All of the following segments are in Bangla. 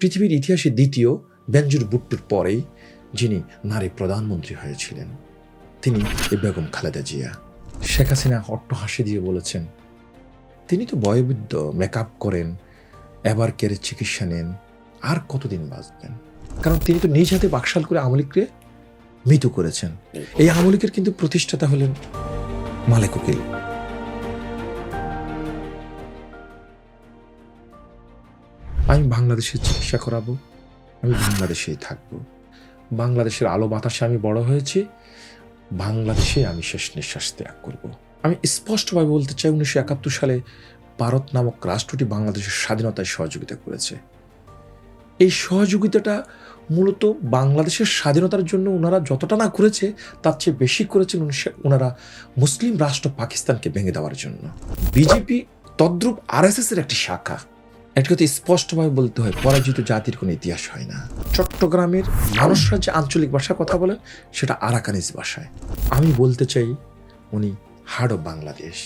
পৃথিবীর ইতিহাসে দ্বিতীয় বেনজির ভুট্টোর পরেই যিনি নারী প্রধানমন্ত্রী হয়েছিলেন তিনি বেগম খালেদা জিয়া। শেখ হাসিনা অট্টহাসি দিয়ে বলেছেন, তিনি তো বয়োবৃদ্ধ, মেকআপ করেন, এবার কেড়ে চিকিৎসা নেন, আর কতদিন বাঁচবেন? কারণ তিনি তো নিজ হাতে বাকশাল করে আওয়ামী লীগকে মৃত করেছেন। এই আওয়ামী লীগের কিন্তু প্রতিষ্ঠাতা হলেন মালেক উকিল। আমি বাংলাদেশে চিকিৎসা করাবো, আমি বাংলাদেশেই থাকবো, বাংলাদেশের আলো বাতাসে আমি বড় হয়েছি, বাংলাদেশে আমি শেষ নিঃশ্বাস ত্যাগ করব। আমি স্পষ্টভাবে বলতে চাই, 1971 সালে ভারত নামক রাষ্ট্রটি বাংলাদেশের স্বাধীনতায় সহযোগিতা করেছে। এই সহযোগিতাটা মূলত বাংলাদেশের স্বাধীনতার জন্য ওনারা যতটা না করেছে তার চেয়ে বেশি করেছেন ওনারা মুসলিম রাষ্ট্র পাকিস্তানকে ভেঙে দেওয়ার জন্য। বিজেপি তদ্রূপ RSS এর একটি শাখা। একটা কথা স্পষ্টভাবে বলতে হয়, পরাজিত জাতির কোনো ইতিহাস হয় না। চট্টগ্রামের মানুষরা যে আঞ্চলিক ভাষায় কথা বলেন সেটা আরাকানিজ ভাষায়। আমি বলতে চাই, উনি হার্ড অফ বাংলাদেশ।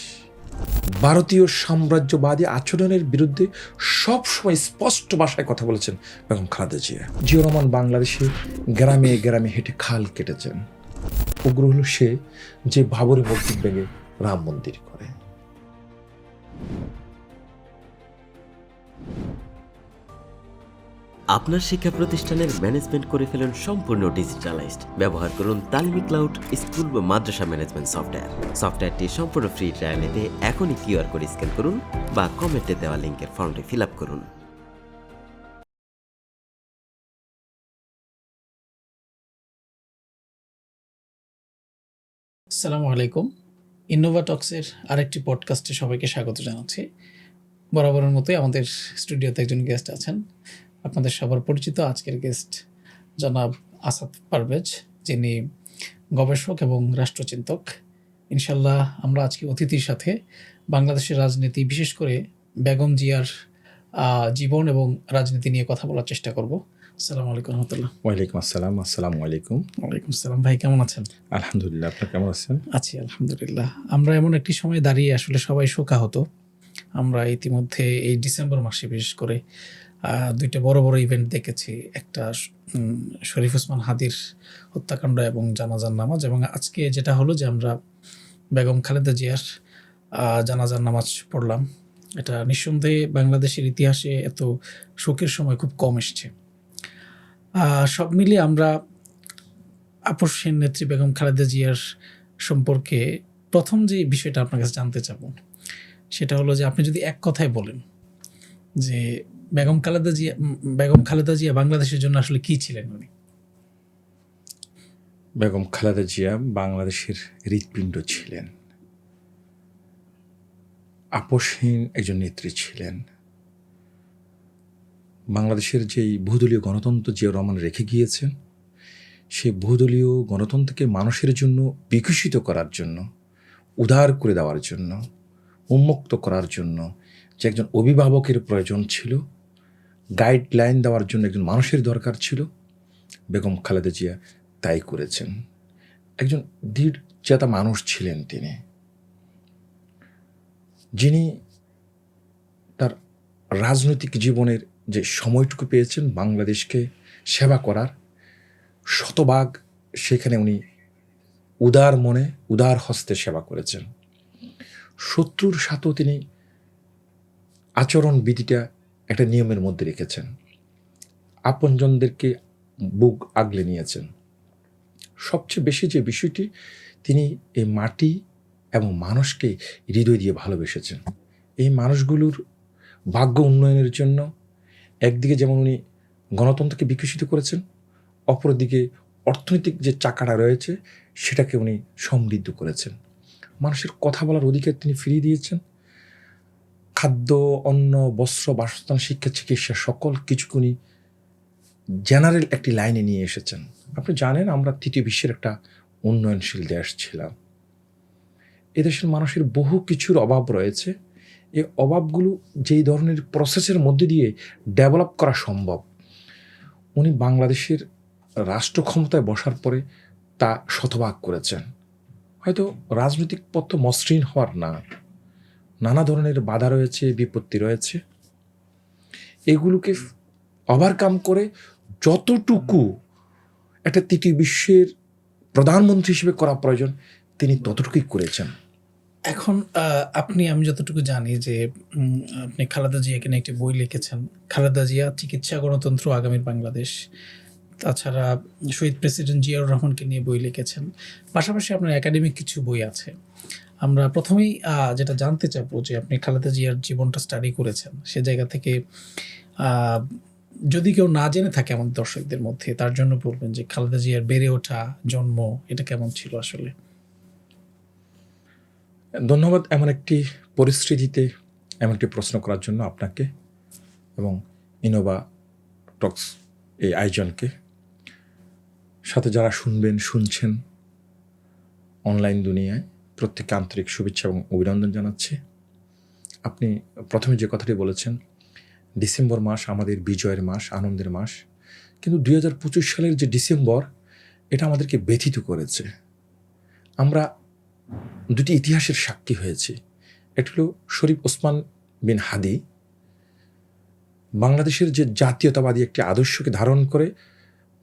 ভারতীয় সাম্রাজ্যবাদী আচরণের বিরুদ্ধে সবসময় স্পষ্ট ভাষায় কথা বলেছেন বেগম খালেদা জিয়া। জিয়া রহমান বাংলাদেশে গ্রামে গ্রামে হেঁটে খাল কেটেছেন। উগ্র হল সে যে বাবরি মসজিদ ভেঙে রাম মন্দির করে। আপনার শিক্ষা প্রতিষ্ঠানের ম্যানেজমেন্ট করে ফেলুন সম্পূর্ণ ডিজিটালাইজড। ব্যবহার করুন তালিমি ক্লাউড স্কুল বা মাদ্রাসা ম্যানেজমেন্ট সফটওয়্যার। সফটওয়্যারটি সম্পূর্ণ ফ্রি ট্রায়াল নিতে এখনই QR কোড স্ক্যান করুন বা কমেন্টে দেওয়া লিঙ্কের ফর্মটি ফিল আপ করুন। আসসালামু আলাইকুম। ইনোভা টক্সের আরেকটি পডকাস্টে সবাইকে স্বাগত জানাচ্ছি। বরাবরের মতোই আমাদের স্টুডিওতে একজন গেস্ট আছেন, আপনাদের সবার পরিচিত আজকের গেস্ট জনাব আসাদ পারভেজ, যিনি গবেষক এবং রাষ্ট্রচিন্তক। ইনশাল্লাহ আমরা আজকে অতিথির সাথে বাংলাদেশের রাজনীতি, বিশেষ করে বেগম জিয়ার জীবন এবং রাজনীতি নিয়ে কথা বলার চেষ্টা করব। আসসালামু আলাইকুম রহমতুল্লাহ। ওয়ালাইকুম আসসালাম। আসসালামু আলাইকুম। ওয়ালাইকুম আসসালাম। ভাই কেমন আছেন? আলহামদুলিল্লাহ, আপনি কেমন আছেন? আছি আলহামদুলিল্লাহ। আমরা এমন একটি সময় দাঁড়িয়ে আসলে সবাই শোকাহত। আমরা ইতিমধ্যে এই ডিসেম্বর মাসে বিশেষ করে দুইটা বড় বড় ইভেন্ট দেখেছি। একটা শরীফ ওসমান হাদির হত্যাকাণ্ড এবং জানাজার নামাজ, এবং আজকে যেটা হলো যে আমরা বেগম খালেদা জিয়ার জানাজার নামাজ পড়লাম। এটা নিঃসন্দেহে বাংলাদেশের ইতিহাসে এত শোকের সময় খুব কম এসছে। সব মিলিয়ে আমরা আপসহীন নেত্রী বেগম খালেদা জিয়ার সম্পর্কে প্রথম যে বিষয়টা আপনার কাছে জানতে চাবো সেটা হলো যে আপনি যদি এক কথায় বলেন যে বেগম খালেদা জিয়া বাংলাদেশের জন্য আসলে কি ছিলেন উনি? বেগম খালেদা জিয়া বাংলাদেশের হৃৎপিণ্ড ছিলেন, আপসহীন একজন নেত্রী ছিলেন। বাংলাদেশের যেই বহুদলীয় গণতন্ত্র জিয়া রহমান রেখে গিয়েছেন, সেই বহুদলীয় গণতন্ত্রকে মানুষের জন্য বিকশিত করার জন্য, উদার করে দেওয়ার জন্য, উন্মুক্ত করার জন্য যে একজন অভিভাবকের প্রয়োজন ছিল, গাইডলাইন দেওয়ার জন্য একজন মানুষের দরকার ছিল, বেগম খালেদা জিয়া তাই করেছেন। একজন দৃঢ় চেতা মানুষ ছিলেন তিনি, যিনি তার রাজনৈতিক জীবনের যে সময়টুকু পেয়েছেন বাংলাদেশকে সেবা করার, শতভাগ সেখানে উনি উদার মনে, উদার হস্তে সেবা করেছেন। শত্রুর সাথেও তিনি আচরণবিধিটা একটা নিয়মের মধ্যে রেখেছেন। আপনজনদেরকে বুক আগলে নিয়েছেন। সবচেয়ে বেশি যে বিষয়টি, তিনি এই মাটি এবং মানুষকে হৃদয় দিয়ে ভালোবেসেছেন। এই মানুষগুলোর ভাগ্য উন্নয়নের জন্য একদিকে যেমন উনি গণতন্ত্রকে বিকশিত করেছেন, অপরদিকে অর্থনৈতিক যে চাকাটা রয়েছে সেটাকে উনি সমৃদ্ধ করেছেন। মানুষের কথা বলার অধিকার তিনি ফিরিয়ে দিয়েছেন। খাদ্য, অন্ন, বস্ত্র, বাসস্থান, শিক্ষা, চিকিৎসা সকল কিছুকে উনি জেনারেল একটি লাইনে নিয়ে এসেছেন। আপনি জানেন আমরা তৃতীয় বিশ্বের একটা উন্নয়নশীল দেশ ছিলাম। এদেশের মানুষের বহু কিছুর অভাব রয়েছে। এই অভাবগুলো যেই ধরনের প্রসেসের মধ্যে দিয়ে ডেভেলপ করা সম্ভব, উনি বাংলাদেশের রাষ্ট্র ক্ষমতায় বসার পরে তা শতভাগ করেছেন। হয়তো রাজনৈতিক পথ মসৃণ হওয়ার না, নানা ধরনের বাধা রয়েছে, বিপত্তি রয়েছে। এগুলোকে ওভারকাম করে যতটুকু একটা তৃতীয় বিশ্বের প্রধানমন্ত্রী হিসেবে করা প্রয়োজন তিনি ততটুকুই করেছেন। এখন আমি যতটুকু জানি যে আপনি খালেদা জিয়াকে নিয়ে একটি বই লিখেছেন, খালেদা জিয়া চিকিৎসা গণতন্ত্র আগামীর বাংলাদেশ। তাছাড়া শহীদ প্রেসিডেন্ট জিয়াউর রহমানকে নিয়ে বই লিখেছেন। পাশাপাশি আপনার একাডেমিক কিছু বই আছে। আমরা প্রথমেই যেটা জানতে চাবো যে আপনি খালেদা জিয়ার জীবনটা স্টাডি করেছেন, সে জায়গা থেকে যদি কেউ না জেনে থাকে আমাদের দর্শকদের মধ্যে, তার জন্য বলবেন যে খালেদা জিয়ার বেড়ে ওঠা, জন্ম, এটা কেমন ছিল আসলে? ধন্যবাদ এমন একটি পরিস্থিতিতে এমন একটি প্রশ্ন করার জন্য আপনাকে এবং ইনোভা টক্স এই আয়োজনকে, সাথে যারা শুনছেন অনলাইন দুনিয়ায়, প্রত্যেককে আন্তরিক শুভেচ্ছা এবং অভিনন্দন জানাচ্ছি। আপনি প্রথমে যে কথাটি বলেছেন, ডিসেম্বর মাস আমাদের বিজয়ের মাস, আনন্দের মাস, কিন্তু 2025 সালের যে ডিসেম্বর, এটা আমাদেরকে ব্যথিত করেছে। আমরা দুটি ইতিহাসের সাক্ষী হয়েছি। একটা হলো শরীফ ওসমান বিন হাদি বাংলাদেশের যে জাতীয়তাবাদী একটি আদর্শকে ধারণ করে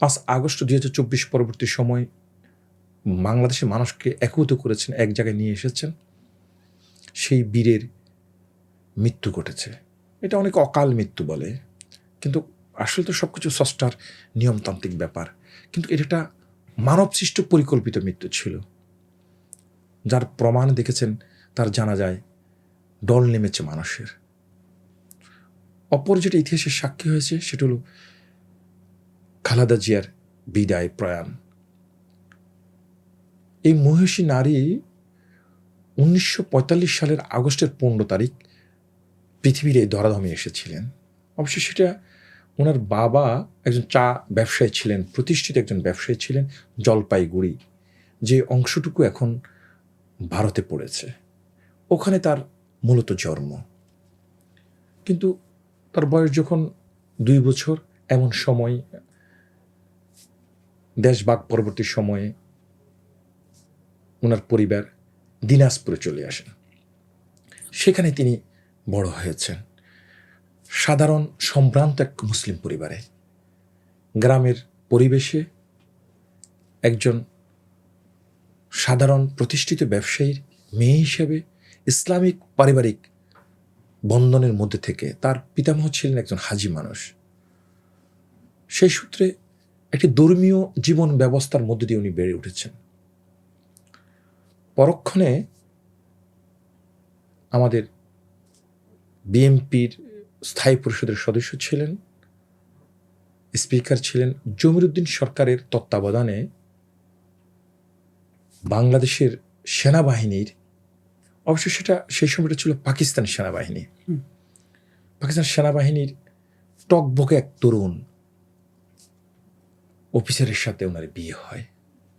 5 আগস্ট 2024 পরবর্তী সময় বাংলাদেশের মানুষকে একীভূত করেছেন, এক জায়গায় নিয়ে এসেছেন। সেই বীরের মৃত্যু ঘটেছে। এটা অনেক অকাল মৃত্যু বলে, কিন্তু আসলে তো সব কিছু স্রষ্টার নিয়মতান্ত্রিক ব্যাপার। কিন্তু এটা একটা মানবসৃষ্ট পরিকল্পিত মৃত্যু ছিল, যার প্রমাণ দেখেছেন তার জানাজায় ডল নেমেছে মানুষের। অপর যেটা ইতিহাসের সাক্ষী হয়েছে সেটা হলো খালেদা জিয়ার বিদায় প্রয়াণ। এই মহিষী নারী 1945 সালের আগস্টের 15 তারিখ পৃথিবীর এই ধরাধামে এসেছিলেন। অবশ্যই সেটা ওনার বাবা একজন চা ব্যবসায়ী ছিলেন, প্রতিষ্ঠিত একজন ব্যবসায়ী ছিলেন জলপাইগুড়ি, যে অংশটুকু এখন ভারতে পড়েছে, ওখানে তার মূলত জন্ম। কিন্তু তার বয়স যখন 2 বছর, এমন সময় দেশভাগ পরবর্তী সময়ে ওনার পরিবার দিনাজপুরে চলে আসেন। সেখানে তিনি বড় হয়েছেন সাধারণ সম্ভ্রান্ত এক মুসলিম পরিবারে, গ্রামের পরিবেশে একজন সাধারণ প্রতিষ্ঠিত ব্যবসায়ীর মেয়ে হিসেবে ইসলামিক পারিবারিক বন্ধনের মধ্যে থেকে। তার পিতামহ ছিলেন একজন হাজি মানুষ। সেই সূত্রে একটি ধর্মীয় জীবন ব্যবস্থার মধ্যে দিয়ে উনি বেড়ে উঠেছেন। পরক্ষণে আমাদের বিএনপির স্থায়ী পরিষদের সদস্য ছিলেন, স্পিকার ছিলেন। জমিরুদ্দিন সরকারের তত্ত্বাবধানে বাংলাদেশের সেনাবাহিনীর, অবশ্য সেটা সেই সময়টা ছিল পাকিস্তান সেনাবাহিনী, পাকিস্তান সেনাবাহিনীর টকবকে এক তরুণ অফিসারের সাথে ওনার বিয়ে হয়।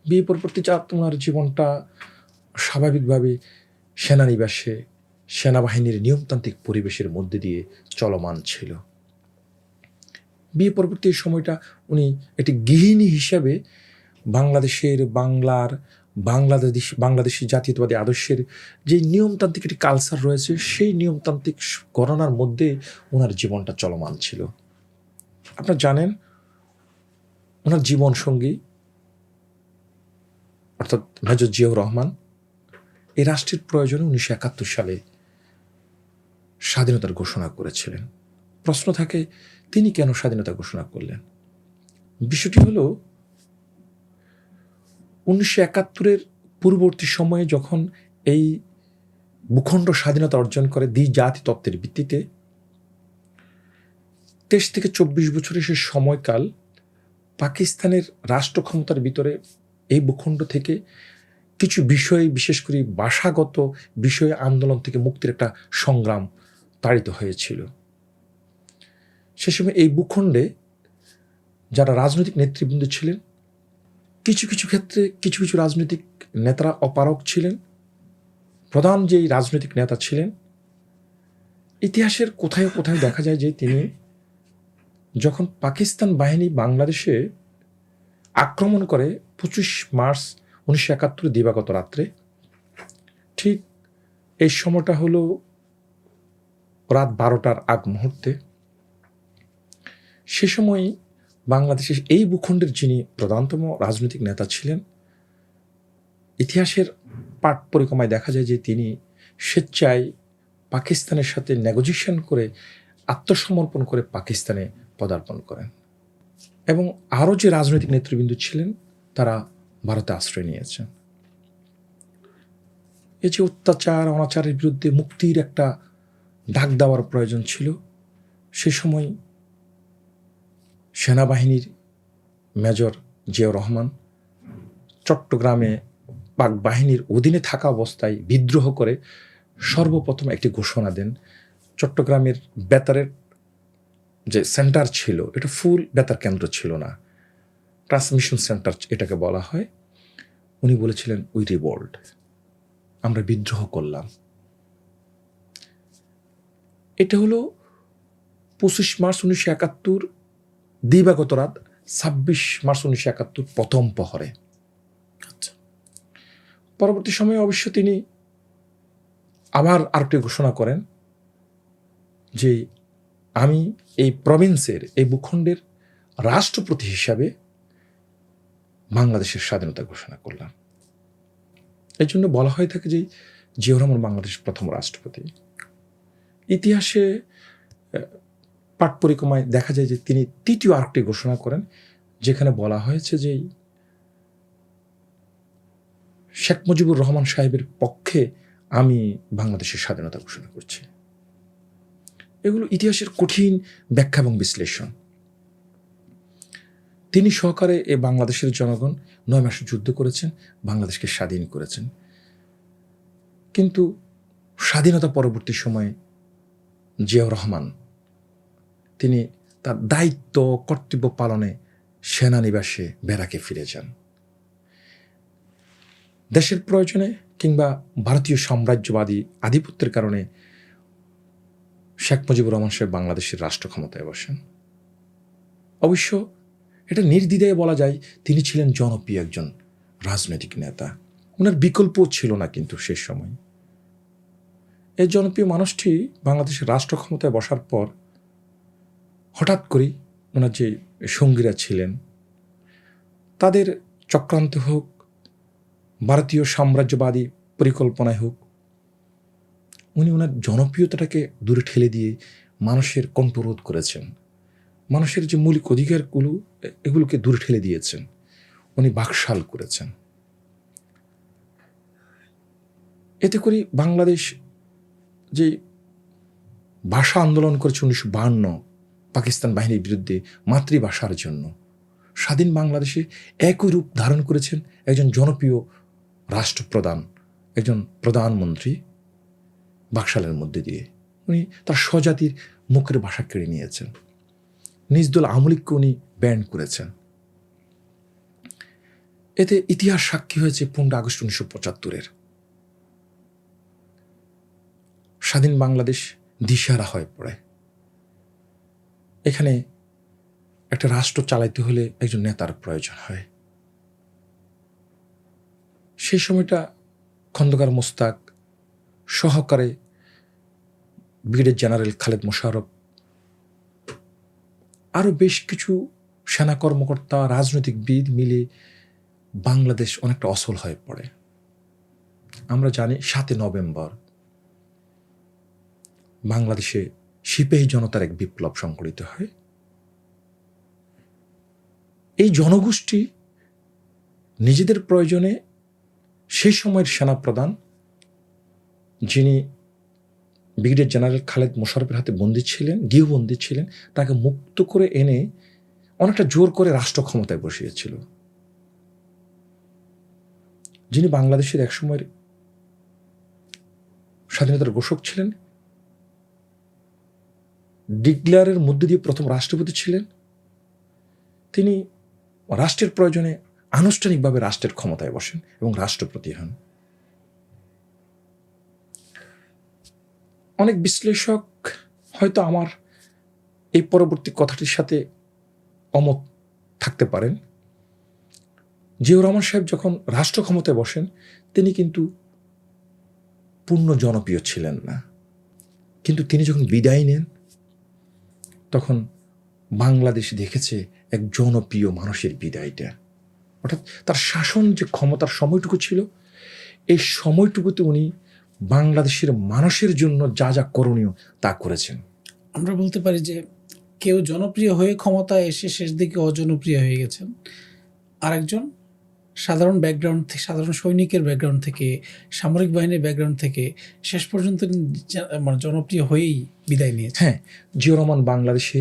বিয়ে পরবর্তী ওনার জীবনটা স্বাভাবিকভাবে সেনানিবাসে সেনাবাহিনীর নিয়মতান্ত্রিক পরিবেশের মধ্যে দিয়ে চলমান ছিল। বিয়ে পরবর্তী সময়টা উনি একটি গৃহিণী হিসাবে বাংলাদেশের বাংলাদেশি জাতীয়তাবাদী আদর্শের যে নিয়মতান্ত্রিক একটি কালচার রয়েছে, সেই নিয়মতান্ত্রিক গণনার মধ্যে ওনার জীবনটা চলমান ছিল। আপনারা জানেন ওনার জীবন সঙ্গী অর্থাৎ মেজর জিয়াউর রহমান এই রাষ্ট্রের প্রয়োজনে 1971 সালে স্বাধীনতার ঘোষণা করেছিলেন। প্রশ্ন থাকে তিনি কেন স্বাধীনতা ঘোষণা করলেন? বিষয়টি হলো 1971-এর পূর্ববর্তী সময়ে যখন এই ভূখণ্ড স্বাধীনতা অর্জন করে দ্বিজাতি তত্ত্বের ভিত্তিতে, 23 থেকে 24 বছরের সে সময়কাল পাকিস্তানের রাষ্ট্র ক্ষমতার ভিতরে এই ভূখণ্ড থেকে কিছু বিষয়, বিশেষ করে ভাষাগত বিষয়ে আন্দোলন থেকে মুক্তির একটা সংগ্রাম তাড়িত হয়েছিল। সে সময় এই ভূখণ্ডে যারা রাজনৈতিক নেতৃবৃন্দ ছিলেন, কিছু কিছু ক্ষেত্রে কিছু কিছু রাজনৈতিক নেতারা অপারগ ছিলেন। প্রধান যেই রাজনৈতিক নেতা ছিলেন, ইতিহাসের কোথায় কোথায় দেখা যায় যে তিনি যখন পাকিস্তান বাহিনী বাংলাদেশে আক্রমণ করে 25 মার্চ 1971 দিবাগত রাত্রে, ঠিক এই সময়টা হলো রাত 12টার আগ মুহূর্তে, সে সময় বাংলাদেশের এই ভূখণ্ডের যিনি প্রধানতম রাজনৈতিক নেতা ছিলেন, ইতিহাসের পাঠ পরিক্রমায় দেখা যায় যে তিনি স্বেচ্ছায় পাকিস্তানের সাথে নেগোজিয়েশন করে আত্মসমর্পণ করে পাকিস্তানে পদার্পণ করেন, এবং আরও যে রাজনৈতিক নেতৃবৃন্দ ছিলেন তারা ভারতে আশ্রয় নিয়েছেন। এই যে অত্যাচার অনাচারের বিরুদ্ধে মুক্তির একটা ডাক দেওয়ার প্রয়োজন ছিল, সে সময় সেনাবাহিনীর মেজর জিয়াউর রহমান চট্টগ্রামে পাক বাহিনীর অধীনে থাকা অবস্থায় বিদ্রোহ করে সর্বপ্রথম একটি ঘোষণা দেন। চট্টগ্রামের বেতারের যে সেন্টার ছিল, এটা ফুল বেতার কেন্দ্র ছিল না, ট্রান্সমিশন সেন্টার এটাকে বলা হয়। উনি বলেছিলেন, উই রিভোল্ট, আমরা বিদ্রোহ করলাম। এটা হলো 25 মার্চ 1971 দিবাগত রাত, 26 মার্চ 1971 প্রথম প্রহরে। আচ্ছা, পরবর্তী সময়ে অবশ্য তিনি আবার আরেকটি ঘোষণা করেন যে আমি এই প্রভিন্সের, এই ভূখণ্ডের রাষ্ট্রপতি হিসাবে বাংলাদেশের স্বাধীনতা ঘোষণা করলাম। এই জন্য বলা হয়ে থাকে যে জিয়াউর রহমান বাংলাদেশের প্রথম রাষ্ট্রপতি। ইতিহাসে পাঠ পরিক্রমায় দেখা যায় যে তিনি তৃতীয় আরেকটি ঘোষণা করেন, যেখানে বলা হয়েছে যে শেখ মুজিবুর রহমান সাহেবের পক্ষে আমি বাংলাদেশের স্বাধীনতা ঘোষণা করছি। এগুলো ইতিহাসের কঠিন ব্যাখ্যা এবং বিশ্লেষণ। তিনি সহকারে এ বাংলাদেশের জনগণ 9 মাস যুদ্ধ করেছেন, বাংলাদেশকে স্বাধীন করেছেন। কিন্তু স্বাধীনতা পরবর্তী সময়ে জিয়াউর রহমান তিনি তার দায়িত্ব কর্তব্য পালনে সেনানিবাসে ব্যারাকে ফিরে যান। দেশের প্রয়োজনে কিংবা ভারতীয় সাম্রাজ্যবাদী আধিপত্যের কারণে শেখ মুজিবুর রহমান সাহেব বাংলাদেশের রাষ্ট্র ক্ষমতায় বসেন। অবশ্য এটা নির্দ্বিধায় বলা যায় তিনি ছিলেন জনপ্রিয় একজন রাজনৈতিক নেতা, ওনার বিকল্প ছিল না। কিন্তু শেষ সময় এই জনপ্রিয় মানুষটি বাংলাদেশের রাষ্ট্র ক্ষমতায় বসার পর হঠাৎ করেই ওনার যে সঙ্গীরা ছিলেন তাদের চক্রান্ত হোক, ভারতীয় সাম্রাজ্যবাদী পরিকল্পনায় হোক, উনি ওনার জনপ্রিয়তাটাকে দূরে ঠেলে দিয়ে মানুষের কণ্ঠরোধ করেছেন, মানুষের যে মৌলিক অধিকারগুলো এগুলোকে দূরে ঠেলে দিয়েছেন, উনি বাকশাল করেছেন। এতে করে বাংলাদেশ যে ভাষা আন্দোলন করেছে 1952 পাকিস্তান বাহিনীর বিরুদ্ধে মাতৃভাষার জন্য, স্বাধীন বাংলাদেশে একই রূপ ধারণ করেছেন একজন জনপ্রিয় রাষ্ট্রপ্রধান, একজন প্রধানমন্ত্রী বাকশালের মধ্যে দিয়ে। উনি তার স্বজাতির মুখের ভাষা কেড়ে নিয়েছেন, নিজ দল আওয়ামী লীগকে উনি ব্যান করেছেন। এতে ইতিহাস সাক্ষী হয়েছে 15 আগস্ট 1975 স্বাধীন বাংলাদেশ দিশাহারা হয়ে পড়ে। এখানে একটা রাষ্ট্র চালাইতে হলে একজন নেতার প্রয়োজন হয়। সেই সময়টা খন্দকার মোস্তাক সহকারে ব্রিগেডিয়ার জেনারেল খালেদ মোশাররফ, আরও বেশ কিছু সেনা কর্মকর্তা, রাজনৈতিকবিদ মিলে বাংলাদেশ অনেকটা অচল হয়ে পড়ে। আমরা জানি 7 নভেম্বর বাংলাদেশে সিপাহী জনতার এক বিপ্লব সংঘটিত হয়। এই জনগোষ্ঠী নিজেদের প্রয়োজনে সেই সময়ের সেনাপ্রধান, যিনি ব্রিগেডিয়ার জেনারেল খালেদ মোশাররফের হাতে বন্দী ছিলেন, গৃহবন্দী ছিলেন, তাকে মুক্ত করে এনে অনেকটা জোর করে রাষ্ট্র ক্ষমতায় বসিয়েছিল। যিনি বাংলাদেশের একসময়ের স্বাধীনতার ঘোষক ছিলেন, ডিক্লেয়ারের মধ্য দিয়ে প্রথম রাষ্ট্রপতি ছিলেন, তিনি রাষ্ট্রের প্রয়োজনে আনুষ্ঠানিকভাবে রাষ্ট্রের ক্ষমতায় বসেন এবং রাষ্ট্রপতি হন। অনেক বিশ্লেষক হয়তো আমার এই পরবর্তী কথাটির সাথে অমত থাকতে পারেন। জিয়াউর রহমান সাহেব যখন রাষ্ট্র ক্ষমতায় বসেন তিনি কিন্তু পূর্ণ জনপ্রিয় ছিলেন না, কিন্তু তিনি যখন বিদায় নেন তখন বাংলাদেশ দেখেছে এক জনপ্রিয় মানুষের বিদায়টা। অর্থাৎ তার শাসন যে ক্ষমতার সময়টুকু ছিল, এই সময়টুকুতে উনি বাংলাদেশের মানুষের জন্য যা যা করণীয় তা করেছেন। আমরা বলতে পারি যে কেউ জনপ্রিয় হয়ে ক্ষমতায় এসে শেষ দিকে অজনপ্রিয় হয়ে গেছেন, আরেকজন সাধারণ ব্যাকগ্রাউন্ড থেকে, সাধারণ সৈনিকের ব্যাকগ্রাউন্ড থেকে, সামরিক বাহিনীর ব্যাকগ্রাউন্ড থেকে শেষ পর্যন্ত মানে জনপ্রিয় হয়েই বিদায় নিয়েছে। হ্যাঁ, জিয়াউর রহমান বাংলাদেশে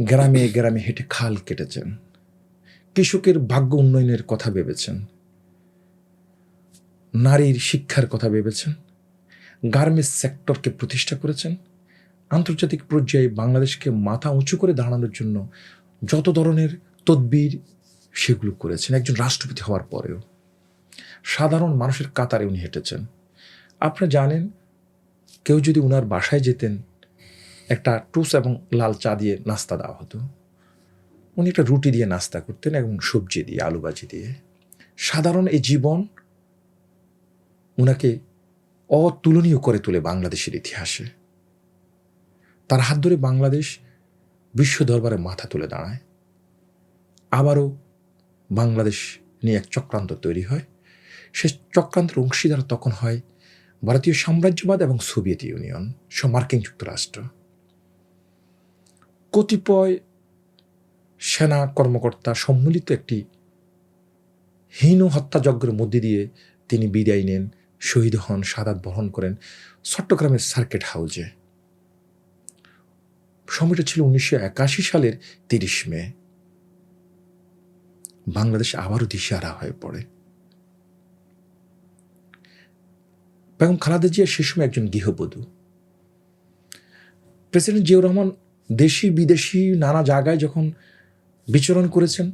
গ্রামে গ্রামে হেঁটে খাল কেটেছেন, কৃষকের ভাগ্য উন্নয়নের কথা ভেবেছেন, নারীর শিক্ষার কথা ভেবেছেন, গার্মেন্টস সেক্টরকে প্রতিষ্ঠা করেছেন, আন্তর্জাতিক পর্যায়ে বাংলাদেশকে মাথা উঁচু করে দাঁড়ানোর জন্য যত ধরনের তদবির সেগুলো করেছেন। একজন রাষ্ট্রপতি হওয়ার পরেও সাধারণ মানুষের কাতারে উনি হেঁটেছেন। আপনারা জানেন, কেউ যদি উনার বাসায় যেতেন, একটা টোস্ট এবং লাল চা দিয়ে নাস্তা দেওয়া হতো, উনি একটা রুটি দিয়ে নাস্তা করতেন এবং সবজি দিয়ে, আলু ভাজি দিয়ে। সাধারণ এই জীবন উনাকে অতুলনীয় করে তোলে বাংলাদেশের ইতিহাসে। তার হাত ধরে বাংলাদেশ বিশ্ব দরবারে মাথা তুলে দাঁড়ায়। আবারও বাংলাদেশ নিয়ে এক চক্রান্ত তৈরি হয়। সে চক্রান্তের অংশীদার তখন হয় ভারতীয় সাম্রাজ্যবাদ এবং সোভিয়েত ইউনিয়ন, মার্কিন যুক্তরাষ্ট্র। কতিপয় সেনা কর্মকর্তা সম্মিলিত একটি হীন হত্যাযজ্ঞের মধ্যে দিয়ে তিনি বিদায় নেন, শহীদ হন, শাহাদাত বরণ করেন চট্টগ্রামের সার্কিট হাউজে। সময়টা ছিল 1981 সালের 30 মে। বাংলাদেশ আবারও দিশেহারা হয়ে পড়ে। বেগম খালেদা জিয়া সে সময় একজন গৃহবধূ। প্রেসিডেন্ট জিয়াউর রহমান দেশি বিদেশি নানা জায়গায় যখন বিচরণ করেছেন,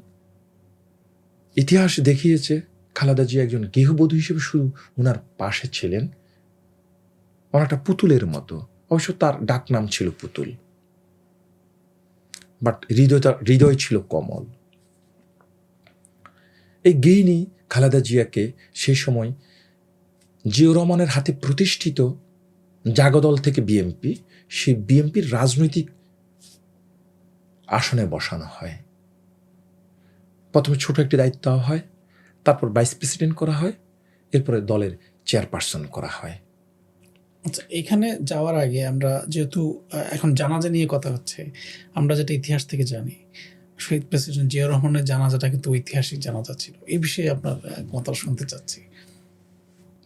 ইতিহাস দেখিয়েছে খালেদা জিয়া একজন গৃহবধূ হিসেবে শুধু ওনার পাশে ছিলেন, অনেকটা পুতুলের মতো। অবশ্য তার ডাক নাম ছিল পুতুল, বাট হৃদয় ছিল কমল। এই গৃহিণী খালেদা জিয়াকে সেই সময় জিয়াউর রহমানের হাতে প্রতিষ্ঠিত জাগদল থেকে বিএনপি, সেই বিএনপির রাজনৈতিক আসনে বসানো হয়। প্রথমে ছোট একটি দায়িত্ব দেওয়া হয়, তারপর ভাইস প্রেসিডেন্ট করা হয়, এরপরে দলের চেয়ারপারসন করা হয়। আচ্ছা, এখানে যাওয়ার আগে আমরা যেহেতু এখন জানাজা নিয়ে কথা হচ্ছে, আমরা যেটা ইতিহাস থেকে জানি, শহীদ প্রেসিডেন্ট জিয়াউর রহমানের জানাজাটা কিন্তু ঐতিহাসিক জানাজা ছিল। এই বিষয়ে আপনার মতামত শুনতে চাচ্ছি।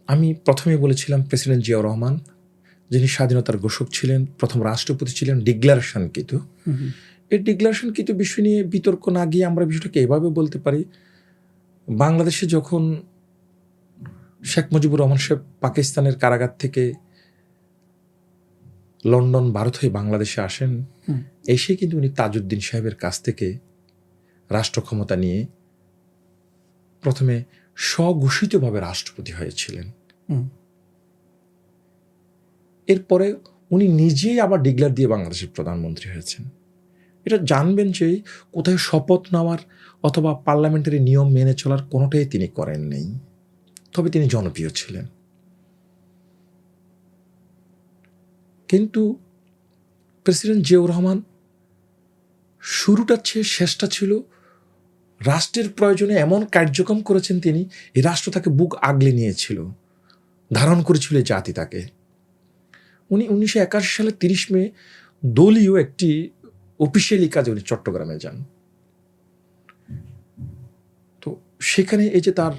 আমি প্রথমে বলেছিলাম প্রেসিডেন্ট জিয়াউর রহমান, যিনি স্বাধীনতার ঘোষক ছিলেন, প্রথম রাষ্ট্রপতি ছিলেন, ডিক্লারেশনকৃত। এই ডিক্লারেশনকৃত বিষয় নিয়ে বিতর্ক না গিয়ে আমরা বিষয়টাকে এভাবে বলতে পারি, বাংলাদেশে যখন শেখ মুজিবুর রহমান সাহেব পাকিস্তানের কারাগার থেকে লন্ডন ভারত হয়ে বাংলাদেশে আসেন, এসে কিন্তু উনি তাজউদ্দিন সাহেবের কাছ থেকে রাষ্ট্র ক্ষমতা নিয়ে প্রথমে স্বঘোষিতভাবে রাষ্ট্রপতি হয়েছিলেন। এরপরে উনি নিজেই আবার ডিক্লেয়ার দিয়ে বাংলাদেশের প্রধানমন্ত্রী হয়েছেন। এটা জানবেন যে কোথায় শপথ নেওয়ার অথবা পার্লামেন্টারি নিয়ম মেনে চলার কোনোটাই তিনি করেন নেই, তবে তিনি জনপ্রিয় ছিলেন। কিন্তু প্রেসিডেন্ট জিয়াউর রহমান শুরুটা শেষটা ছিল রাষ্ট্রের প্রয়োজনে এমন কার্যক্রম করেছেন তিনি, এই রাষ্ট্র তাকে বুক আগলে নিয়েছিল, ধারণ করেছিল জাতি তাকে। উনি 1981 সালের 30 মে দলীয় একটি অফিসিয়ালি কাজে উনি চট্টগ্রামে যান। তো সেখানে এই যে তার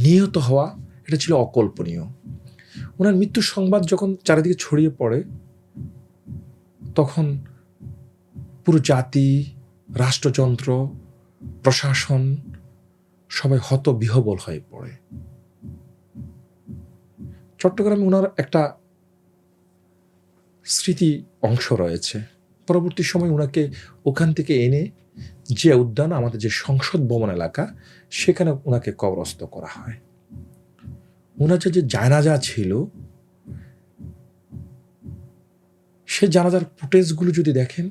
নিহত হওয়া, এটা ছিল অকল্পনীয়। ওনার মৃত্যুর সংবাদ যখন চারিদিকে ছড়িয়ে পড়ে, তখন পুরো জাতি, রাষ্ট্রযন্ত্র, প্রশাসন সবাই হতবিহ্বল হয়ে পড়ে। চট্টগ্রামে ওনার একটা স্মৃতি অংশ রয়েছে। পরবর্তী সময় ওনাকে ওখান থেকে এনে জিয়া উদ্যান, আমাদের যে সংসদ ভবন এলাকা, সেখানে ওনাকে কবরস্থ করা হয়। ওনার যে জানাজা ছিল, সে জানাজার ফুটেজগুলো যদি দেখেন,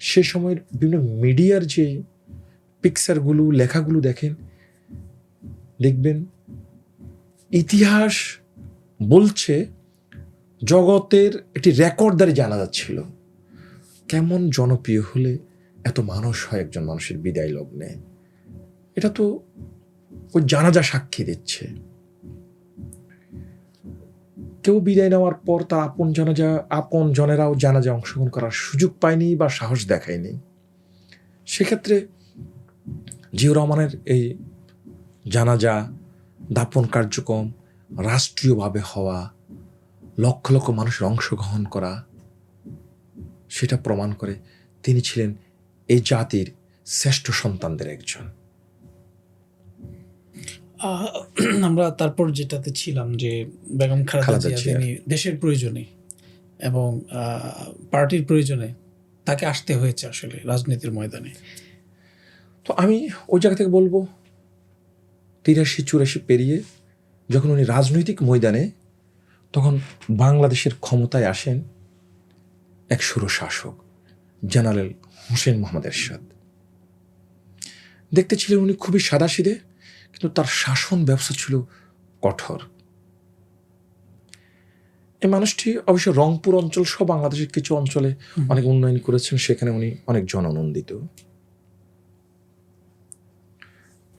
সে সময়ের বিভিন্ন মিডিয়ার যে পিকচারগুলো, লেখাগুলো দেখেন, দেখবেন ইতিহাস বলছে জগতের একটি রেকর্ডদারি জানাজা ছিল। কেমন জনপ্রিয় হলে এত মানুষ হয় একজন মানুষের বিদায় লগ্নে, এটা তো ওই জানাজা সাক্ষী দিচ্ছে। কেউ বিদায় নেওয়ার পর তার আপন জনেরাও জানাজা অংশগ্রহণ করার সুযোগ পায়নি বা সাহস দেখায়নি। সেক্ষেত্রে জিয়াউর রহমানের এই জানাজা দাপন কার্যক্রম রাষ্ট্রীয়ভাবে হওয়া, লক্ষ লক্ষ মানুষের অংশগ্রহণ করা, সেটা প্রমাণ করে তিনি ছিলেন এই জাতির শ্রেষ্ঠ সন্তানদের একজন। আমরা তারপর যেটাতে ছিলাম যে বেগম খালেদা জিয়া তিনি দেশের প্রয়োজনে এবং পার্টির প্রয়োজনে তাকে আসতে হয়েছে আসলে রাজনীতির ময়দানে। তো আমি ওই জায়গা থেকে বলবো 83-84 পেরিয়ে যখন উনি রাজনৈতিক ময়দানে, তখন বাংলাদেশের ক্ষমতায় আসেন এক সুরশাসক জেনারেল হোসেন মোহাম্মদ এরশাদ। দেখতে ছিলেন উনি খুবই সাদাসিধে, কিন্তু তার শাসন ব্যবস্থা ছিল কঠোর। এই মানুষটি অবশ্য রংপুর অঞ্চল সহ বাংলাদেশের কিছু অঞ্চলে অনেক উন্নয়ন করেছেন, সেখানে উনি অনেক জননন্দিত।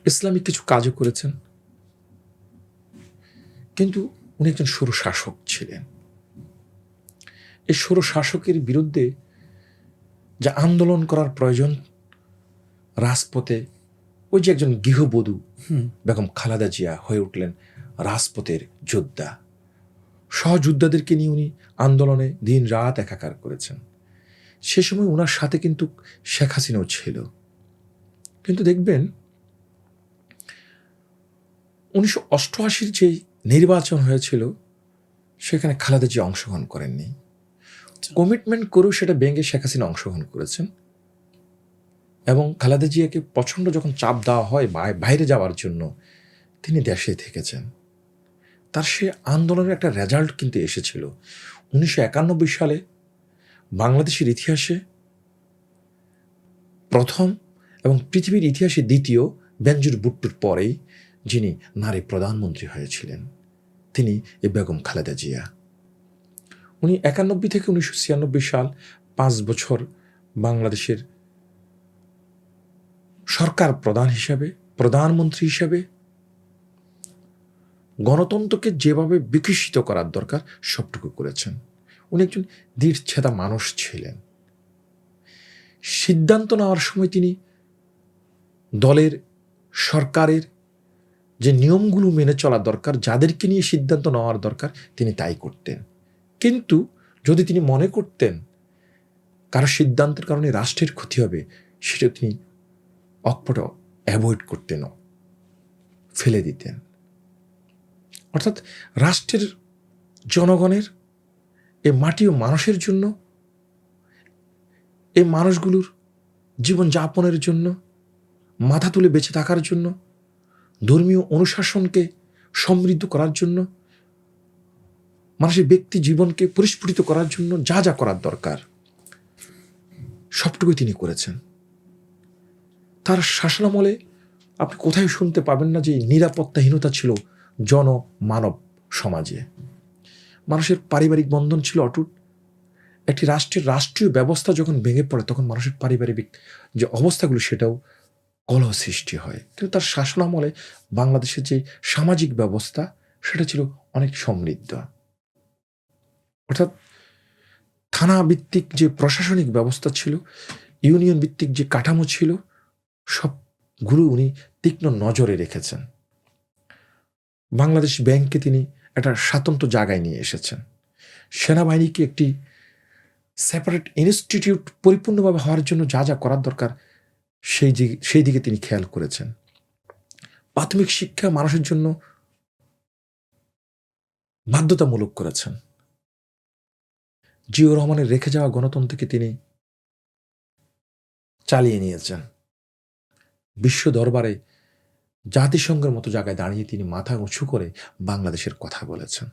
ইসলামিক কিছু কাজও করেছেন, কিন্তু উনি একজন সুরশাসক ছিলেন। এই সুরশাসকের বিরুদ্ধে যা আন্দোলন করার প্রয়োজন, রাজপথে ওই যে একজন গৃহবধূ বেগম খালেদা জিয়া হয়ে উঠলেন রাজপথের যোদ্ধা। সহযোদ্ধাদেরকে নিয়ে উনি আন্দোলনে দিন রাত একাকার করেছেন। সে সময় ওনার সাথে কিন্তু শেখ হাসিনাও ছিল। কিন্তু দেখবেন 1988 যে নির্বাচন হয়েছিল, সেখানে খালেদা জিয়া অংশগ্রহণ করেননি। কমিটমেন্ট করেও সেটা ভেঙে শেখ হাসিনা অংশগ্রহণ করেছেন। এবং খালেদা জিয়াকে প্রচণ্ড যখন চাপ দেওয়া হয় বাইরে যাওয়ার জন্য, তিনি দেশে থেকেছেন। তার সে আন্দোলনের একটা রেজাল্ট কিন্তু এসেছিল। 1991 সালে বাংলাদেশের ইতিহাসে প্রথম এবং পৃথিবীর ইতিহাসে দ্বিতীয় বেনজির ভুট্টোর পরেই যিনি নারী প্রধানমন্ত্রী হয়েছিলেন, তিনি এই বেগম খালেদা জিয়া। উনি 91 থেকে 1996 সাল 5 বছর বাংলাদেশের সরকার প্রধান হিসাবে, প্রধানমন্ত্রী হিসাবে গণতন্ত্রকে যেভাবে বিকশিত করার দরকার সবটুকু করেছেন। উনি একজন দৃঢ়ছেদা মানুষ ছিলেন। সিদ্ধান্ত নেওয়ার সময় তিনি দলের, সরকারের যে নিয়মগুলো মেনে চলা দরকার, যাদেরকে নিয়ে সিদ্ধান্ত নেওয়ার দরকার, তিনি তাই করতেন। কিন্তু যদি তিনি মনে করতেন কারো সিদ্ধান্তের কারণে রাষ্ট্রের ক্ষতি হবে, সেটা তিনি অকপট অ্যাভয়েড করতেন, ফেলে দিতেন। অর্থাৎ রাষ্ট্রের, জনগণের, এই মাটি ও মানুষের জন্য, এই মানুষগুলোর জীবনযাপনের জন্য, মাথা তুলে বেঁচে থাকার জন্য, ধর্মীয় অনুশাসনকে সমৃদ্ধ করার জন্য, মানুষের ব্যক্তি জীবনকে পরিস্ফুটিত করার জন্য যা যা করার দরকার সবটুকুই তিনি করেছেন। তার শাসনামলে আপনি কোথায় শুনতে পাবেন না যে নিরাপত্তাহীনতা ছিল জনমানব সমাজে। মানুষের পারিবারিক বন্ধন ছিল অটুট। একটি রাষ্ট্রের রাষ্ট্রীয় ব্যবস্থা যখন ভেঙে পড়ে, তখন মানুষের পারিবারিক যে অবস্থাগুলো, সেটাও কলহ সৃষ্টি হয়। কিন্তু তার শাসনামলে বাংলাদেশের যে সামাজিক ব্যবস্থা, সেটা ছিল অনেক সমৃদ্ধ। অর্থাৎ থানা ভিত্তিক যে প্রশাসনিক ব্যবস্থা ছিল, ইউনিয়ন ভিত্তিক যে কাঠামো ছিল, সবগুলো উনি তীক্ষ্ণ নজরে রেখেছেন। বাংলাদেশ ব্যাংককে তিনি একটা স্বতন্ত্র জায়গায় নিয়ে এসেছেন। সেনাবাহিনীকে একটি সেপারেট ইনস্টিটিউট পরিপূর্ণভাবে হওয়ার জন্য যা যা করার দরকার, সেই দিকে তিনি খেয়াল করেছেন। প্রাথমিক শিক্ষা মানুষের জন্য বাধ্যতামূলক করেছেন। জিয়াউর রহমানের রেখে যাওয়া গণতন্ত্রকে তিনি চালিয়ে নিয়েছেন। বিশ্ব দরবারে জাতিসংঘের মতো জায়গায় দাঁড়িয়ে তিনি মাথা উঁচু করে বাংলাদেশের কথা বলেছেন।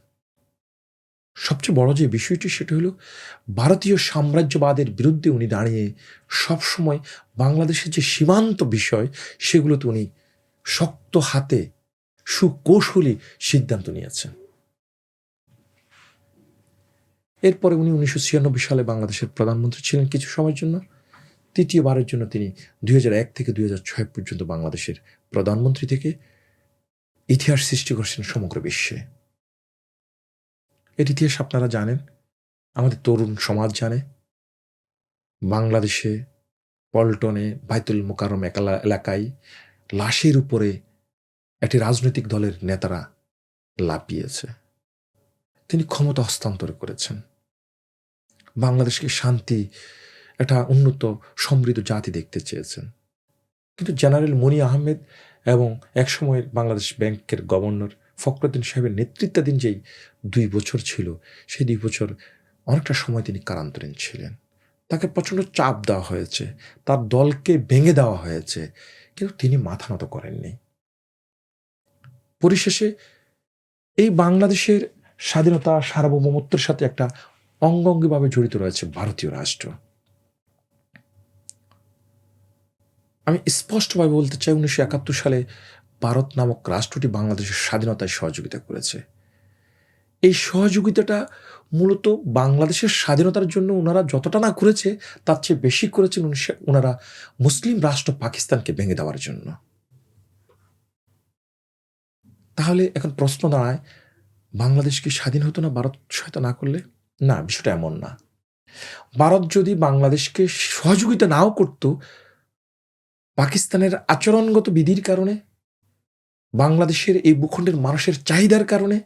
সবচেয়ে বড় যে বিষয়টি, সেটা হলো ভারতীয় সাম্রাজ্যবাদের বিরুদ্ধে উনি দাঁড়িয়ে সবসময় বাংলাদেশের যে সীমান্ত বিষয়, সেগুলোতে উনি শক্ত হাতে সুকৌশলী সিদ্ধান্ত নিয়েছেন। এরপরে উনি 1996 সালে বাংলাদেশের প্রধানমন্ত্রী ছিলেন কিছু সময়ের জন্য। তৃতীয়বারের জন্য তিনি 2001 থেকে 2006 পর্যন্ত বাংলাদেশের প্রধানমন্ত্রী থেকে ইতিহাস সৃষ্টি করছেন সমগ্র বিশ্বে। এর ইতিহাস আপনারা জানেন, আমাদের তরুণ সমাজ জানে। বাংলাদেশে পল্টনে বাইতুল মোকাররম এলাকায় লাশের উপরে একটি রাজনৈতিক দলের নেতারা লাফিয়েছে। তিনি ক্ষমতা হস্তান্তর করেছেন, বাংলাদেশকে শান্তি, একটা উন্নত সমৃদ্ধ জাতি দেখতে চেয়েছেন। কিন্তু জেনারেল মনি আহমেদ এবং একসময়ের বাংলাদেশ ব্যাংকের গভর্নর ফখরুদ্দিন সাহেবের নেতৃত্বাধীন যেই 2 বছর ছিল, সেই 2 বছর অনেকটা সময় তিনি কারান্তরীণ ছিলেন। তাকে প্রচণ্ড চাপ দেওয়া হয়েছে, তার দলকে ভেঙে দেওয়া হয়েছে, কিন্তু তিনি মাথা নত করেননি। পরিশেষে এই বাংলাদেশের স্বাধীনতা সার্বভৌমত্বের সাথে একটা অঙ্গাঙ্গিভাবে জড়িত রয়েছে ভারতীয় রাষ্ট্র। আমি স্পষ্টভাবে বলতে চাই, 1971 সালে ভারত নামক রাষ্ট্রটি বাংলাদেশের স্বাধীনতায় সহযোগিতা করেছে। এই সহযোগিতাটা মূলত বাংলাদেশের স্বাধীনতার জন্য ওনারা যতটা না করেছে, তার চেয়ে বেশি করেছেন ওনারা মুসলিম রাষ্ট্র পাকিস্তানকে ভেঙে দেওয়ার জন্য। তাহলে এখন প্রশ্ন দাঁড়ায়, বাংলাদেশ কি স্বাধীন হতো না ভারত সহায়তা না করলে? না, বিষয়টা এমন না। ভারত যদি বাংলাদেশকে সহযোগিতা নাও করত, পাকিস্তানের আচরণগত বিধির কারণে, বাংলাদেশের এই ভূখণ্ডের মানুষের চাহিদার কারণে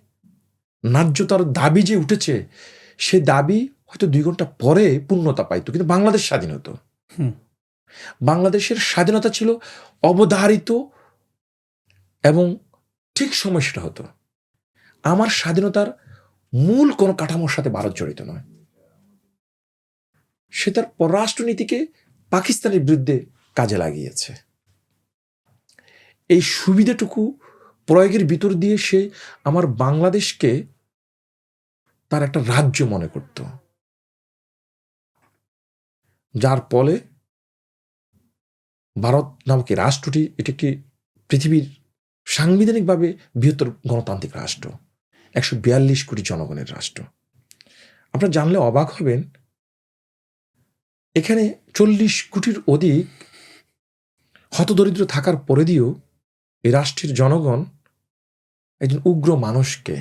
ন্যায্যতার দাবি যে উঠেছে, সে দাবি হয়তো 2 ঘন্টা পরে পূর্ণতা পাইত, কিন্তু বাংলাদেশ স্বাধীন হতো। বাংলাদেশের স্বাধীনতা ছিল অবধারিত এবং ঠিক সময় সেটা হতো। আমার স্বাধীনতার মূল কোনো কাঠামোর সাথে ভারত জড়িত নয়। সে তার পররাষ্ট্রনীতিকে পাকিস্তানের বিরুদ্ধে কাজে লাগিয়েছে। এই সুবিধাটুকু প্রয়োগের ভিতর দিয়ে সে আমার বাংলাদেশকে তার একটা রাজ্য মনে করত, যার ফলে ভারত নামক রাষ্ট্রটি এটি একটি পৃথিবীর সাংবিধানিকভাবে বৃহত্তর গণতান্ত্রিক রাষ্ট্র, 142 কোটি জনগণের রাষ্ট্র। আপনারা জানলে অবাক হবেন, এখানে 40 কোটির অধিক হতদরিদ্র থাকার পরে দিয়েও এই রাষ্ট্রের জনগণ একজন উগ্র মানুষকে,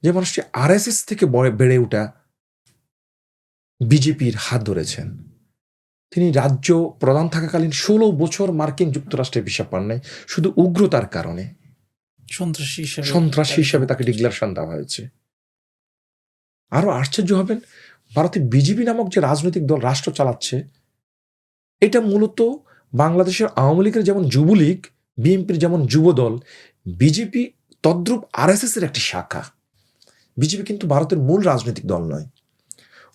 যে মানুষটি RSS থেকে বেড়ে ওঠা বিজেপির হাত ধরেছেন, তিনি রাজ্য প্রধান থাকাকালীন 16 বছর মার্কিন যুক্তরাষ্ট্রের ভিসা পান নাই, শুধু উগ্রতার কারণে সন্ত্রাসী হিসাবে তাকে ডিক্লারেশন দেওয়া হয়েছে। আরো আশ্চর্য হবেন, ভারতে বিজেপি নামক যে রাজনৈতিক দল রাষ্ট্র চালাচ্ছে, এটা মূলত বাংলাদেশের আওয়ামী লীগের যেমন যুবলীগ, বিএনপির যেমন যুবদল, বিজেপি তদ্রূপ RSS এর একটি শাখা। বিজেপি কিন্তু ভারতের মূল রাজনৈতিক দল নয়,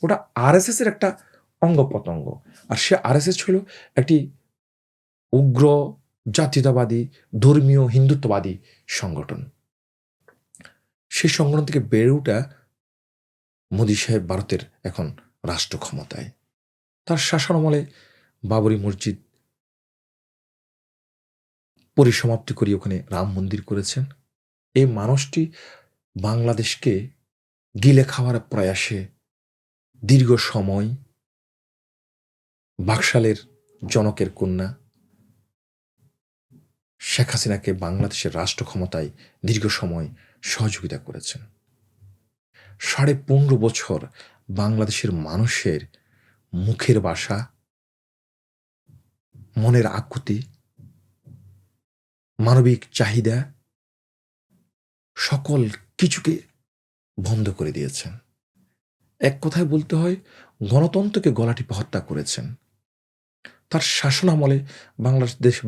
ওটা RSS এর একটা অঙ্গ প্রত্যঙ্গ। আর সে RSS ছিল একটি উগ্র জাতীয়তাবাদী ধর্মীয় হিন্দুত্ববাদী সংগঠন। সেই সংগঠন থেকে বেড়ে ওঠা মোদী সাহেব ভারতের এখন রাষ্ট্র ক্ষমতায়। তার শাসনামলে বাবরি মসজিদ পরিসমাপ্তি করে ওখানে রাম মন্দির করেছেন। এই মানুষটি বাংলাদেশকে গিলে খাওয়ার প্রয়াসে দীর্ঘ সময় বাকশালের জনকের কন্যা শেখ হাসিনাকে বাংলাদেশের রাষ্ট্র ক্ষমতায় দীর্ঘ সময় সহযোগিতা করেছেন। 15.5 বছর বাংলাদেশের মানুষের মুখের ভাষা, মনের আকুতি, মানবিক চাহিদা সকল কিছুকে বন্ধ করে দিয়েছেন। এক কথায় বলতে হয়, গণতন্ত্রকে গলা টিপে হত্যা করেছেন। তার শাসনামলে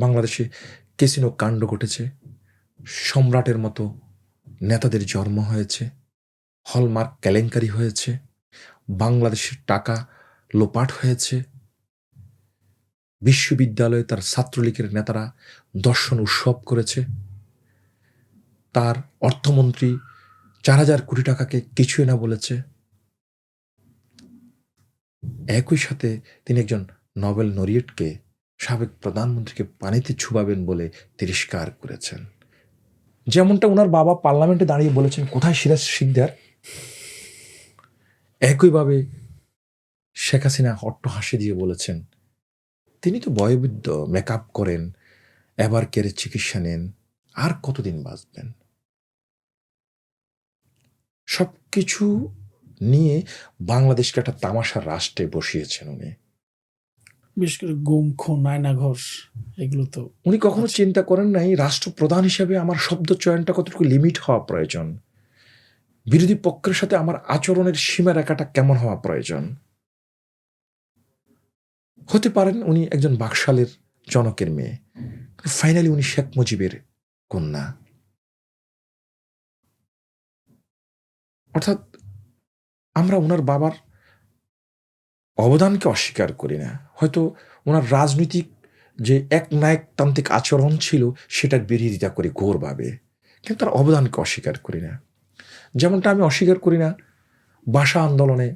বাংলাদেশে ক্যাসিনো কাণ্ড ঘটেছে, সম্রাটের মতো নেতাদের জন্ম হয়েছে, হলমার্ক কেলেঙ্কারি হয়েছে, বাংলাদেশের টাকা লোপাট হয়েছে, বিশ্ববিদ্যালয়ে তার ছাত্রলীগের নেতারা দর্শন উৎসব করেছে, তার অর্থমন্ত্রী 4,000 কোটি টাকাকে কিছুই না বলেছে। একই সাথে তিনি একজন নোবেল লরিয়েটকে, সাবেক প্রধানমন্ত্রীকে পানিতে ছুবাবেন বলে তিরস্কার করেছেন। যেমনটা ওনার বাবা পার্লামেন্টে দাঁড়িয়ে বলেছেন, কোথায় সিরাজ শিকদার, একইভাবে শেখ হাসিনা অট্টহাসি দিয়ে বলেছেন, তিনি তো বয়োবৃদ্ধ, মেকআপ করেন, এবার কেড়ে চিকিৎসা নেন, আর কতদিন বাঁচবেন? সবকিছু নিয়ে বাংলাদেশকে একটা তামাশার রাষ্ট্রে বসিয়েছেন উনি। বিশেষ করে গুম, খুন, আয়নাঘর এগুলো তো উনি কখনো চিন্তা করেন নাই রাষ্ট্রপ্রধান হিসেবে আমার শব্দ চয়নটা কতটুকু লিমিট হওয়া প্রয়োজন, বিরোধী পক্ষের সাথে আমার আচরণের সীমারেখাটা কেমন হওয়া প্রয়োজন। হতে পারেন উনি একজন বাকশালের জনকের মেয়ে, ফাইনালি উনি শেখ মুজিবের কন্যা। অর্থাৎ আমরা ওনার বাবার অবদানকে অস্বীকার করি না, হয়তো ওনার রাজনৈতিক যে এক নায়কতান্ত্রিক আচরণ ছিল সেটার বিরোধিতা করি ঘোরভাবে, কিন্তু তার অবদানকে অস্বীকার করি না। যেমনটা আমি অস্বীকার করি না ভাষা আন্দোলনে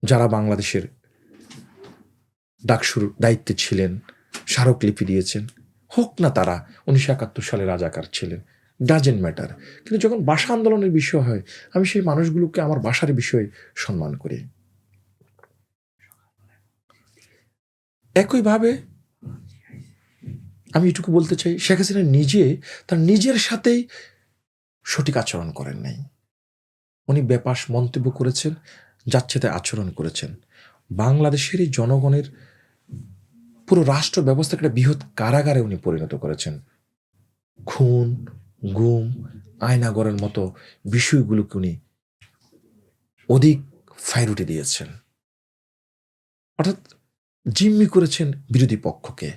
যারা বাংলাদেশের ডাকসুর দায়িত্বে ছিলেন, স্মারকলিপি দিয়েছেন, হোক না তারা 1971 সালে রাজাকার ছিলেন, ডাজেন্ট ম্যাটার। কিন্তু যখন ভাষা আন্দোলনের বিষয় হয়, আমি সেই মানুষগুলোকে আমার ভাষার বিষয়ে সম্মান করি। একইভাবে আমি এটুকু বলতে চাই, শেখ হাসিনা নিজে তার নিজের সাথেই সঠিক আচরণ করেন নাই। উনি বেপাস মন্তব্য করেছেন, যাচ্ছেতাই আচরণ করেছেন। বাংলাদেশের এই জনগণের পুরো রাষ্ট্র ব্যবস্থাকে একটা বৃহৎ কারাগারে উনি পরিণত করেছেন। খুন, গুম, আয়নাগরের মতো বিষয়গুলোকে উনি অধিক ফায়রুটে দিয়েছেন, অর্থাৎ জিম্মি করেছেন বিরোধী পক্ষকে।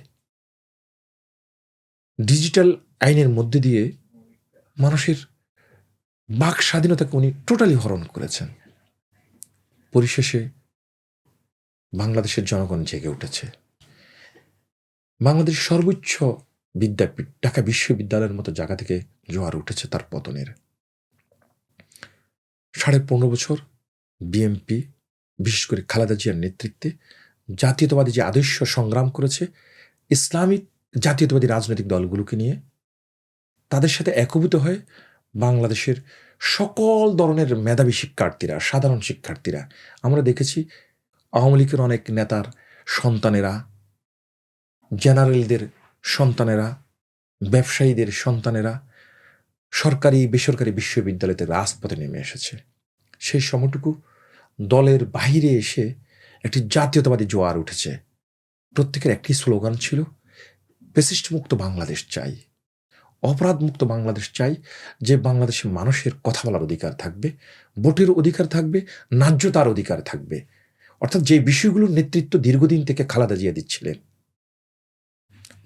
ডিজিটাল আইনের মধ্যে দিয়ে মানুষের বাক স্বাধীনতাকে উনি টোটালি হরণ করেছেন। পরিশেষে বাংলাদেশের জনগণ জেগে উঠেছে। বাংলাদেশ সর্বোচ্চ বিদ্যাপীঠ ঢাকা বিশ্ববিদ্যালয়ের মতো জায়গা থেকে জোয়ার উঠেছে তার পতনের। 15.5 বছর বিএনপি, বিশেষ করে খালেদা জিয়ার নেতৃত্বে জাতীয়তাবাদী যে আদর্শ সংগ্রাম করেছে, ইসলামিক জাতীয়তাবাদী রাজনৈতিক দলগুলোকে নিয়ে তাদের সাথে একভূত হয়ে বাংলাদেশের সকল ধরনের মেধাবী শিক্ষার্থীরা, সাধারণ শিক্ষার্থীরা, আমরা দেখেছি আওয়ামী লীগের অনেক নেতার সন্তানেরা, জেনারেলদের সন্তানেরা, ব্যবসায়ীদের সন্তানেরা সরকারি বেসরকারি বিশ্ববিদ্যালয়তে রাজপথে নেমে এসেছে। সেই সময়টুকু দলের বাহিরে এসে একটি জাতীয়তাবাদী জোয়ার উঠেছে। প্রত্যেকের একটি স্লোগান ছিল, ফ্যাসিস্ট মুক্ত বাংলাদেশ চাই, অপরাধ মুক্ত বাংলাদেশ চাই, যে বাংলাদেশের মানুষের কথা বলার অধিকার থাকবে, ভোটের অধিকার থাকবে, ন্যায্যতার অধিকার থাকবে। অর্থাৎ যে বিষয়গুলোর নেতৃত্ব দীর্ঘদিন থেকে খালেদা জিয়া দিচ্ছিলেন।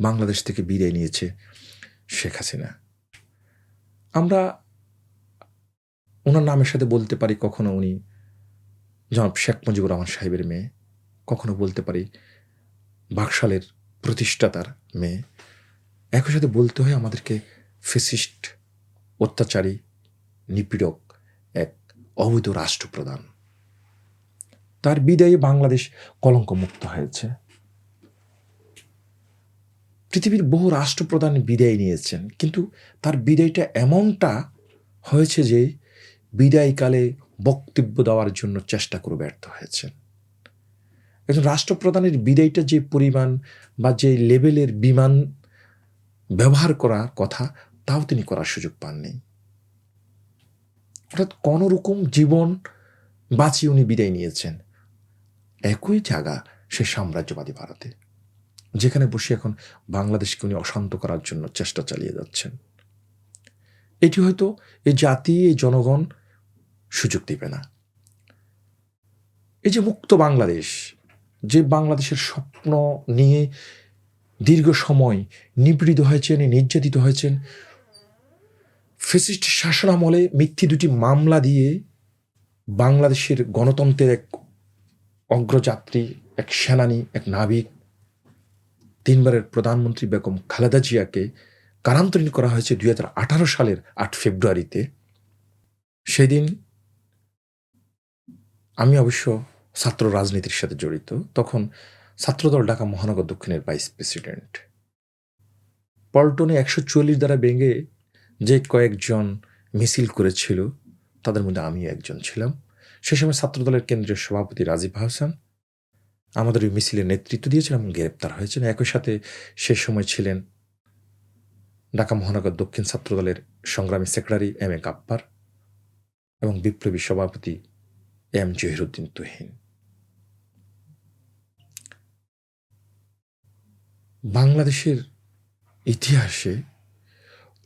বাংলাদেশ থেকে বিদায় নিয়েছে শেখ হাসিনা। আমরা ওনার নামের সাথে বলতে পারি কখনো উনি জনাব শেখ মুজিবুর রহমান সাহেবের মেয়ে, কখনো বলতে পারি বাকশালের প্রতিষ্ঠাতার মেয়ে, একই সাথে বলতে হয় আমাদেরকে ফ্যাসিস্ট, অত্যাচারী, নিপীড়ক এক অবৈধ রাষ্ট্রপ্রধান। তার বিদায়ে বাংলাদেশ কলঙ্ক মুক্ত হয়েছে। পৃথিবীর বহু রাষ্ট্রপ্রধান বিদায় নিয়েছেন, কিন্তু তার বিদায়টা এমনটা হয়েছে যে বিদায়কালে বক্তব্য দেওয়ার জন্য চেষ্টা করে ব্যর্থ হয়েছেন। একজন রাষ্ট্রপ্রধানের বিদায়টা যে পরিমাণ বা যে লেভেলের বিমান ব্যবহার করার কথা, তাও তিনি করার সুযোগ পাননি। অর্থাৎ কোনোরকম জীবন বাঁচিয়ে উনি বিদায় নিয়েছেন। একই জায়গা সে সাম্রাজ্যবাদী ভারতে, যেখানে বসে এখন বাংলাদেশকে উনি অশান্ত করার জন্য চেষ্টা চালিয়ে যাচ্ছেন। এটি হয়তো এই জাতি, এই জনগণ সুযোগ দিবে না। এই যে মুক্ত বাংলাদেশ, যে বাংলাদেশের স্বপ্ন নিয়ে দীর্ঘ সময় নিপীড়িত হয়েছেন, নির্যাতিত হয়েছেন, ফ্যাসিস্ট শাসনামলে মিথ্যে 2টি মামলা দিয়ে বাংলাদেশের গণতন্ত্রের এক অগ্রযাত্রী, এক সেনানী, এক নাবিক, 3 বারের প্রধানমন্ত্রী বেগম খালেদা জিয়াকে কারান্তরীণ করা হয়েছে 2018 সালের 8 ফেব্রুয়ারিতে। সেদিন আমি অবশ্য ছাত্র রাজনীতির সাথে জড়িত, তখন ছাত্রদল ঢাকা মহানগর দক্ষিণের ভাইস প্রেসিডেন্ট। পল্টনে 144 দ্বারা ভেঙে যে কয়েকজন মিছিল করেছিল, তাদের মধ্যে আমি একজন ছিলাম। সে সময় ছাত্রদলের কেন্দ্রীয় সভাপতি রাজীব হাসান, আমাদের ওই মিছিলের নেতৃত্ব দিয়েছেন এবং গ্রেপ্তার হয়েছেন। একই সাথে সে সময় ছিলেন ঢাকা মহানগর দক্ষিণ ছাত্রদলের সংগ্রামী সেক্রেটারি এম এ গাপ্পার এবং বিপ্লবী সভাপতি এম জহিরুদ্দিন তুহিন। বাংলাদেশের ইতিহাসে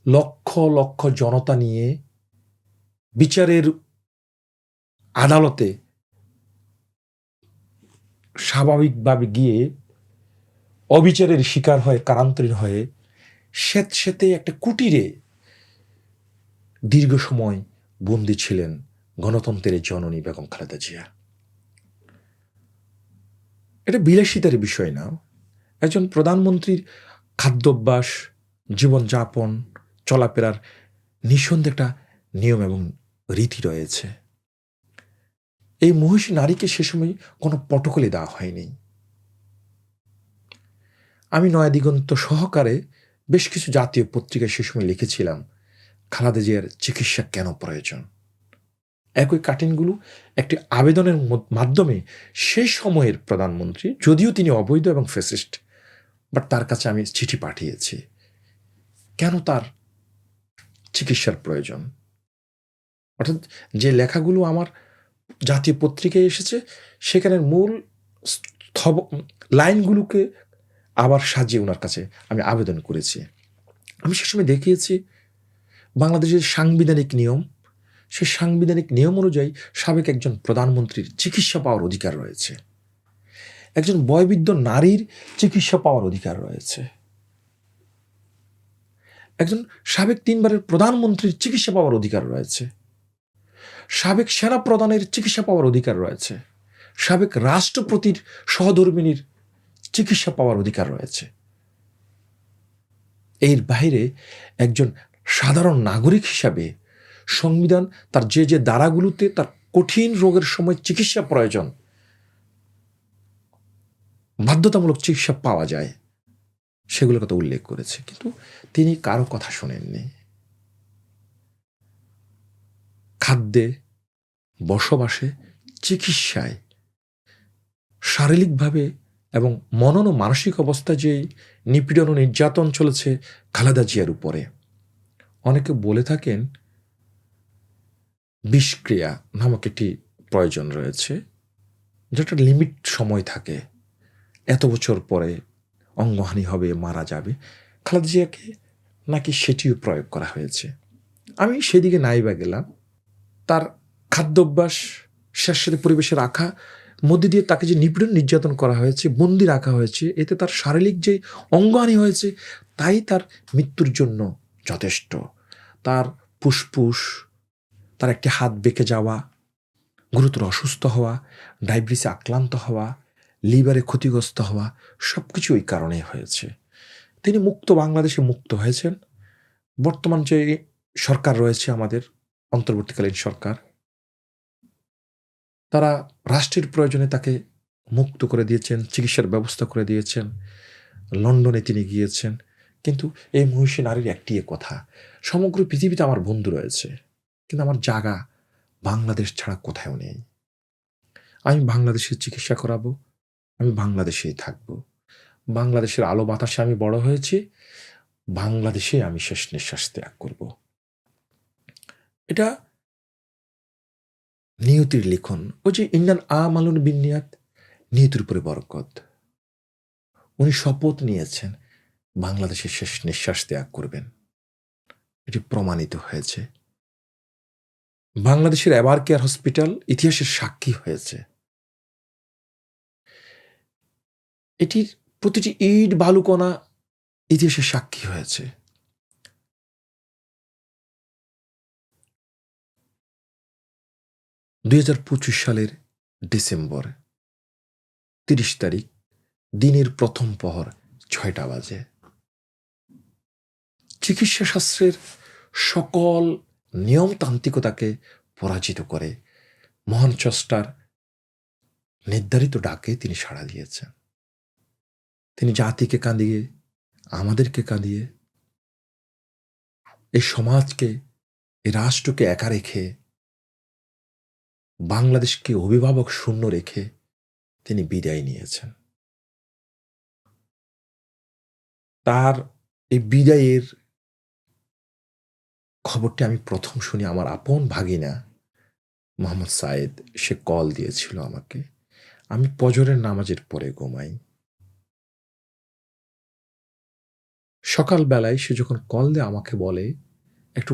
লক্ষ লক্ষ জনতা নিয়ে বিচারের আদালতে স্বাভাবিকভাবে গিয়ে অবিচারের শিকার হয়ে কারান্তরীণ হয়ে স্বেচ্ছেতে একটা কুটিরে দীর্ঘ সময় বন্দী ছিলেন গণতন্ত্রের জননী বেগম খালেদা জিয়া। এটা বিলাসিতার বিষয় না। একজন প্রধানমন্ত্রীর খাদ্যাভ্যাস, জীবনযাপন, চলাফেরার নিঃসন্দেহে একটা নিয়ম এবং রীতি রয়েছে। এই মহিষী নারীকে সে সময় কোনো প্রটোকলে দেওয়া হয়নি। আমি নয়াদিগন্ত সহকারে বেশ কিছু জাতীয় পত্রিকায় সে সময় লিখেছিলাম খালেদা জিয়ার চিকিৎসা কেন প্রয়োজন। একই কাটিংগুলো একটি আবেদনের মাধ্যমে সেই সময়ের প্রধানমন্ত্রী, যদিও তিনি অবৈধ এবং ফ্যাসিস্ট, বাট তার কাছে আমি চিঠি পাঠিয়েছি কেন তার চিকিৎসার প্রয়োজন। অর্থাৎ যে লেখাগুলো আমার জাতীয় পত্রিকায় এসেছে সেখানের মূল লাইনগুলোকে আবার সাজিয়ে ওনার কাছে আমি আবেদন করেছি। আমি সে সময় দেখিয়েছি বাংলাদেশের সাংবিধানিক নিয়ম, সেই সাংবিধানিক নিয়ম অনুযায়ী সাবেক একজন প্রধানমন্ত্রীর চিকিৎসা পাওয়ার অধিকার রয়েছে, একজন বয়োবৃদ্ধ নারীর চিকিৎসা পাওয়ার অধিকার রয়েছে, একজন সাবেক 3 বারের প্রধানমন্ত্রীর চিকিৎসা পাওয়ার অধিকার রয়েছে, সাবেক সেনা প্রধানের চিকিৎসা পাওয়ার অধিকার রয়েছে, সাবেক রাষ্ট্রপতির সহধর্মিনীর চিকিৎসা পাওয়ার অধিকার রয়েছে। এর বাইরে একজন সাধারণ নাগরিক হিসাবে সংবিধান তার যে যে ধারাগুলোতে তার কঠিন রোগের সময় চিকিৎসা প্রয়োজন, বাধ্যতামূলক চিকিৎসা পাওয়া যায়, সেগুলোর কথা উল্লেখ করেছে। কিন্তু তিনি কারো কথা শোনেননি। খাদ্যে, বসবাসে, চিকিৎসায়, শারীরিকভাবে এবং মনন ও মানসিক অবস্থায় যে নিপীড়ন ও নির্যাতন চলেছে খালেদা জিয়ার উপরে, অনেকে বলে থাকেন বিষক্রিয়া নামক একটি প্রয়োজন রয়েছে, যেটা লিমিট সময় থাকে, এত বছর পরে অঙ্গহানি হবে, মারা যাবে। খালেদা জিয়াকে নাকি সেটিও প্রয়োগ করা হয়েছে। আমি সেদিকে নাইবা গেলাম। তার খাদ্যাভ্যাস সাথে পরিবেশে রাখা মধ্যে দিয়ে তাকে যে নিপীড়ন নির্যাতন করা হয়েছে, বন্দি রাখা হয়েছে, এতে তার শারীরিক যে অঙ্গহানি হয়েছে তাই তার মৃত্যুর জন্য যথেষ্ট। তার ফুসফুস, তার একটি হাত বেঁকে যাওয়া, গুরুতর অসুস্থ হওয়া, ডায়াবেটিসে আক্রান্ত হওয়া, লিভারে ক্ষতিগ্রস্ত হওয়া, সব কিছু ওই কারণেই হয়েছে। তিনি বাংলাদেশে মুক্ত হয়েছেন। বর্তমান যে সরকার রয়েছে আমাদের অন্তর্বর্তীকালীন সরকার, তারা রাষ্ট্রের প্রয়োজনে তাকে মুক্ত করে দিয়েছেন, চিকিৎসার ব্যবস্থা করে দিয়েছেন, লন্ডনে তিনি গিয়েছেন। কিন্তু এই মহিষী নারীর একটি কথা, সমগ্র পৃথিবীতে আমার বন্ধু রয়েছে, কিন্তু আমার জায়গা বাংলাদেশ ছাড়া কোথাও নেই। আমি বাংলাদেশের চিকিৎসা করাবো, আমি বাংলাদেশেই থাকবো। বাংলাদেশের আলো বাতাসে আমি বড় হয়েছি, বাংলাদেশে আমি শেষ নিঃশ্বাস ত্যাগ করব। এটা নিয়তির লিখন। ওই যে ইন্নাল আমালুন বিন্নিয়াত, নিয়তির উপরে বরকত। উনি শপথ নিয়েছেন বাংলাদেশের শেষ নিঃশ্বাস ত্যাগ করবেন, এটি প্রমাণিত হয়েছে। বাংলাদেশের এভার কেয়ার হসপিটাল ইতিহাসের সাক্ষী হয়েছে। এটির প্রতিটি ইট বালুকণা ইতিহাসের সাক্ষী হয়েছে। সালের ডিসেম্বর 30 তারিখ দিনের প্রথম প্রহর 6টা বাজে। চিকিৎসা শাস্ত্রের সকল নিয়মতান্ত্রিকতাকে পরাজিত করে মহান স্রষ্টার নির্ধারিত ডাকে তিনি সাড়া দিয়েছেন। তিনি জাতিকে কাঁদিয়ে, আমাদেরকে কাঁদিয়ে, এই সমাজকে, এই রাষ্ট্রকে একা রেখে, বাংলাদেশকে অভিভাবক শূন্য রেখে তিনি বিদায় নিয়েছেন। তার এই বিদায়ের খবরটি আমি প্রথম শুনি আমার আপন ভাগিনা মোহাম্মদ সায়েদ, সে কল দিয়েছিল আমাকে। আমি ফজরের নামাজের পরে ঘুমাই। সকালবেলায় সে যখন কল দিয়ে আমাকে বলে, একটু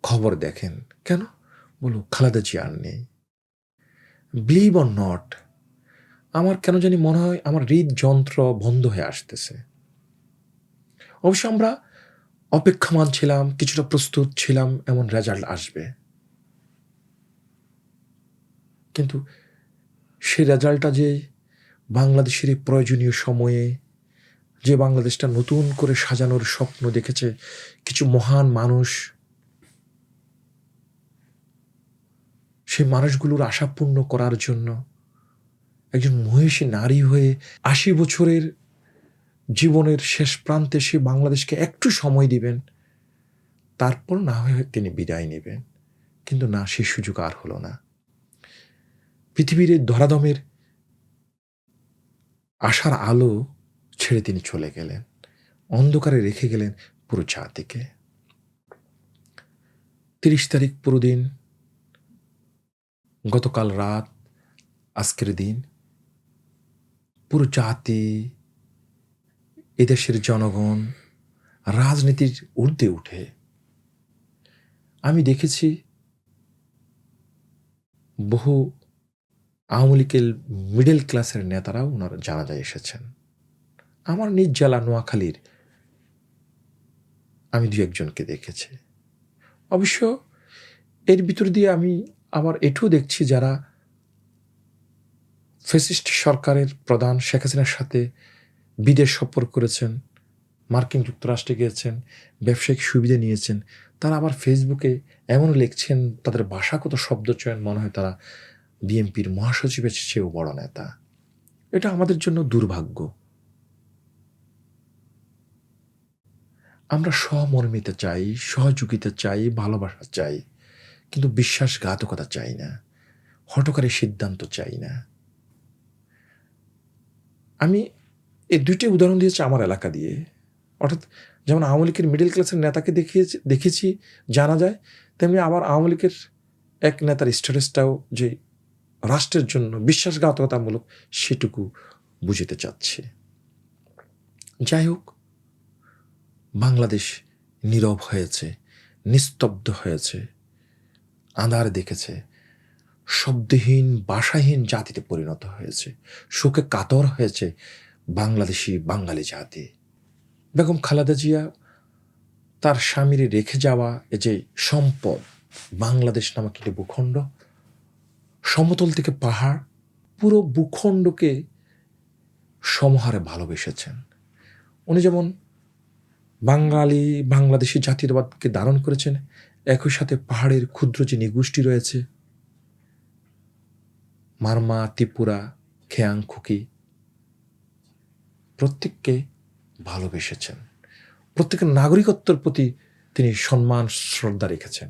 খবর দেখেন। কেন? বলল, খালেদা জিয়া আর নেই। বিলিভ অর নট, আমার কেন জানি মনে হয় আমার হৃদযন্ত্র বন্ধ হয়ে আসতেছে। অবশ্য আমরা অপেক্ষমান ছিলাম, কিছুটা প্রস্তুত ছিলাম এমন রেজাল্ট আসবে, কিন্তু সে রেজাল্টটা যে বাংলাদেশের এই প্রয়োজনীয় সময়ে, যে বাংলাদেশটা নতুন করে সাজানোর স্বপ্ন দেখেছে কিছু মহান মানুষ, সেই মানুষগুলোর আশা পূর্ণ করার জন্য একজন মহিষী নারী হয়ে ৮০ বছরের জীবনের শেষ প্রান্তে সে বাংলাদেশকে একটু সময় দিবেন, তারপর না হয় তিনি বিদায় নেবেন। কিন্তু না, সে সুযোগ আর হলো না। পৃথিবীর এই ধরাধামের আশার আলো ছেড়ে তিনি চলে গেলেন, অন্ধকারে রেখে গেলেন পুরো জাতিকে। ৩০ তারিখ পুরো দিন, গতকাল রাত, আজকের দিন, পুরো জাতি, এদেশের জনগণ রাজনীতির ঊর্ধ্বে উঠে। আমি দেখেছি বহু আওয়ামী লীগের মিডল ক্লাসের নেতারাও ওনার জানাজায় এসেছেন। আমার নিজ জেলা নোয়াখালীর আমি ২-১ জনকে দেখেছি। অবশ্য এর ভিতর দিয়ে আমি আবার এটাও দেখছি যারা ফ্যাসিস্ট সরকারের প্রধান শেখ হাসিনার সাথে বিদেশ সফর করেছেন, মার্কিন যুক্তরাষ্ট্রে গিয়েছেন, ব্যবসায়িক সুবিধা নিয়েছেন, তারা আবার ফেসবুকে এমন লিখছেন, তাদের ভাষাগত শব্দচয়ন মনে হয় তারা বিএনপির মহাসচিবের চেয়েও বড় নেতা। এটা আমাদের জন্য দুর্ভাগ্য। আমরা সহমর্মিতা চাই, সহযোগিতা চাই, ভালোবাসা চাই, কিন্তু বিশ্বাসঘাতকতা চাই না, হঠকারী সিদ্ধান্ত চাই না। আমি এই ২টি উদাহরণ দিয়েছি আমার এলাকা দিয়ে। অর্থাৎ যেমন আওয়ামী লীগের মিডল ক্লাসের নেতাকে দেখেছি জানা যায়, তেমনি আবার আওয়ামী লীগের এক নেতার স্ট্যাটাসটাও যে রাষ্ট্রের জন্য বিশ্বাসঘাতকতামূলক, সেটুকু বুঝতে চাচ্ছি। যাই হোক, বাংলাদেশ নীরব হয়েছে, নিস্তব্ধ হয়েছে, আঁধার দেখেছে, শব্দহীন ভাষাহীন জাতিতে পরিণত হয়েছে, শোকে কাতর হয়েছে বাংলাদেশি বাঙালি জাতি। বেগম খালেদা জিয়া তার স্বামীর রেখে যাওয়া এই যে সম্পদ, বাংলাদেশ নামক একটি ভূখণ্ড, সমতল থেকে পাহাড়, পুরো ভূখণ্ডকে সমহারে ভালোবেসেছেন। উনি যেমন বাংলাদেশি জাতীয়তাবাদকে ধারণ করেছেন, একই সাথে পাহাড়ের ক্ষুদ্র যে নিগোষ্ঠী রয়েছে, মারমা, ত্রিপুরা, খেয়াং, খুকি, প্রত্যেককে ভালোবেসেছেন। প্রত্যেকের নাগরিকত্বের প্রতি তিনি সম্মান শ্রদ্ধা রেখেছেন।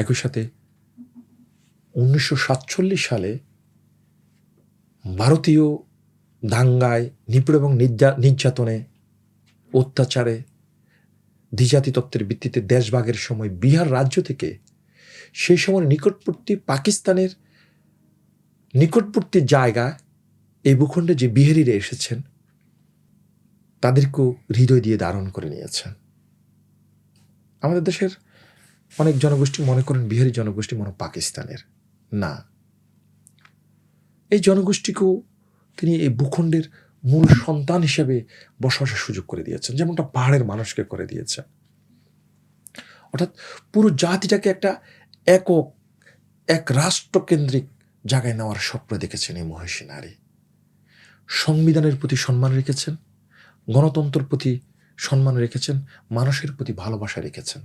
একই সাথে 1947 সালে ভারতীয় দাঙ্গায়, নিপীড়ন এবং নির্যাতনে, অত্যাচারে, দ্বিজাতি তত্ত্বের ভিত্তিতে দেশভাগের সময় বিহার রাজ্য থেকে সেই সময় নিকটবর্তী পাকিস্তানের নিকটবর্তী জায়গা, এই ভূখণ্ডে যে বিহারিরা এসেছেন, তাদেরকেও হৃদয় দিয়ে ধারণ করে নিয়েছেন। আমাদের দেশের অনেক জনগোষ্ঠী মনে করেন বিহারি জনগোষ্ঠী মনে পাকিস্তানের, না, এই জনগোষ্ঠীকেও তিনি এই ভূখণ্ডের মূল সন্তান হিসেবে বসবাসের সুযোগ করে দিয়েছেন, যেমনটা পাহাড়ের মানুষকে করে দিয়েছেন। অর্থাৎ পুরো জাতিটাকে একটা এক রাষ্ট্রকেন্দ্রিক জায়গায় নেওয়ার স্বপ্ন দেখেছেন এই মহিষী নারী। সংবিধানের প্রতি সম্মান রেখেছেন, গণতন্ত্রের প্রতি সম্মান রেখেছেন, মানুষের প্রতি ভালোবাসা রেখেছেন।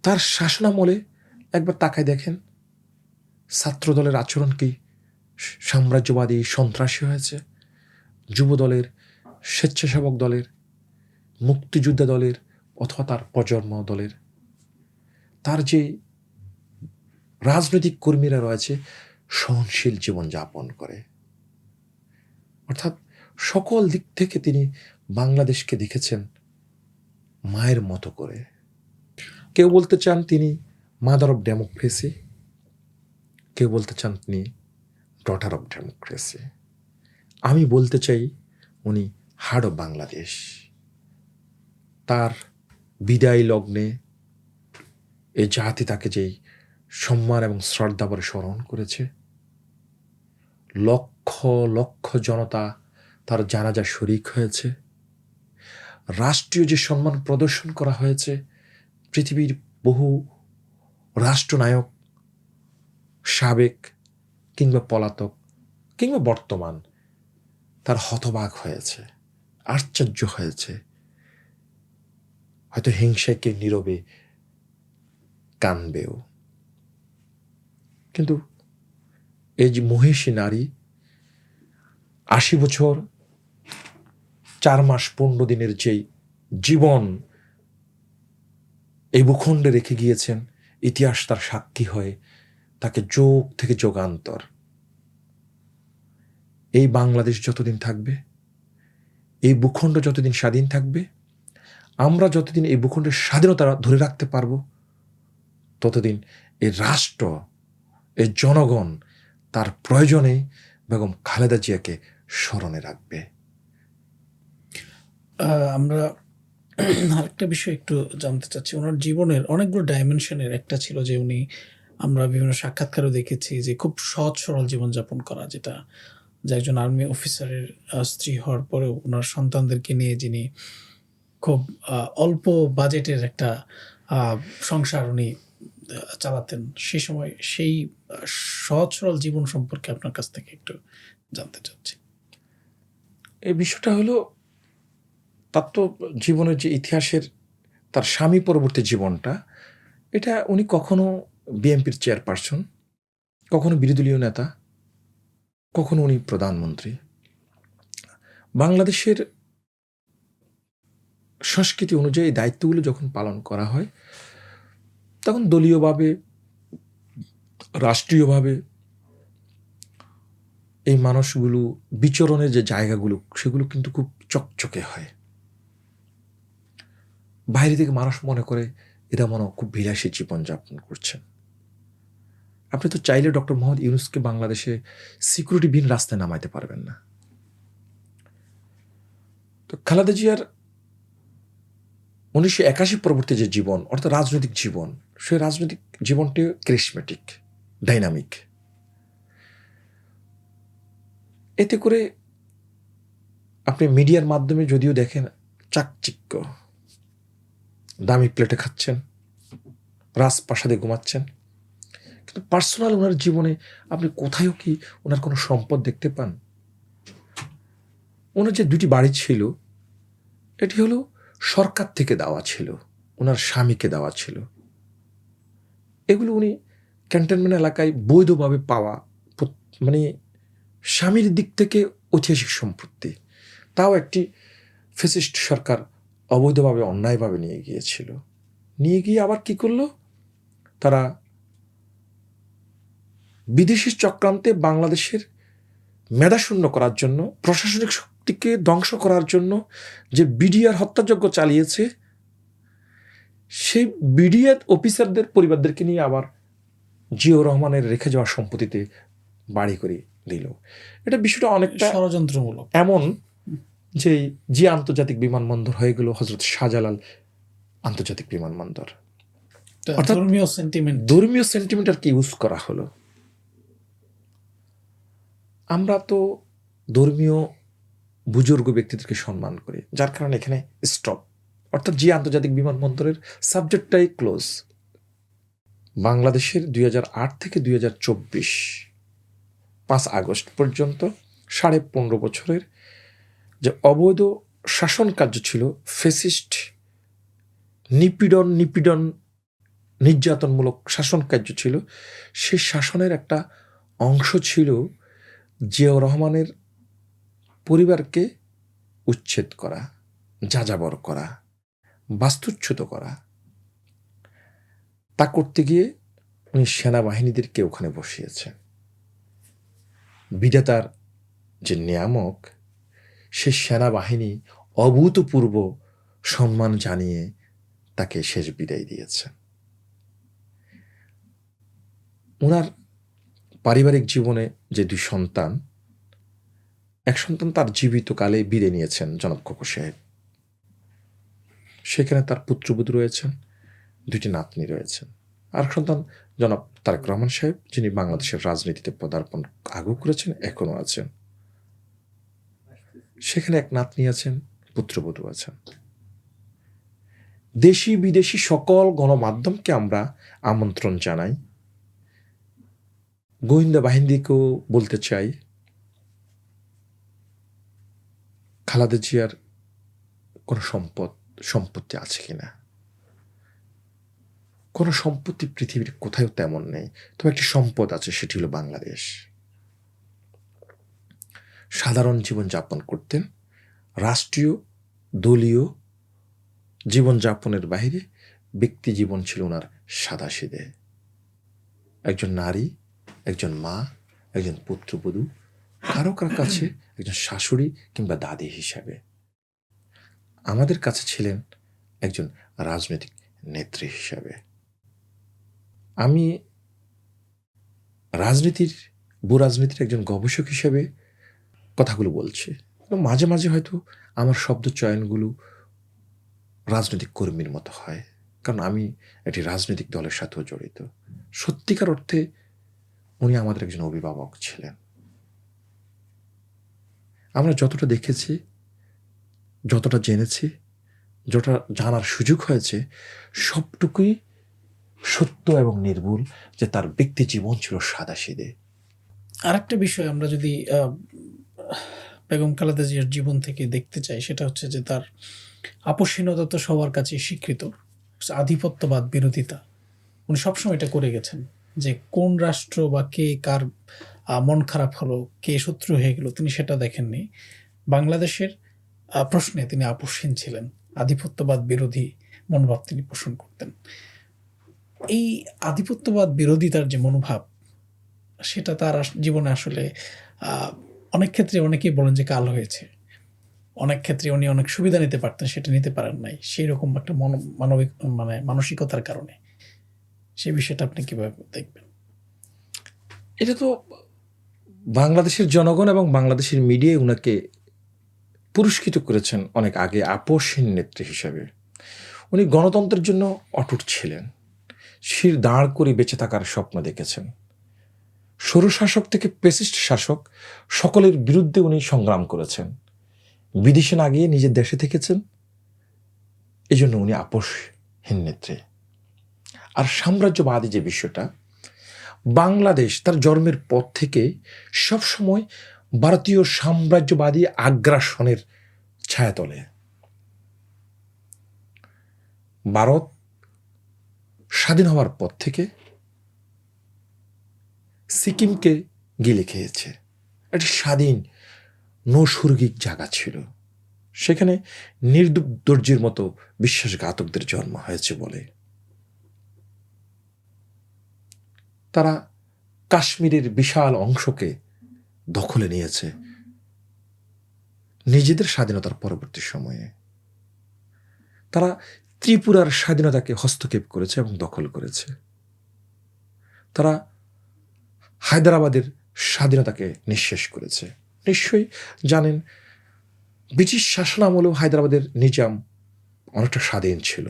তার শাসনামলে একবার তাকায় দেখেন ছাত্র দলের আচরণ কি সাম্রাজ্যবাদী, সন্ত্রাসী হয়েছে, যুব দলের, স্বেচ্ছাসেবক দলের, মুক্তিযোদ্ধা দলের অথবা তার প্রজন্ম দলের। তার যে রাজনৈতিক কর্মীরা রয়েছে সহনশীল জীবনযাপন করে। অর্থাৎ সকল দিক থেকে তিনি বাংলাদেশকে দেখেছেন মায়ের মতো করে। কেউ বলতে চান তিনি মাদার অফ ডেমোক্রেসি, কেউ বলতে চান তিনি ডটার অফ ডেমোক্রেসি। আমি বলতে চাই উনি হার্ট অফ বাংলাদেশ। তার বিদায় লগ্নে এই জাতি তাকে যেই সম্মান এবং শ্রদ্ধা ভরে স্মরণ করেছে, লক্ষ লক্ষ জনতা তার জানাজা শরিক হয়েছে, রাষ্ট্রীয় যে সম্মান প্রদর্শন করা হয়েছে, পৃথিবীর বহু রাষ্ট্রনায়ক, সাবেক কিংবা পলাতক কিংবা বর্তমান, তার হতবাক হয়েছে, আশ্চর্য হয়েছে, হয়তো হিংসায় কে নীরবে কানবেও। কিন্তু এই যে মহিষী নারী 80 বছর 4 মাস 15 দিনের যেই জীবন এই ভূখণ্ডে রেখে গিয়েছেন, ইতিহাস তার সাক্ষী হয়ে, তাকে যুগ থেকে যুগান্তর এই বাংলাদেশ যতদিন থাকবে, এই ভূখণ্ড যতদিন স্বাধীন থাকবে, আমরা যতদিন এই ভূখণ্ডের স্বাধীনতা ধরে রাখতে পারবো, ততদিন এই রাষ্ট্র, এই জনগণ তার প্রয়োজনে বেগম খালেদা জিয়াকে স্মরণে রাখবে। আমরা আরেকটা বিষয় একটু জানতে চাচ্ছি। ওনার জীবনের অনেকগুলো ডাইমেনশনের একটা ছিল যে উনি, আমরা বিভিন্ন সাক্ষাৎকারও দেখেছি যে খুব সহজ সরল জীবনযাপন করা, যেটা যে একজন আর্মি অফিসারের স্ত্রী হওয়ার পরেও ওনার সন্তানদেরকে নিয়ে যিনি খুব অল্প বাজেটের একটা সংসার উনি চালাতেন, সেই সময় সেই সহজ সরল জীবন সম্পর্কে আপনার কাছ থেকে একটু জানতে চাচ্ছি। এই বিষয়টা হলো, তার তো জীবনের যে ইতিহাসের তার স্বামী পরবর্তী জীবনটা, এটা উনি কখনো বিএনপির চেয়ারপারসন, কখনো বিরোধী দলীয় নেতা, কখনো উনি প্রধানমন্ত্রী। বাংলাদেশের সংস্কৃতি অনুযায়ী দায়িত্বগুলো যখন পালন করা হয়, তখন দলীয়ভাবে, রাষ্ট্রীয়ভাবে এই মানুষগুলো বিচরণের যে জায়গাগুলো, সেগুলো কিন্তু খুব চকচকে হয়। বাইরে থেকে মানুষ মনে করে এরা মনে খুব বিলাসী জীবনযাপন করছেন। আপনি তো চাইলে ডক্টর মোহাম্মদ ইউনূসকে বাংলাদেশে সিকিউরিটি বিন রাস্তায় নামাইতে পারবেন না। তো খালেদা জিয়ার 1981 পরবর্তী যে জীবন, অর্থাৎ রাজনৈতিক জীবন, সেই রাজনৈতিক জীবনটি ক্যারিজমেটিক, ডাইনামিক। এতে করে আপনি মিডিয়ার মাধ্যমে যদিও দেখেন চাকচিক্য, দামি প্লেটে খাচ্ছেন, রাজপ্রাসাদে ঘুমাচ্ছেন, কিন্তু পার্সোনাল ওনার জীবনে আপনি কোথায়ও কি ওনার কোনো সম্পদ দেখতে পান? ওনার যে 2টি বাড়ি ছিল, এটি হলো সরকার থেকে দেওয়া ছিল, ওনার স্বামীকে দেওয়া ছিল। এগুলো উনি ক্যান্টনমেন্ট এলাকায় বৈধভাবে পাওয়া, মানে স্বামীর দিক থেকে ঐতিহাসিক সম্পত্তি, তাও একটি ফ্যাসিস্ট সরকার অবৈধভাবে, অন্যায়ভাবে নিয়ে গিয়েছিল। নিয়ে গিয়ে আবার কি করলো, তারা বিদেশি চক্রান্তে বাংলাদেশের মেধাশূন্য করার জন্য, প্রশাসনিক শক্তিকে ধ্বংস করার জন্য যে বিডিআর হত্যাযজ্ঞ চালিয়েছে, সেই বিডিআর অফিসারদের পরিবারদেরকে নিয়ে আবার জিয়াউর রহমানের রেখে যাওয়া সম্পত্তিতে বাড়ি করে দিল। এটা বিষয়টা অনেকটা ষড়যন্ত্রমূলক, এমন যে জিয়া আন্তর্জাতিক বিমানবন্দর হয়ে গেল হযরত শাহজালাল আন্তর্জাতিক বিমানবন্দর। অর্থাৎ ধর্মীয় সেন্টিমেন্ট আর কি ইউজ করা হলো। আমরা তো ধর্মীয় বুজুর্গ ব্যক্তিদেরকে সম্মান করি, যার কারণে এখানে স্টপ, অর্থাৎ জিয়া আন্তর্জাতিক বিমানবন্দরের সাবজেক্টটাই ক্লোজ। বাংলাদেশের 2008 থেকে 2024 5 আগস্ট পর্যন্ত 15.5 বছরের যে অবৈধ শাসন কার্য ছিল, ফ্যাসিস্ট নিপীড়ন নির্যাতনমূলক শাসন কার্য ছিল, সেই শাসনের একটা অংশ ছিল জিয়াউর রহমানের পরিবারকে উচ্ছেদ করা, যাযাবর করা, বাস্তুচ্যুত করা। তা করতে গিয়ে উনি সেনাবাহিনীদেরকে ওখানে বসিয়েছেন। বিধাতার যে নিয়ামক, সে সেনাবাহিনী অভূতপূর্ব সম্মান জানিয়ে তাকে শেষ বিদায় দিয়েছেন। ওনার পারিবারিক জীবনে যে 2 সন্তান, এক সন্তান তার জীবিতকালে বিদায় নিয়েছেন জনাব খোকন সাহেব। সেখানে তার পুত্রবধূ রয়েছেন, 2টি নাতনি রয়েছেন। আর সন্তান জনাব তারেক রহমান সাহেব, যিনি বাংলাদেশের রাজনীতিতে পদার্পণ আগেও করেছেন, এখনো আছেন। সেখানে এক নাতনি আছেন, পুত্রবধূ আছেন। দেশি বিদেশি সকল গণমাধ্যমকে আমরা আমন্ত্রণ জানাই, গোয়েন্দা বাহিনীকেও বলতে চাই, খালেদা জিয়ার কোনো সম্পত্তি আছে কিনা। কোনো সম্পত্তি পৃথিবীর কোথাও তেমন নেই, তবে একটি সম্পদ আছে, সেটি হলো বাংলাদেশ। সাধারণ জীবনযাপন করতেন, রাষ্ট্রীয় দলীয় জীবনযাপনের বাইরে ব্যক্তি জীবন ছিল ওনার সাদাসিধে। একজন নারী, একজন মা, একজন পুত্রবধূ, কারো কাছে একজন শাশুড়ি কিংবা দাদি হিসাবে। আমাদের কাছে ছিলেন একজন রাজনৈতিক নেত্রী হিসাবে। আমি ভূরাজনীতির একজন গবেষক হিসেবে কথাগুলো বলছি। মাঝে মাঝে হয়তো আমার শব্দ চয়নগুলো রাজনৈতিক কর্মীর মতো হয়, কারণ আমি একটি রাজনৈতিক দলের সাথেও জড়িত। সত্যিকার অর্থে উনি আমাদের একজন অভিভাবক ছিলেন। আমরা যতটা দেখেছি, যতটা জেনেছি, যতটা জানার সুযোগ হয়েছে, সবটুকুই সত্য এবং নির্ভুল যে তার ব্যক্তি জীবন ছিল সাদাসিধে। আরেকটা বিষয় আমরা যদি বেগম খালেদা জিয়ার জীবন থেকে দেখতে চাই, সেটা হচ্ছে যে তার আপসহীনতা তো সবার কাছে স্বীকৃত, আধিপত্যবাদ বিরোধিতা উনি সবসময় এটা করে গেছেন, যে কোন রাষ্ট্র বা কে কার মন খারাপ হলো, কে শত্রু হয়ে গেল, তিনি সেটা দেখেননি। বাংলাদেশের প্রশ্নে তিনি আপসহীন ছিলেন, আধিপত্যবাদ বিরোধী মনোভাব তিনি পোষণ করতেন। এই আধিপত্যবাদ বিরোধিতার যে মনোভাব, সেটা তার জীবনে আসলে অনেক ক্ষেত্রে অনেকেই বলেন যে কাল হয়েছে। অনেক ক্ষেত্রে উনি অনেক সুবিধা নিতে পারতেন, সেটা নিতে পারেন নাই, সেই রকম একটা মানসিকতার কারণে। সেই বিষয়টা আপনি কিভাবে দেখবেন? এটা তো বাংলাদেশের জনগণ এবং বাংলাদেশের মিডিয়ায় ওনাকে পুরস্কৃত করেছেন অনেক আগে আপসহীন নেত্রী হিসেবে। উনি গণতন্ত্রের জন্য অটুট ছিলেন, শির দাঁড় করে বেঁচে থাকার স্বপ্ন দেখেছেন। স্বৈরশাসক থেকে ফ্যাসিস্ট শাসক সকলের বিরুদ্ধে উনি সংগ্রাম করেছেন, বিদেশে না গিয়ে নিজের দেশে থেকেছেন। এই জন্য উনি আপসহীন নেত্রী। আর সাম্রাজ্যবাদী যে বিষয়টা, বাংলাদেশ তার জন্মের পর থেকে সবসময় ভারতীয় সাম্রাজ্যবাদী আগ্রাসনের ছায়াতলে। ভারত স্বাধীন হওয়ার পর থেকে সিকিমকে গিলে খেয়েছে। একটি স্বাধীন নৈসর্গিক জায়গা ছিল, সেখানে নির্দর্জির মতো বিশ্বাসঘাতকদের জন্ম হয়েছে বলে তারা কাশ্মীরের বিশাল অংশকে দখলে নিয়েছে নিজেদের স্বাধীনতার পরবর্তী সময়ে। তারা ত্রিপুরার স্বাধীনতাকে হস্তক্ষেপ করেছে এবং দখল করেছে। তারা হায়দ্রাবাদের স্বাধীনতাকে নিঃশেষ করেছে। নিশ্চয়ই জানেন, ব্রিটিশ শাসনামলেও হায়দ্রাবাদের নিজাম অনেকটা স্বাধীন ছিল।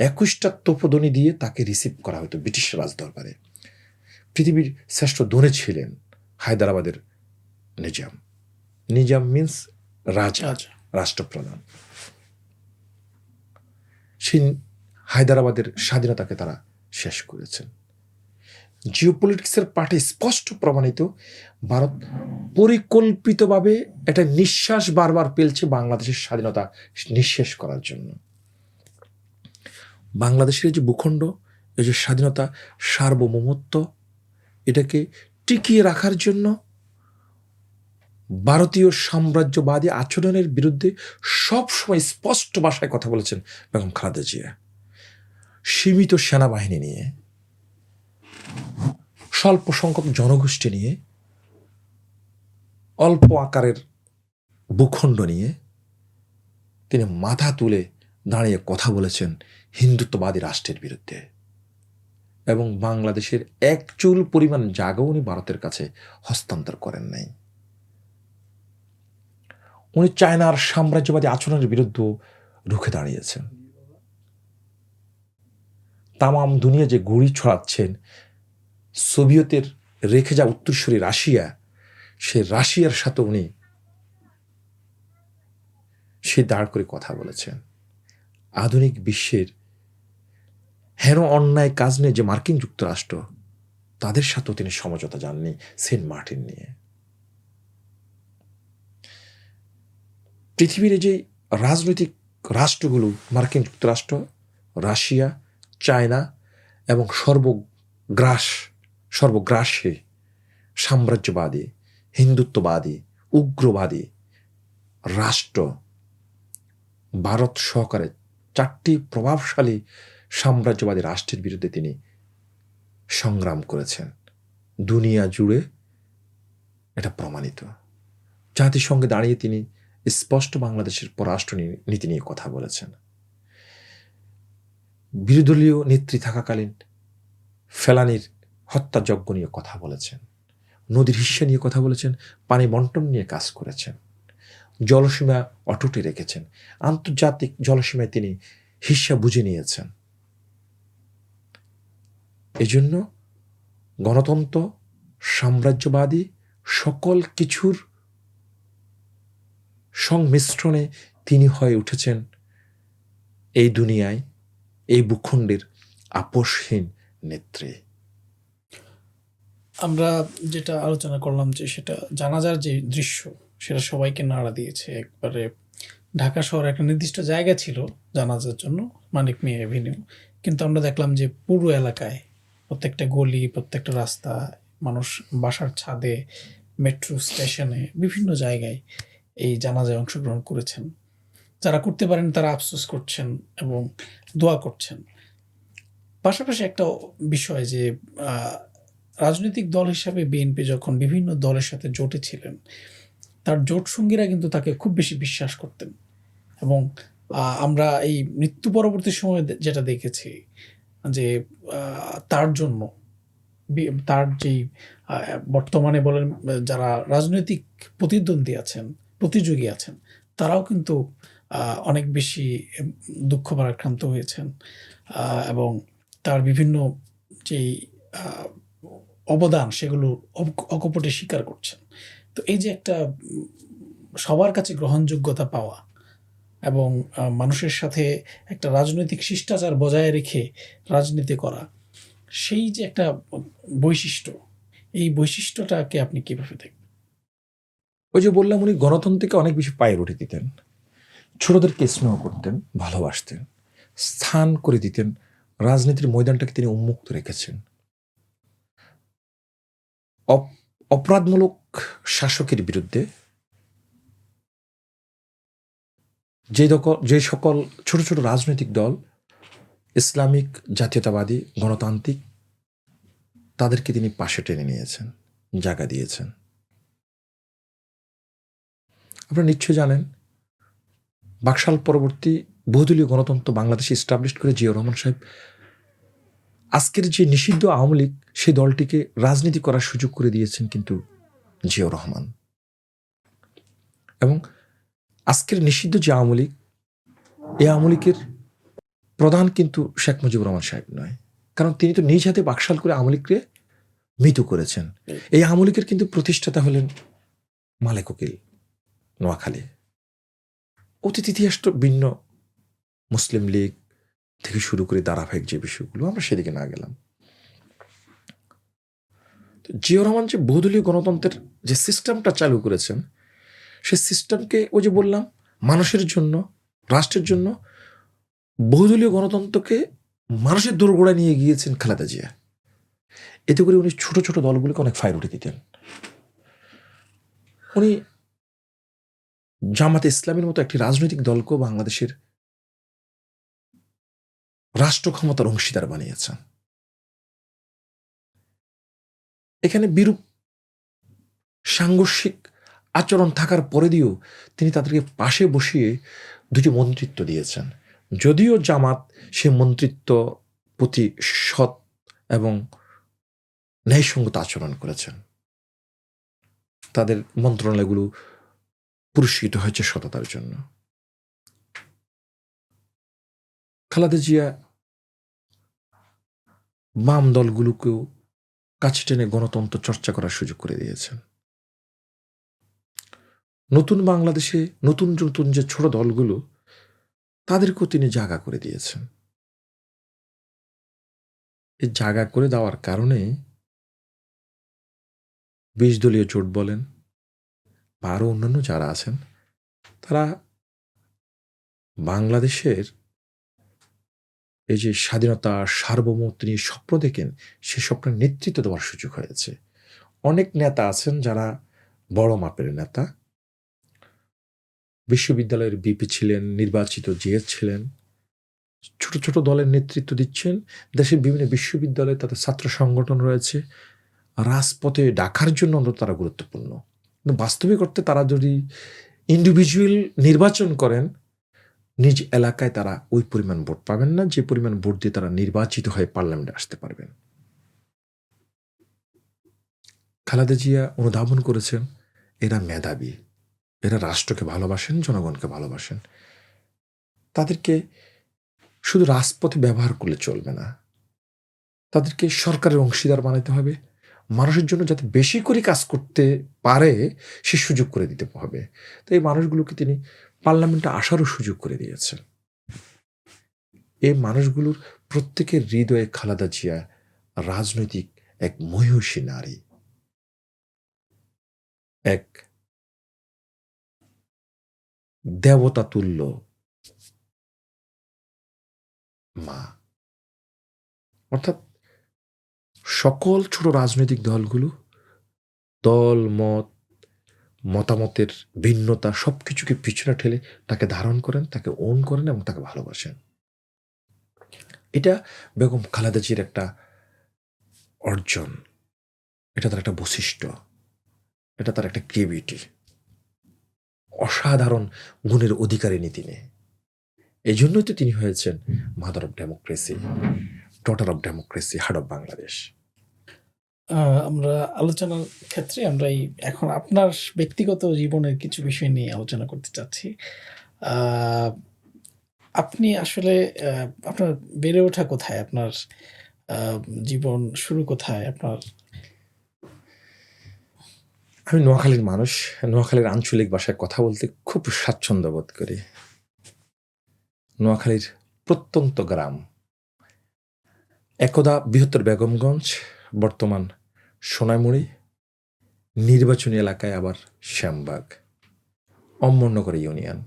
21টা তোপধ্বনি দিয়ে তাকে রিসিভ করা হতো ব্রিটিশ রাজদরবারে। পৃথিবীর শ্রেষ্ঠ ধনী ছিলেন হায়দ্রাবাদের নিজাম। নিজাম মিন্স রাজা, রাষ্ট্রপ্রধান। সেই হায়দ্রাবাদের স্বাধীনতাকে তারা শেষ করেছেন। জিওপলিটিক্সের পাঠে স্পষ্ট প্রমাণিত, ভারত পরিকল্পিতভাবে একটা নিঃশ্বাস বারবার ফেলছে বাংলাদেশের স্বাধীনতা নিঃশেষ করার জন্য। বাংলাদেশের যে ভূখণ্ড, এই যে স্বাধীনতা, সার্বভৌমত্ব, এটাকে টিকিয়ে রাখার জন্য ভারতীয় সাম্রাজ্যবাদী আচরণের বিরুদ্ধে সবসময় স্পষ্ট ভাষায় কথা বলেছেন বেগম খালেদা জিয়া। সীমিত সেনাবাহিনী নিয়ে স্বল্প সংখ্যক জনগোষ্ঠী নিয়ে, অল্প আকারের ভূখণ্ড নিয়ে তিনি মাথা তুলে দাঁড়িয়ে কথা বলেছেন হিন্দুত্ববাদী রাষ্ট্রের বিরুদ্ধে, এবং বাংলাদেশের এক চুল পরিমাণ জায়গাও উনি ভারতের কাছে হস্তান্তর করেন নাই। উনি চায়নার সাম্রাজ্যবাদী আচরণের বিরুদ্ধে রুখে দাঁড়িয়েছেন। তামাম দুনিয়া যে গুড়ি ছড়াচ্ছেন সোভিয়েতের রেখে যা উত্তরসূরি রাশিয়া, সে রাশিয়ার সাথে উনি সে দাঁড় করে কথা বলেছেন। আধুনিক বিশ্বের হেন অন্যায় কাজ নিয়ে যে মার্কিন যুক্তরাষ্ট্র, তাদের সাথেও তিনি সমঝোতা যাননি সেন্ট মার্টিন নিয়ে। পৃথিবীর যে রাজনৈতিক রাষ্ট্রগুলো মার্কিন যুক্তরাষ্ট্র, রাশিয়া, চায়না এবং সর্বগ্রাসী সাম্রাজ্যবাদী, হিন্দুত্ববাদী, উগ্রবাদী রাষ্ট্র ভারত সহকারে 4টি প্রভাবশালী সাম্রাজ্যবাদী রাষ্ট্রের বিরুদ্ধে তিনি সংগ্রাম করেছেন। দুনিয়া জুড়ে এটা প্রমাণিত। জাতিসংঘে দাঁড়িয়ে তিনি স্পষ্ট বাংলাদেশের পররাষ্ট্র নীতি নিয়ে কথা বলেছেন। বিরোধীদলীয় নেত্রী থাকাকালীন ফেলানির হত্যাযজ্ঞ নিয়ে কথা বলেছেন, নদীর হিস্যা নিয়ে কথা বলেছেন, পানি বন্টন নিয়ে কাজ করেছেন, জলসীমা অটুটে রেখেছেন, আন্তর্জাতিক জলসীমায় তিনি হিস্যা বুঝে নিয়েছেন। এজন্য গণতন্ত্র, সাম্রাজ্যবাদী সকল কিছুর সংমিশ্রণে তিনি হয়ে উঠেছেন এই দুনিয়ায়, এই ভূখণ্ডের আপোষহীন নেত্রী। আমরা যেটা আলোচনা করলাম যে সেটা জানাজার যে দৃশ্য, সেটা সবাইকে নাড়া দিয়েছে। একবারে ঢাকা শহরে একটা নির্দিষ্ট জায়গা ছিল জানাজার জন্য, মানিক মিয়া এভিনিউ, কিন্তু আমরা দেখলাম যে পুরো এলাকায়, প্রত্যেকটা গলি, প্রত্যেকটা রাস্তা, মানুষ বাসার ছাদে, মেট্রো স্টেশনে, বিভিন্ন জায়গায় এই জানাজায় অংশগ্রহণ করেছেন। যারা করতে পারেন তারা আফসোস করছেন এবং দোয়া করছেন। পাশাপাশি একটা বিষয় যে রাজনৈতিক দল হিসাবে বিএনপি যখন বিভিন্ন দলের সাথে জোটে ছিলেন, তার জোট সঙ্গীরা কিন্তু তাকে খুব বেশি বিশ্বাস করতেন, এবং আমরা এই মৃত্যু পরবর্তী সময়ে যেটা দেখেছি যে তার জন্য তার যেই বর্তমানে বলেন যারা রাজনৈতিক প্রতিযোগী আছেন, তারাও কিন্তু অনেক বেশি দুঃখ ভারাক্রান্ত হয়েছেন, এবং তার বিভিন্ন যেই অবদান সেগুলো অকপটে স্বীকার করছেন। তো এই যে একটা সবার কাছে গ্রহণযোগ্যতা পাওয়া এবং মানুষের সাথে একটা রাজনৈতিক শিষ্টাচার বজায় রেখে রাজনীতি করা, সেই যে একটা বৈশিষ্ট্য, এই বৈশিষ্ট্যটাকে আপনি কিভাবে দেখবেন? ওই যে বললাম, উনি গণতন্ত্রকে অনেক বেশি পায়ে উঠে দিতেন, ছোটদেরকে স্নেহ করতেন, ভালোবাসতেন, স্থান করে দিতেন, রাজনীতির ময়দানটাকে তিনি উন্মুক্ত রেখেছেন। অপরাধমূলক শাসকের বিরুদ্ধে যে সকল ছোট ছোট রাজনৈতিক দল ইসলামিক, জাতীয়তাবাদী, গণতান্ত্রিক, তাদেরকে তিনি পাশে টেনে নিয়েছেন, জায়গা দিয়েছেন। আপনারা নিশ্চয় জানেন, বাকশাল পরবর্তী বহুদলীয় গণতন্ত্র বাংলাদেশে এস্টাবলিশ করে জিয়াউর রহমান সাহেব আজকের যে নিষিদ্ধ আওয়ামী লীগ, সেই দলটিকে রাজনীতি করার সুযোগ করে দিয়েছেন কিন্তু জিয়াউর রহমান। এবং আজকের নিষিদ্ধ যে আওয়ামী লীগ, এই আওয়ামী লীগের প্রধান কিন্তু শেখ মুজিবুর রহমান সাহেব নয়, কারণ তিনি তো নিজ হাতে বাকশাল করে আওয়ামী লীগকে মৃত করেছেন। এই আওয়ামী লীগের কিন্তু প্রতিষ্ঠাতা হলেন মালেক উকিল, নোয়াখালী। অতীত ইতিহাস তো ভিন্ন, মুসলিম লীগ থেকে শুরু করে ধারাবাহিক যে বিষয়গুলো, আমরা সেদিকে না গেলাম। জিয়াউর রহমান যে বহুদলীয় গণতন্ত্রের যে সিস্টেমটা চালু করেছেন, সেই সিস্টেমকে ওই যে বললাম মানুষের জন্য, রাষ্ট্রের জন্য, বহুদলীয় গণতন্ত্রকে মানুষের দোরগোড়ায় নিয়ে গিয়েছেন খালেদা জিয়া। এতে করে উনি ছোট ছোট দলগুলোকে অনেক ফায়ার উঠে দিতেন। উনি জামাতে ইসলামের মতো একটি রাজনৈতিক দলকেও বাংলাদেশের রাষ্ট্র ক্ষমতার অংশীদার বানিয়েছেন। এখানে বিরূপ সাংঘর্ষিক আচরণ থাকার পরে দিয়েও তিনি তাদেরকে পাশে বসিয়ে দুটি মন্ত্রিত্ব দিয়েছেন। যদিও জামাত সে মন্ত্রিত্ব প্রতি সৎ এবং ন্যায়সঙ্গত আচরণ করেছেন, তাদের মন্ত্রণালয়গুলো পুরস্কৃত হয়েছে সততার জন্য। খালেদা জিয়া বাম দলগুলোকেও কাছে টেনে গণতন্ত্র চর্চা করার সুযোগ করে দিয়েছেন। নতুন বাংলাদেশে নতুন নতুন যে ছোট দলগুলো, তাদেরকেও তিনি জায়গা করে দিয়েছেন। এই জায়গা করে দেওয়ার কারণে ২০ দলীয় জোট বলেন বা আরও অন্যান্য যারা আছেন, তারা বাংলাদেশের এই যে স্বাধীনতা সার্বভৌমত্ব নিয়ে স্বপ্ন দেখেন, সে স্বপ্নের নেতৃত্ব দেওয়ার সুযোগ হয়েছে। অনেক নেতা আছেন যারা বড় মাপের নেতা, বিশ্ববিদ্যালয়ের বিপি ছিলেন, নির্বাচিত জিএস ছিলেন, ছোট ছোট দলের নেতৃত্ব দিচ্ছেন, দেশের বিভিন্ন বিশ্ববিদ্যালয়ে তাদের ছাত্র সংগঠন রয়েছে, রাজপথে ডাকার জন্য অন্তত তারা গুরুত্বপূর্ণ। কিন্তু বাস্তবিক অর্থে তারা যদি ইন্ডিভিজুয়াল নির্বাচন করেন, নিজ এলাকায় তারা ওই পরিমাণ ভোট পাবেন না যে পরিমাণ ভোট দিয়ে তারা নির্বাচিত হয়ে পার্লামেন্টে আসতে পারবেন। খালেদা জিয়া অনুধাবন করেছেন এরা মেধাবী, এরা রাষ্ট্রকে ভালোবাসেন, জনগণকে ভালোবাসেন, তাদেরকে শুধু রাজপথে ব্যবহার করলে চলবে না, তাদেরকে সরকারের অংশীদার বানাতে হবে, মানুষের জন্য যাতে বেশি করে কাজ করতে পারে সে সুযোগ করে দিতে হবে। তো এই মানুষগুলোকে তিনি পার্লামেন্টে আসারও সুযোগ করে দিয়েছেন। এই মানুষগুলোর প্রত্যেকের হৃদয়ে খালেদা জিয়া রাজনৈতিক এক মহিষী নারী, এক দেবতা তুল্য মা। অর্থাৎ সকল ছোট রাজনৈতিক দলগুলো দল মত মতামতের ভিন্নতা সবকিছুকে পিছনে ঠেলে তাকে ধারণ করেন, তাকে ওন করেন এবং তাকে ভালোবাসেন। এটা বেগম খালেদা জির একটা অর্জন, এটা তার একটা বৈশিষ্ট্য, এটা তার একটা ক্রিয়েটিভিটি, অসাধারণ গুণের অধিকারিণী তিনি। এই জন্যই তো তিনি হয়েছেন mother of democracy, daughter of democracy, heart of Bangladesh. আমরা আলোচনার ক্ষেত্রে আমরা এখন আপনার ব্যক্তিগত জীবনের কিছু বিষয় নিয়ে আলোচনা করতে চাচ্ছি। আপনি আসলে আপনার বেড়ে ওঠা কোথায়? আপনার জীবন শুরু কোথায় আপনার? আমি নোয়াখালীর মানুষ। নোয়াখালীর আঞ্চলিক ভাষায় কথা বলতে খুব স্বাচ্ছন্দ্য বোধ করি। নোয়াখালীর প্রত্যন্ত গ্রাম, একদা বৃহত্তর বেগমগঞ্জ, বর্তমান সোনাইমুড়ি, নির্বাচনী এলাকায় আবার শ্যামবাগ, অমরনগর ইউনিয়ন।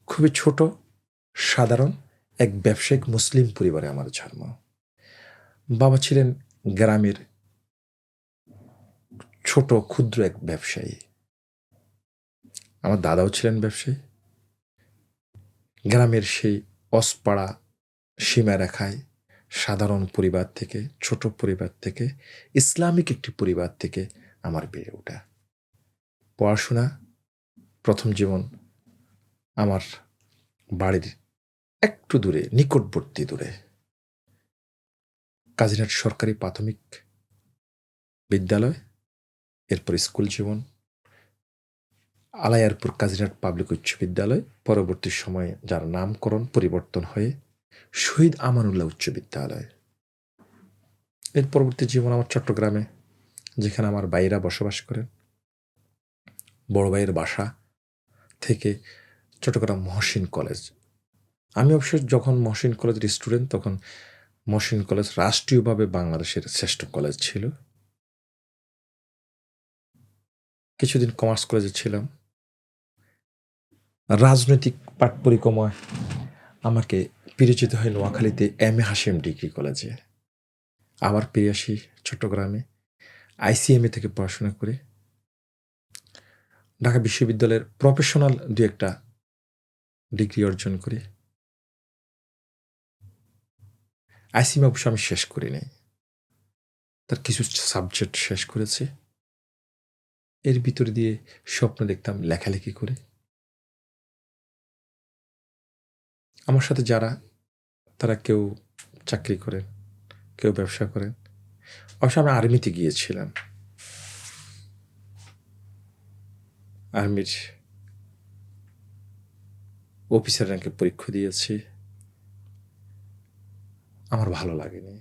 খুবই ছোট সাধারণ এক ব্যবসায়িক মুসলিম পরিবারে আমার জন্ম। বাবা ছিলেন গ্রামের ছোট ক্ষুদ্র এক ব্যবসায়ী, আমার দাদাও ছিলেন ব্যবসায়ী। গ্রামের সেই অসপাড়া সীমারেখায় সাধারণ পরিবার থেকে, ছোট পরিবার থেকে, ইসলামিক একটি পরিবার থেকে আমার বেড়ে ওঠা। পড়াশোনা, প্রথম জীবন আমার বাড়ির একটু দূরে, নিকটবর্তী দূরে কাজিরহাট সরকারি প্রাথমিক বিদ্যালয়, এরপর স্কুল জীবন আলায়ারপুর কাজিরহাট পাবলিক উচ্চ বিদ্যালয়, পরবর্তী সময়ে যার নামকরণ পরিবর্তন হয়ে শহীদ আমানুল্লাহ উচ্চ বিদ্যালয়। এর পরবর্তী জীবন আমার চট্টগ্রামে, যেখানে আমার ভাইরা বসবাস করেন। বড় ভাইয়ের বাসা থেকে চট্টগ্রাম মহসিন কলেজ। আমি অবশ্য যখন মহসিন কলেজের স্টুডেন্ট, তখন মহসিন কলেজ রাষ্ট্রীয়ভাবে বাংলাদেশের শ্রেষ্ঠ কলেজ ছিল। কিছুদিন কমার্স কলেজে ছিলাম। রাজনৈতিক পাঠ পরিক্রমায় আমাকে ফিরে যেতে হয় নোয়াখালীতে এম.এ. হাশেম ডিগ্রি কলেজে। আবার ফিরে আসি চট্টগ্রামে, আইসিএমএ থেকে পড়াশোনা করে ঢাকা বিশ্ববিদ্যালয়ের প্রফেশনাল দু একটা ডিগ্রি অর্জন করি। আইসিএমএ অবশ্য আমি শেষ করি নাই, তার কিছু সাবজেক্ট শেষ করেছে। এর ভিতর দিয়ে স্বপ্ন দেখতাম লেখালেখি করে। আমার সাথে যারা, তারা কেউ চাকরি করেন, কেউ ব্যবসা করেন। অবশ্য আমি আর্মিতে গিয়েছিলাম। আর্মির অফিসার র্যাঙ্কে পরীক্ষা দিয়েছি। আমার ভালো লাগেনি।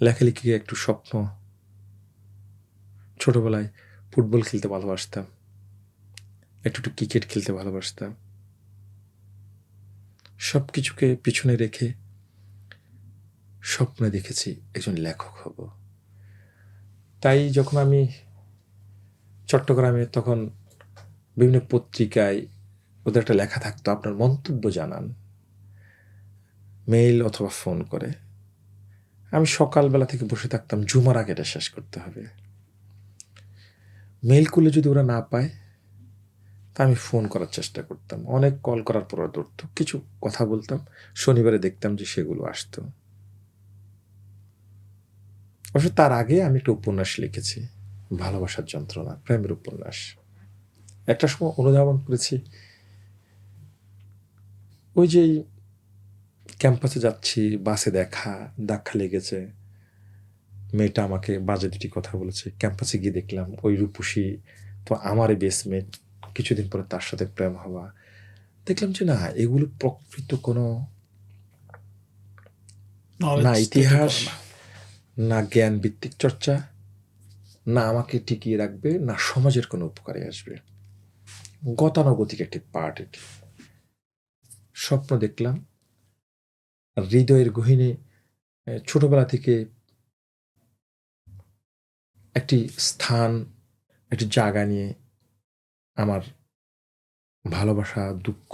লেখালেখি একটু স্বপ্ন। ছোটবেলায় ফুটবল খেলতে ভালোবাসতাম, একটু একটু ক্রিকেট খেলতে ভালোবাসতাম। সব কিছুকে পিছনে রেখে স্বপ্ন দেখেছি একজন লেখক হব। তাই যখন আমি চট্টগ্রামে, তখন বিভিন্ন পত্রিকায় ওদের একটা লেখা থাকতো, আপনার মন্তব্য জানান, মেইল অথবা ফোন করে। আমি সকালবেলা থেকে বসে থাকতাম, জুমার আগে এটা শেষ করতে হবে। মেইল করলে যদি ওরা না পায়, তা আমি ফোন করার চেষ্টা করতাম। অনেক কল করার পর ধরত, কিছু কথা বলতাম। শনিবারে দেখতাম যে সেগুলো আসতো। অবশ্য তার আগে আমি একটা উপন্যাস লিখেছি, ভালোবাসার যন্ত্রণা, প্রেমের উপন্যাস। একটা সময় অনুধাবন করেছি, ওই যে ক্যাম্পাসে যাচ্ছি, বাসে ধাক্কা লেগেছে, মেয়েটা আমাকে বাজে দুটি কথা বলেছে। ক্যাম্পাসে গিয়ে দেখলাম ওই রূপসী তো আমারই বেসমেট। কিছুদিন পরে তার সাথে প্রেম হওয়া। দেখলাম যে না, এগুলো প্রকৃত কোনো Knowledge না তৈরি ইতিহাস, করে না। না জ্ঞান ভিত্তিক চর্চা, না আমাকে টিকিয়ে রাখবে, না সমাজের কোনো উপকারে আসবে। গতানুগতিক একটি পার্ট এটি। স্বপ্ন দেখলাম, হৃদয়ের গহীনে ছোটবেলা থেকে একটি স্থান, একটি জায়গা নিয়ে আমার ভালোবাসা, দুঃখ,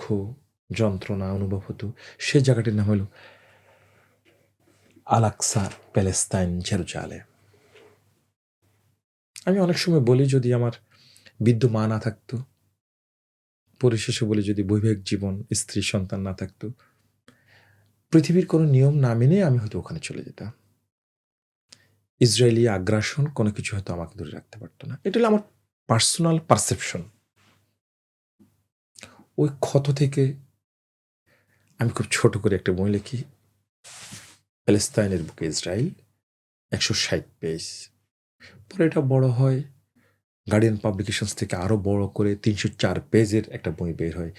যন্ত্রণা অনুভব হতো। সে জায়গাটির নাম হলো আল-আকসা, প্যালেস্তাইন, জেরুজালেম। আমি অনেক সময় বলি, যদি আমার বিদ্য মা না থাকতো, পরিশেষে বলি যদি বৈবাহিক জীবন, স্ত্রী সন্তান না থাকতো, পৃথিবীর কোনো নিয়ম না মেনে আমি হয়তো ওখানে চলে যেতাম। ইসরায়েলি আগ্রাসন কোনো কিছু হয়তো আমাকে ধরে রাখতে পারতো না। এটা হলো আমার পার্সোনাল পারসেপশন। ওই ক্ষত থেকে আমি খুব ছোট করে একটা বই লিখি, প্যালেস্তাইনের বুকে ইসরায়েল, 160 পেজ। পরে এটা বড় হয়, গার্ডিয়ান পাবলিকেশনস থেকে আরও বড় করে 304 পেজের একটা বই বের হয়,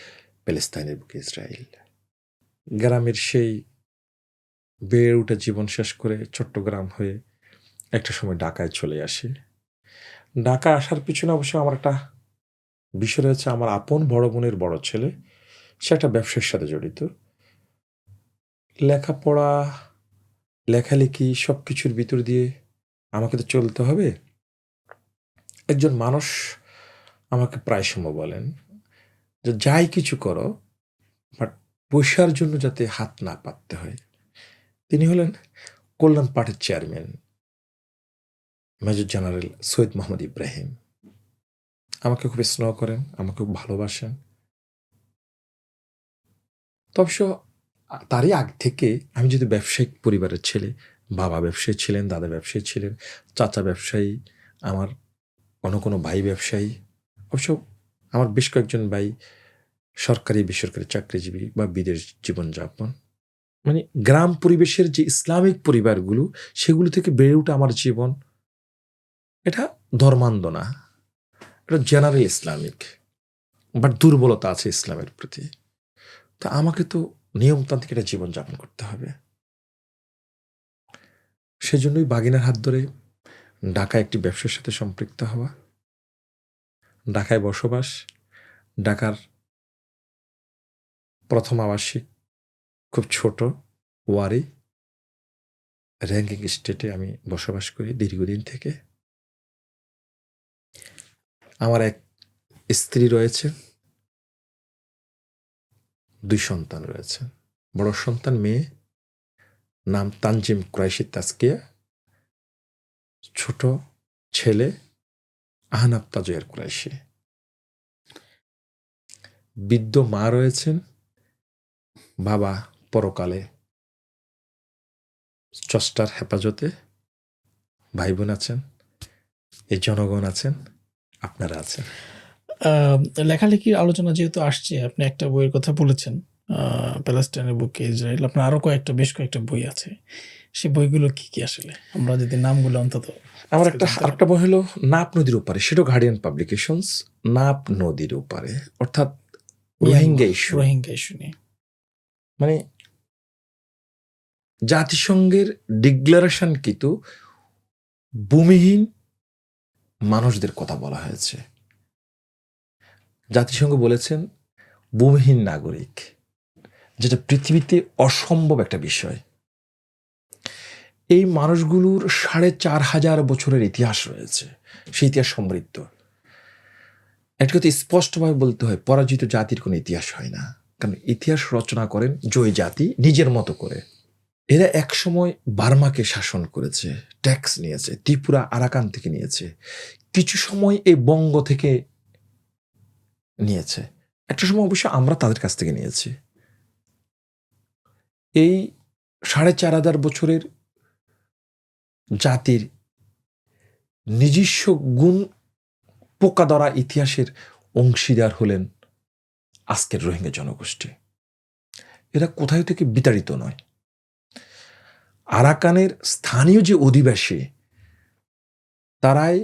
প্যালেস্তাইনের বুকে ইসরায়েল। গ্রামের সেই বেড়ে ওঠা জীবন শেষ করে চট্টগ্রাম হয়ে একটা সময় ঢাকায় চলে আসি। ঢাকা আসার পিছনে অবশ্য আমার একটা বিষয় রয়েছে। আমার আপন বড় বোনের বড় ছেলে, সে একটা ব্যবসার সাথে জড়িত। লেখাপড়া, লেখালেখি সব কিছুর ভিতর দিয়ে আমাকে তো চলতে হবে। একজন মানুষ আমাকে প্রায় সময় বলেন যে যাই কিছু করো, বাট পয়সার জন্য যাতে হাত না পাততে হয়। তিনি হলেন কল্যাণ পার্টির chairman major general Syed Mohammad Ibrahim. আমাকে খুব স্নেহ করেন, আমাকে খুব ভালোবাসেন। তবে তারই আগ থেকে আমি যদি ব্যবসায়িক পরিবারের ছেলে, বাবা ব্যবসায়ী ছিলেন, দাদা ব্যবসায়ী ছিলেন, চাচা ব্যবসায়ী, আমার কোনো ভাই ব্যবসায়ী। অবশ্য আমার বেশ কয়েকজন ভাই সরকারি বেসরকারি চাকরিজীবী বা বিদেশ জীবনযাপন। মানে গ্রাম পরিবেশের যে ইসলামিক পরিবারগুলো, সেগুলো থেকে বেড়ে ওঠা আমার জীবন, এটা ধর্মান্ধ না, এটা জেনারেল ইসলামিক। বাট দুর্বলতা আছে ইসলামের প্রতি। তা আমাকে তো নিয়মতান্ত্রিক একটা জীবনযাপন করতে হবে। সেজন্যই বাগিনার হাত ধরে ঢাকায় একটি ব্যবসার সাথে সম্পৃক্ত হওয়া, ঢাকায় বসবাস, ঢাকার প্রথম আবাসিক, খুব ছোট ওয়ারি র্যাঙ্কিং স্টেটে আমি বসবাস করি দীর্ঘদিন থেকে। আমার এক স্ত্রী রয়েছে, 2 সন্তান রয়েছে। বড় সন্তান মেয়ে, নাম তানজিম কুরাইশি তাজকিয়া। ছোট ছেলে আহনাব তাজুয়ার কুরাইশি। বৃদ্ধ মা রয়েছেন, বাবা পরকালে স্রষ্টার হেফাজতে ভাই বোন আছেন, এই জনগণ আছেন, আপনারা আছেন। আহ, লেখালেখির আলোচনা যেহেতু আসছে, আপনি একটা বইয়ের কথা বলেছেন, প্যালেস্টাইনের বুকে ইসরায়েল, আপনার আরো বেশ কয়েকটা বই আছে। সেই বইগুলো কি কি আসলে, আমরা যদি নামগুলো অন্তত আমার আজকে জানতে আরেকটা বই হলো নাপ নদীর ওপারে, সেটাও গার্ডিয়ান পাবলিকেশনস। নাপ নদীর ওপারে, অর্থাৎ রোহিঙ্গা ইস্যু, রোহিঙ্গা ইস্যু নিয়ে। মানে জাতিসংঘের ডিক্লারেশন কিন্তু ভূমিহীন মানুষদের কথা বলা হয়েছে। জাতিসংঘ বলেছেন ভূমিহীন নাগরিক, যেটা পৃথিবীতে অসম্ভব একটা বিষয়। এই মানুষগুলোর 4,500 বছরের ইতিহাস রয়েছে, সেই ইতিহাস সমৃদ্ধ। একটা কথা স্পষ্টভাবে বলতে হয়, পরাজিত জাতির কোনো ইতিহাস হয় না, কারণ ইতিহাস রচনা করেন জয়ী জাতি নিজের মতো করে। এরা একসময় বার্মাকে শাসন করেছে, ট্যাক্স নিয়েছে, ত্রিপুরা আরাকান থেকে নিয়েছে, কিছু সময় এই বঙ্গ থেকে নিয়েছে, একটা সময় অবশ্য আমরা তাদের কাছ থেকে নিয়েছি। এই 4,500 বছরের জাতির নিজস্ব গুণ পোকা ধরা ইতিহাসের অংশীদার হলেন আজকের রোহিঙ্গা জনগোষ্ঠী। এরা কোথায় থেকে বিতাড়িত নয়। আরাকানের স্থানীয় যে অধিবাসী, তারাই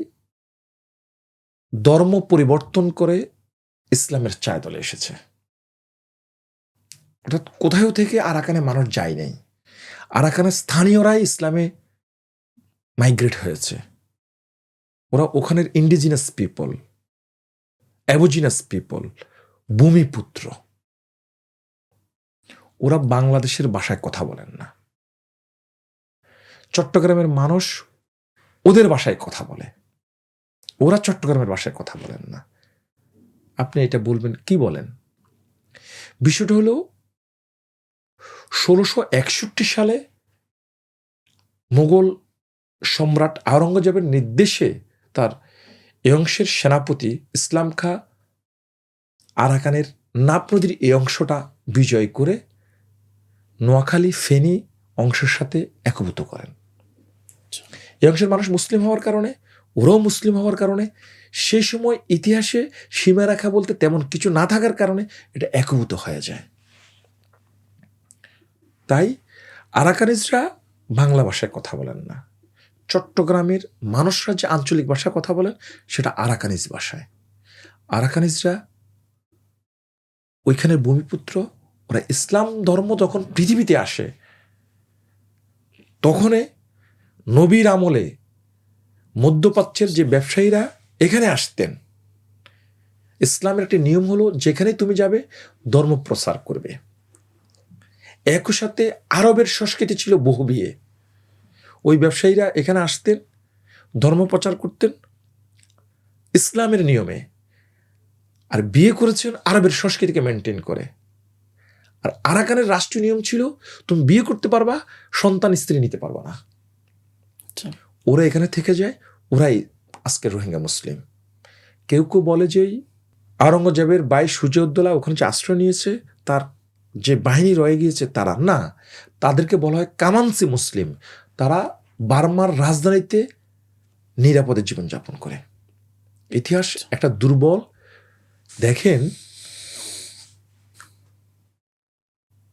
ধর্ম পরিবর্তন করে ইসলামের ছায়াতলে এসেছে। অর্থাৎ কোথায় থেকে আরাকানে মানুষ যায় নাই, আরাকানের স্থানীয়রাই ইসলামে মাইগ্রেট হয়েছে। ওরা ওখানের ইন্ডিজিনাস পিপল, অ্যাবোজিনাস পিপল, ভূমিপুত্র। ওরা বাংলাদেশের ভাষায় কথা বলেন না, চট্টগ্রামের মানুষ ওদের ভাষায় কথা বলে, ওরা চট্টগ্রামের ভাষায় কথা বলেন না। আপনি এটা বলবেন কি বলেন? বিষয়টা হলো 1661 সালে মোগল সম্রাট আওরঙ্গজেবের নির্দেশে তার এই অংশের সেনাপতি ইসলাম খাঁ আরাকানের নাপ নদীর এই অংশটা বিজয় করে নোয়াখালী ফেনী অংশের সাথে একভূত করেন। এই অংশের মানুষ মুসলিম হওয়ার কারণে, ওরাও মুসলিম হওয়ার কারণে, সেই সময় ইতিহাসে সীমারেখা বলতে তেমন কিছু না থাকার কারণে এটা একভূত হয়ে যায়। তাই আরাকানিজরা বাংলা ভাষায় কথা বলেন না, চট্টগ্রামের মানুষরা যে আঞ্চলিক ভাষায় কথা বলেন সেটা আরাকানিজ ভাষায়। আরাকানিজরা ওইখানের ভূমিপুত্র। ওরা ইসলাম ধর্ম যখন পৃথিবীতে আসে, তখনই নবীর আমলে মধ্যপ্রাচ্যের যে ব্যবসায়ীরা এখানে আসতেন, ইসলামের একটি নিয়ম হলো যেখানে তুমি যাবে ধর্ম প্রচার করবে। একই সাথে আরবের সংস্কৃতি ছিল বহু বিয়ে। ওই ব্যবসায়ীরা এখানে আসতেন, ধর্ম প্রচার করতেন ইসলামের নিয়মে, আর বিয়ে করেছেন আরবের সংস্কৃতিকে মেনটেন করে। আর আরাকানের রাষ্ট্রীয় নিয়ম ছিল তুমি বিয়ে করতে পারবা, সন্তান স্ত্রী নিতে পারবা না। ওরা এখানে থেকে যায়, ওরাই আজকের রোহিঙ্গা মুসলিম। কেউ কেউ বলে যে আওরঙ্গজেবের ভাই সুজাউদ্দৌলা ওখানে যে আশ্রয় নিয়েছে, তার যে বাহিনী রয়ে গিয়েছে তারা না, তাদেরকে বলা হয় কামানসি মুসলিম। তারা বার্মার রাজধানীতে নিরাপদে জীবনযাপন করে। ইতিহাস একটা দুর্বল। দেখেন,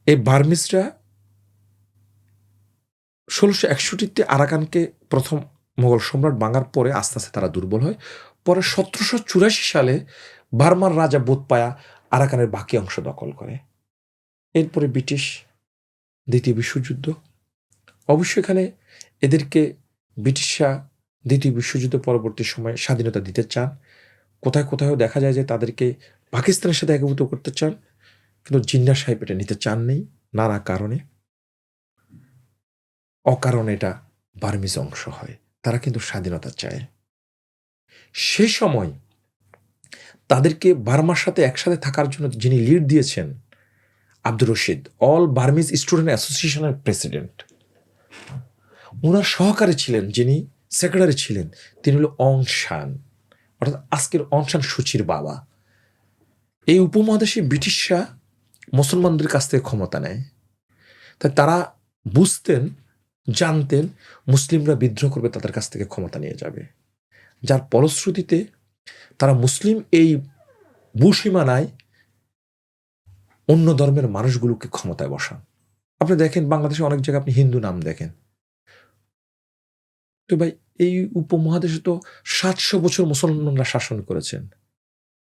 এই বার্মিসরা 1661 আরাকানকে প্রথম মোগল সম্রাট ভাঙার পরে আস্তে আস্তে তারা দুর্বল হয়। পরে 1784 সালে বার্মার রাজা বোধপায়া আরাকানের বাকি অংশ দখল করে। এরপরে ব্রিটিশ, দ্বিতীয় বিশ্বযুদ্ধ। অবশ্য এখানে এদেরকে ব্রিটিশরা দ্বিতীয় বিশ্বযুদ্ধ পরবর্তী সময়ে স্বাধীনতা দিতে চান। কোথায় কোথাও দেখা যায় যে তাদেরকে পাকিস্তানের সাথে একভূত করতে চান, কিন্তু জিন্না সাহেব এটা নিতে চাননি নানা কারণে। অকারণে এটা বার্মিজ অংশ হয়। তারা কিন্তু স্বাধীনতা চায়। সেই সময় তাদেরকে বার্মার সাথে একসাথে থাকার জন্য যিনি লিড দিয়েছেন, Abdur Rashid, all Burmese student অ্যাসোসিয়েশনের প্রেসিডেন্ট, ওনার সহকারী ছিলেন, যিনি সেক্রেটারি ছিলেন, তিনি হল অং সান, অর্থাৎ আজকের অং সান সুচির বাবা। এই উপমহাদেশে ব্রিটিশরা মুসলমানদের কাছ থেকে ক্ষমতা নেয়। তাই তারা বুঝতেন জানতেন মুসলিমরা বিদ্রোহ করবে, তাদের কাছ থেকে ক্ষমতা নিয়ে যাবে, যার ফলশ্রুতিতে তারা মুসলিম এই ভূসীমানায় অন্য ধর্মের মানুষগুলোকে ক্ষমতায় বসান। আপনি দেখেন বাংলাদেশে অনেক জায়গায় আপনি হিন্দু নাম দেখেন, তো ভাই এই উপমহাদেশে তো 700 বছর মুসলমানরা শাসন করেছেন,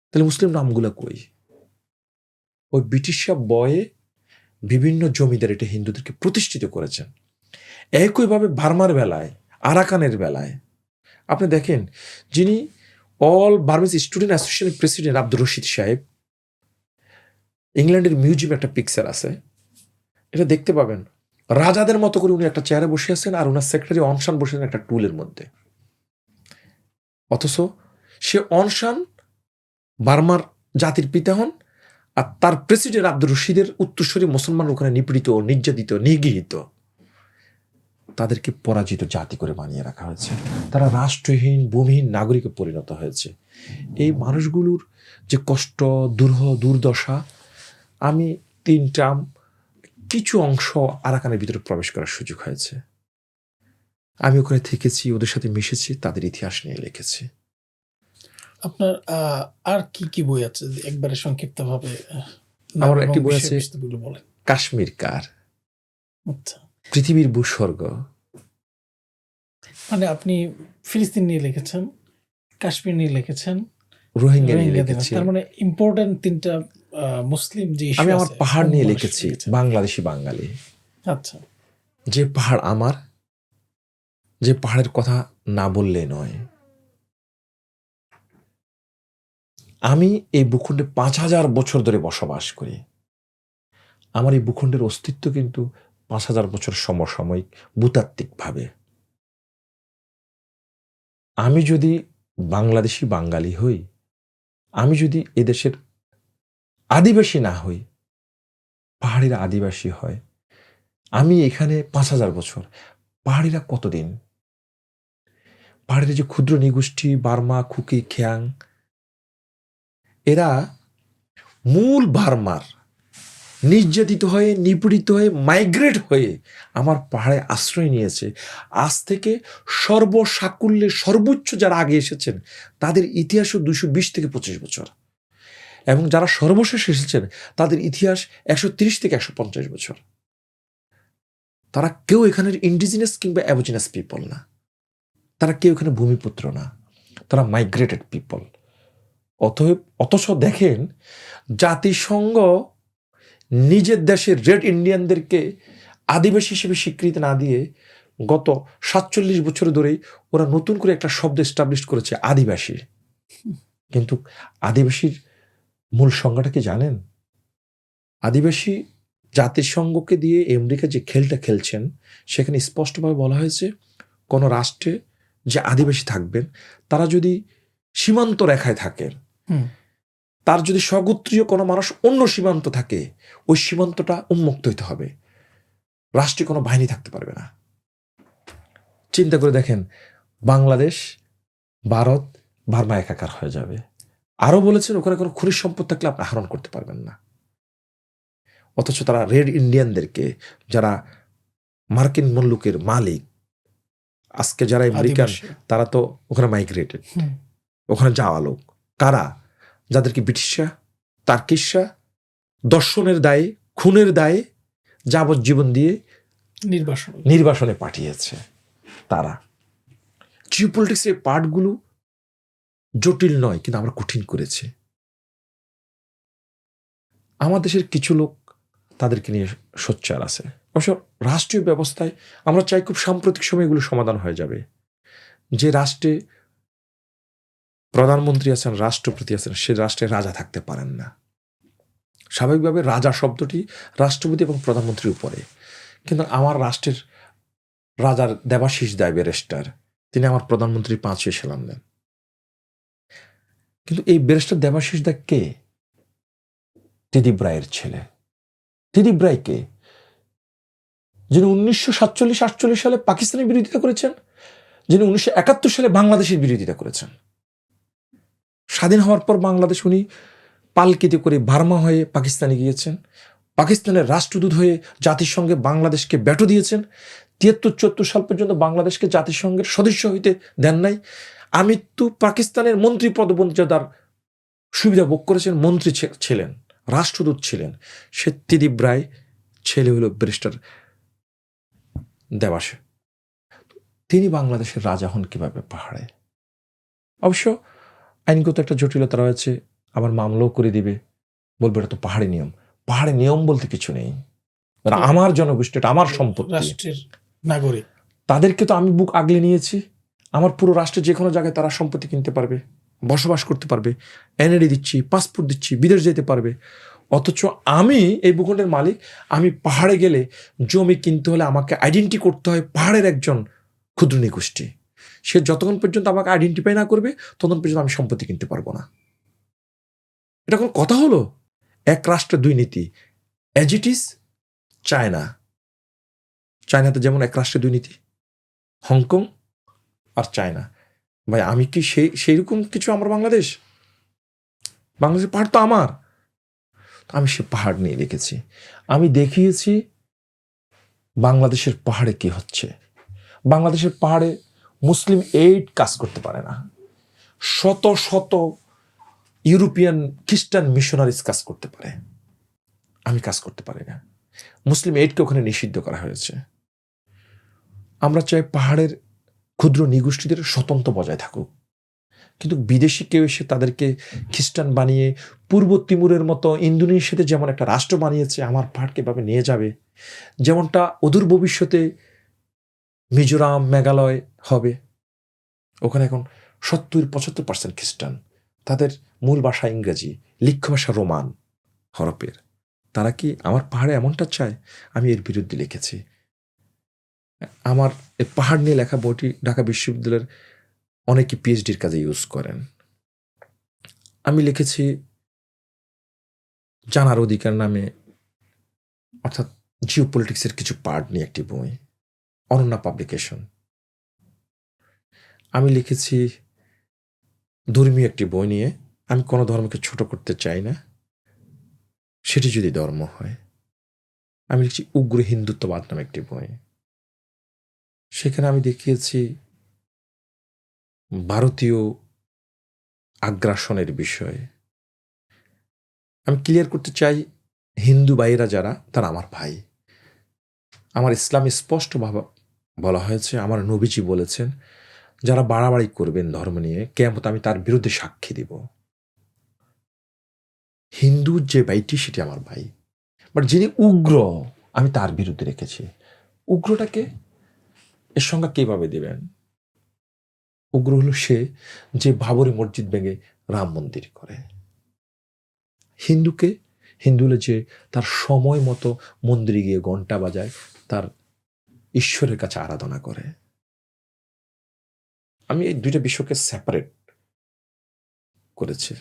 তাহলে মুসলিম নামগুলো কই? ওই ব্রিটিশরা বয়ে বিভিন্ন জমিদার এটা হিন্দুদেরকে প্রতিষ্ঠিত করেছেন। একইভাবে বার্মার বেলায়, আরাকানের বেলায় আপনি দেখেন, যিনি অল বার্মিজ স্টুডেন্ট অ্যাসোসিয়েশনের প্রেসিডেন্ট আব্দুর রশিদ সাহেব, ইংল্যান্ডের মিউজিয়ামে একটা পিকচার আছে, এটা দেখতে পাবেন, রাজাদের মতো করে উনি একটা চেয়ারে বসে আছেন আর ওনার সেক্রেটারি অনশান বসে আছেন একটা টুলের মধ্যে। অথচ সে অনশান বার্মার জাতির পিতা হন, আর তার প্রেসিডেন্ট আব্দুর রশিদের উত্তরসূরি মুসলমান ওখানে নিপীড়িত, নির্যাতিত, নিগৃহীত, তাদেরকে পরাজিত জাতি করে বানিয়ে রাখা হয়েছে। তারা রাষ্ট্রহীন, ভূমিহীন নাগরিকে পরিণত হয়েছে। এই মানুষগুলোর যে কষ্ট, দুর্দশা, আমি 3 টার্ম কিছু অংশ আরাকানের ভিতরে প্রবেশ করার সুযোগ হয়েছে। আমি ওখানে থেকেছি, ওদের সাথে মিশেছি, তাদের ইতিহাস নিয়ে লিখেছি। আপনার আর কি কি বই আছে একবারে সংক্ষিপ্তভাবে? আমার একটি বই আছে, বলেন। কাশ্মীর কার, আচ্ছা, পৃথিবীর ভূস্বর্গ। মানে আপনি ফিলিস্তিন নিয়ে লিখেছেন, কাশ্মীর নিয়ে লিখেছেন, রোহিঙ্গা নিয়ে রোহিঙ্গা লিখেছি, তার মানে ইম্পর্টেন্ট 3টা মুসলিম যে issue আমি আমার আছে, পাহাড় নিয়ে কোনগুলো লিখেছি, লিখেছেন? বাংলাদেশি বাঙালি। আচ্ছা, যে পাহাড় আমার, যে পাহাড়ের কথা না বললে নয়। আমি এই ভূখণ্ডে 5000 বছর ধরে বসবাস করি। আমার এই ভূখণ্ডের অস্তিত্ব কিন্তু 5000 বছর সমসাময়িক, ভূতাত্ত্বিকভাবে। আমি যদি বাংলাদেশি বাঙালি হই, আমি যদি এদেশের আদিবাসী না হই, পাহাড়িরা আদিবাসী হয়, আমি এখানে 5000 বছর, পাহাড়িরা কতদিন? পাহাড়িরা যে ক্ষুদ্র নিগোষ্ঠী, বার্মা, খুকি, খেয়াং, এরা মূল বার্মার নির্যাতিত হয়ে, নিপীড়িত হয়ে, মাইগ্রেট হয়ে আমার পাহাড়ে আশ্রয় নিয়েছে। আজ থেকে সর্বসাকুল্যে সর্বোচ্চ যারা আগে এসেছেন তাদের ইতিহাসও 220 থেকে 25 বছর, এবং যারা সর্বশেষ এসেছেন তাদের ইতিহাস 130 থেকে 150 বছর। তারা কেউ এখানের ইন্ডিজিনাস কিংবা অ্যাবজিনাস পিপল না, তারা কেউ এখানে ভূমিপুত্র না, তারা মাইগ্রেটেড পিপল। অথচ দেখেন, জাতিসংঘ নিজের দেশের রেড ইন্ডিয়ানদেরকে আদিবাসী হিসেবে স্বীকৃতি না দিয়ে গত 47 বছর ধরেই ওরা নতুন করে একটা শব্দ এস্টাবলিশ করেছে, আদিবাসী। কিন্তু আদিবাসীর মূল সংজ্ঞাটা কি জানেন? আদিবাসী জাতিসংঘকে দিয়ে আমেরিকা যে খেলটা খেলছেন, সেখানে স্পষ্টভাবে বলা হয়েছে, কোনো রাষ্ট্রে যে আদিবাসী থাকবেন তারা যদি সীমান্ত রেখায় থাকেন, তার যদি স্বগোত্রীয় কোনো মানুষ অন্য সীমান্ত থাকে, ওই সীমান্তটা উন্মুক্ত হইতে হবে, রাষ্ট্রে কোনো বাহিনী থাকতে পারবে না। চিন্তা করে দেখেন, বাংলাদেশ, ভারত, বার্মা একাকার হয়ে যাবে। আরও বলেছেন ওখানে কোনো খনিজ সম্পদ থাকলে আপনি আহরণ করতে পারবেন না। অথচ তারা রেড ইন্ডিয়ানদেরকে, যারা মার্কিন মুল্লুকের মালিক, আজকে যারা আমেরিকান, তারা তো ওখানে মাইগ্রেটেড, ওখানে যাওয়া লোক, কারা? যাদেরকে ব্রিটিশরা, তার্কিশরা দর্শনের দায়ে, খুনের দায়ে যাবজ্জীবন দিয়ে নির্বাসনে পাঠিয়েছে। তারা জিওপলিটিক্সের পার্টগুলো জটিল নয়, কিন্তু আমরা কঠিন করেছে। আমার দেশের কিছু লোক তাদেরকে নিয়ে সোচ্চার আছে। অবশ্য রাষ্ট্রীয় ব্যবস্থায় আমরা চাই খুব সাম্প্রতিক সময় এগুলো সমাধান হয়ে যাবে। যে রাষ্ট্রে প্রধানমন্ত্রী আছেন, রাষ্ট্রপতি আছেন, সে রাষ্ট্রে রাজা থাকতে পারেন না। স্বাভাবিকভাবে রাজা শব্দটি রাষ্ট্রপতি এবং প্রধানমন্ত্রীর উপরে, কিন্তু আমার রাষ্ট্রের রাজার দেবাশিস দায় ব্যারিস্টার, তিনি আমার প্রধানমন্ত্রীর 5 সালাম দেন। কিন্তু এই ব্যারিস্টার দেবাশিস দা কে? ত্রিদিব রায়ের ছেলে। ত্রিদিব রায় কে? যিনি 1947-48 সালে পাকিস্তানের বিরোধিতা করেছেন, যিনি 1971 সালে বাংলাদেশের বিরোধিতা করেছেন। স্বাধীন হওয়ার পর বাংলাদেশ উনি পালকিতে করে বার্মা হয়ে পাকিস্তানে গিয়েছেন, পাকিস্তানের রাষ্ট্রদূত হয়ে জাতিসংঘে বাংলাদেশকে ব্যাটো দিয়েছেন। 73-74 সাল পর্যন্ত বাংলাদেশকে জাতিসংঘের সদস্য হইতে দেন নাই। আমি তো পাকিস্তানের মন্ত্রী পদমর্যাদার সুবিধা ভোগ করেছেন, মন্ত্রী ছিলেন, রাষ্ট্রদূত ছিলেন। সত্যিদীপ রায় ছেলে হলো ব্যারিস্টার দেবাশে। তিনি বাংলাদেশের রাজা হন কিভাবে পাহাড়ে? অবশ্য আইনগত একটা জটিলতা রয়েছে, আবার মামলাও করে দিবে, বলবে এটা তো পাহাড়ি নিয়ম। পাহাড়ি নিয়ম বলতে কিছু নেই, ওরা আমার জনগোষ্ঠী, এটা আমার সম্পত্তি, রাষ্ট্রের নাগরিক। তাদেরকে তো আমি বুক আগলে নিয়েছি। আমার পুরো রাষ্ট্রের যে কোনো জায়গায় তারা সম্পত্তি কিনতে পারবে, বসবাস করতে পারবে, এনআইডি দিচ্ছি, পাসপোর্ট দিচ্ছি, বিদেশ যেতে পারবে। অথচ আমি এই ভূখণ্ডের মালিক, আমি পাহাড়ে গেলে জমি কিনতে হলে আমাকে আইডেন্টি করতে হয় পাহাড়ের একজন ক্ষুদ্র নিগোষ্ঠী। সে যতক্ষণ পর্যন্ত আমাকে আইডেন্টিফাই না করবে ততক্ষণ পর্যন্ত আমি সম্পত্তি কিনতে পারবো না। এটা কোনো কথা হলো? এক রাষ্ট্রে দুই নীতি, অ্যাজ ইট ইজ চায়নাতে যেমন এক রাষ্ট্রে দুই নীতি, হংকং আর চায়না। ভাই আমি কি সেইরকম কিছু? আমার বাংলাদেশের পাহাড় তো আমার, আমি সে পাহাড় নিয়ে লিখেছি। আমি দেখিয়েছি বাংলাদেশের পাহাড়ে কি হচ্ছে। বাংলাদেশের পাহাড়ে মুসলিম এইড কাজ করতে পারে না, শত শত ইউরোপিয়ান খ্রিস্টান মিশনারিজ কাজ করতে পারে, আমি কাজ করতে পারি না। মুসলিম এইডকে ওখানে নিষিদ্ধ করা হয়েছে। আমরা চাই পাহাড়ের ক্ষুদ্র নিগোষ্ঠীদের স্বতন্ত্র বজায় থাকুক, কিন্তু বিদেশি কেউ এসে তাদেরকে খ্রিস্টান বানিয়ে পূর্ব তিমুরের মতো ইন্দোনেশিয়াতে যেমন একটা রাষ্ট্র বানিয়েছে, আমার পাহাড়কে এভাবে নিয়ে যাবে। যেমনটা অদূর ভবিষ্যতে মিজোরাম, মেঘালয় হবে। ওখানে এখন 70-75% খ্রিস্টান, তাদের মূল ভাষা ইংরেজি, লিখ্য ভাষা রোমান হরফের। তারা কি আমার পাহাড়ে এমনটা চায়? আমি এর বিরুদ্ধে লিখেছি। আমার এই পাহাড় নিয়ে লেখা বইটি ঢাকা বিশ্ববিদ্যালয়ের অনেকে পিএইচডির কাজে ইউজ করেন। আমি লিখেছি জানার অধিকার নামে, অর্থাৎ জিও পলিটিক্সের কিছু পার্ট নিয়ে একটি বই, অনন্যা পাবলিকেশন। আমি লিখেছি ধর্মীয় একটি বই নিয়ে, আমি কোনো ধর্মকে ছোট করতে চাই না, সেটি যদি ধর্ম হয়। আমি লিখছি উগ্র হিন্দুত্ববাদ নামে একটি বই। সেখানে আমি দেখিয়েছি ভারতীয় আগ্রাসনের বিষয়ে। আমি ক্লিয়ার করতে চাই, হিন্দু ভাইয়েরা যারা, তারা আমার ভাই। আমার ইসলামে স্পষ্টভাবে বলা হয়েছে, আমার নবীজি বলেছেন, যারা বাড়াবাড়ি করবেন ধর্ম নিয়ে, কিয়ামতে আমি তার বিরুদ্ধে সাক্ষী দিব। হিন্দুর যে ভাইটি সেটি আমার ভাই, বাট যিনি উগ্র আমি তার বিরুদ্ধে রেখেছি। উগ্রটাকে এর সংজ্ঞা কিভাবে দিবেন? উগ্র হলো সে যে বাবরি মসজিদ ভেঙে রাম মন্দির করে। হিন্দু হলো যে তার সময় মতো মন্দিরে গিয়ে ঘন্টা বাজায়, তার ঈশ্বরের কাছে আরাধনা করে। আমি এই দুইটা বিষয়কে সেপারেট করেছি।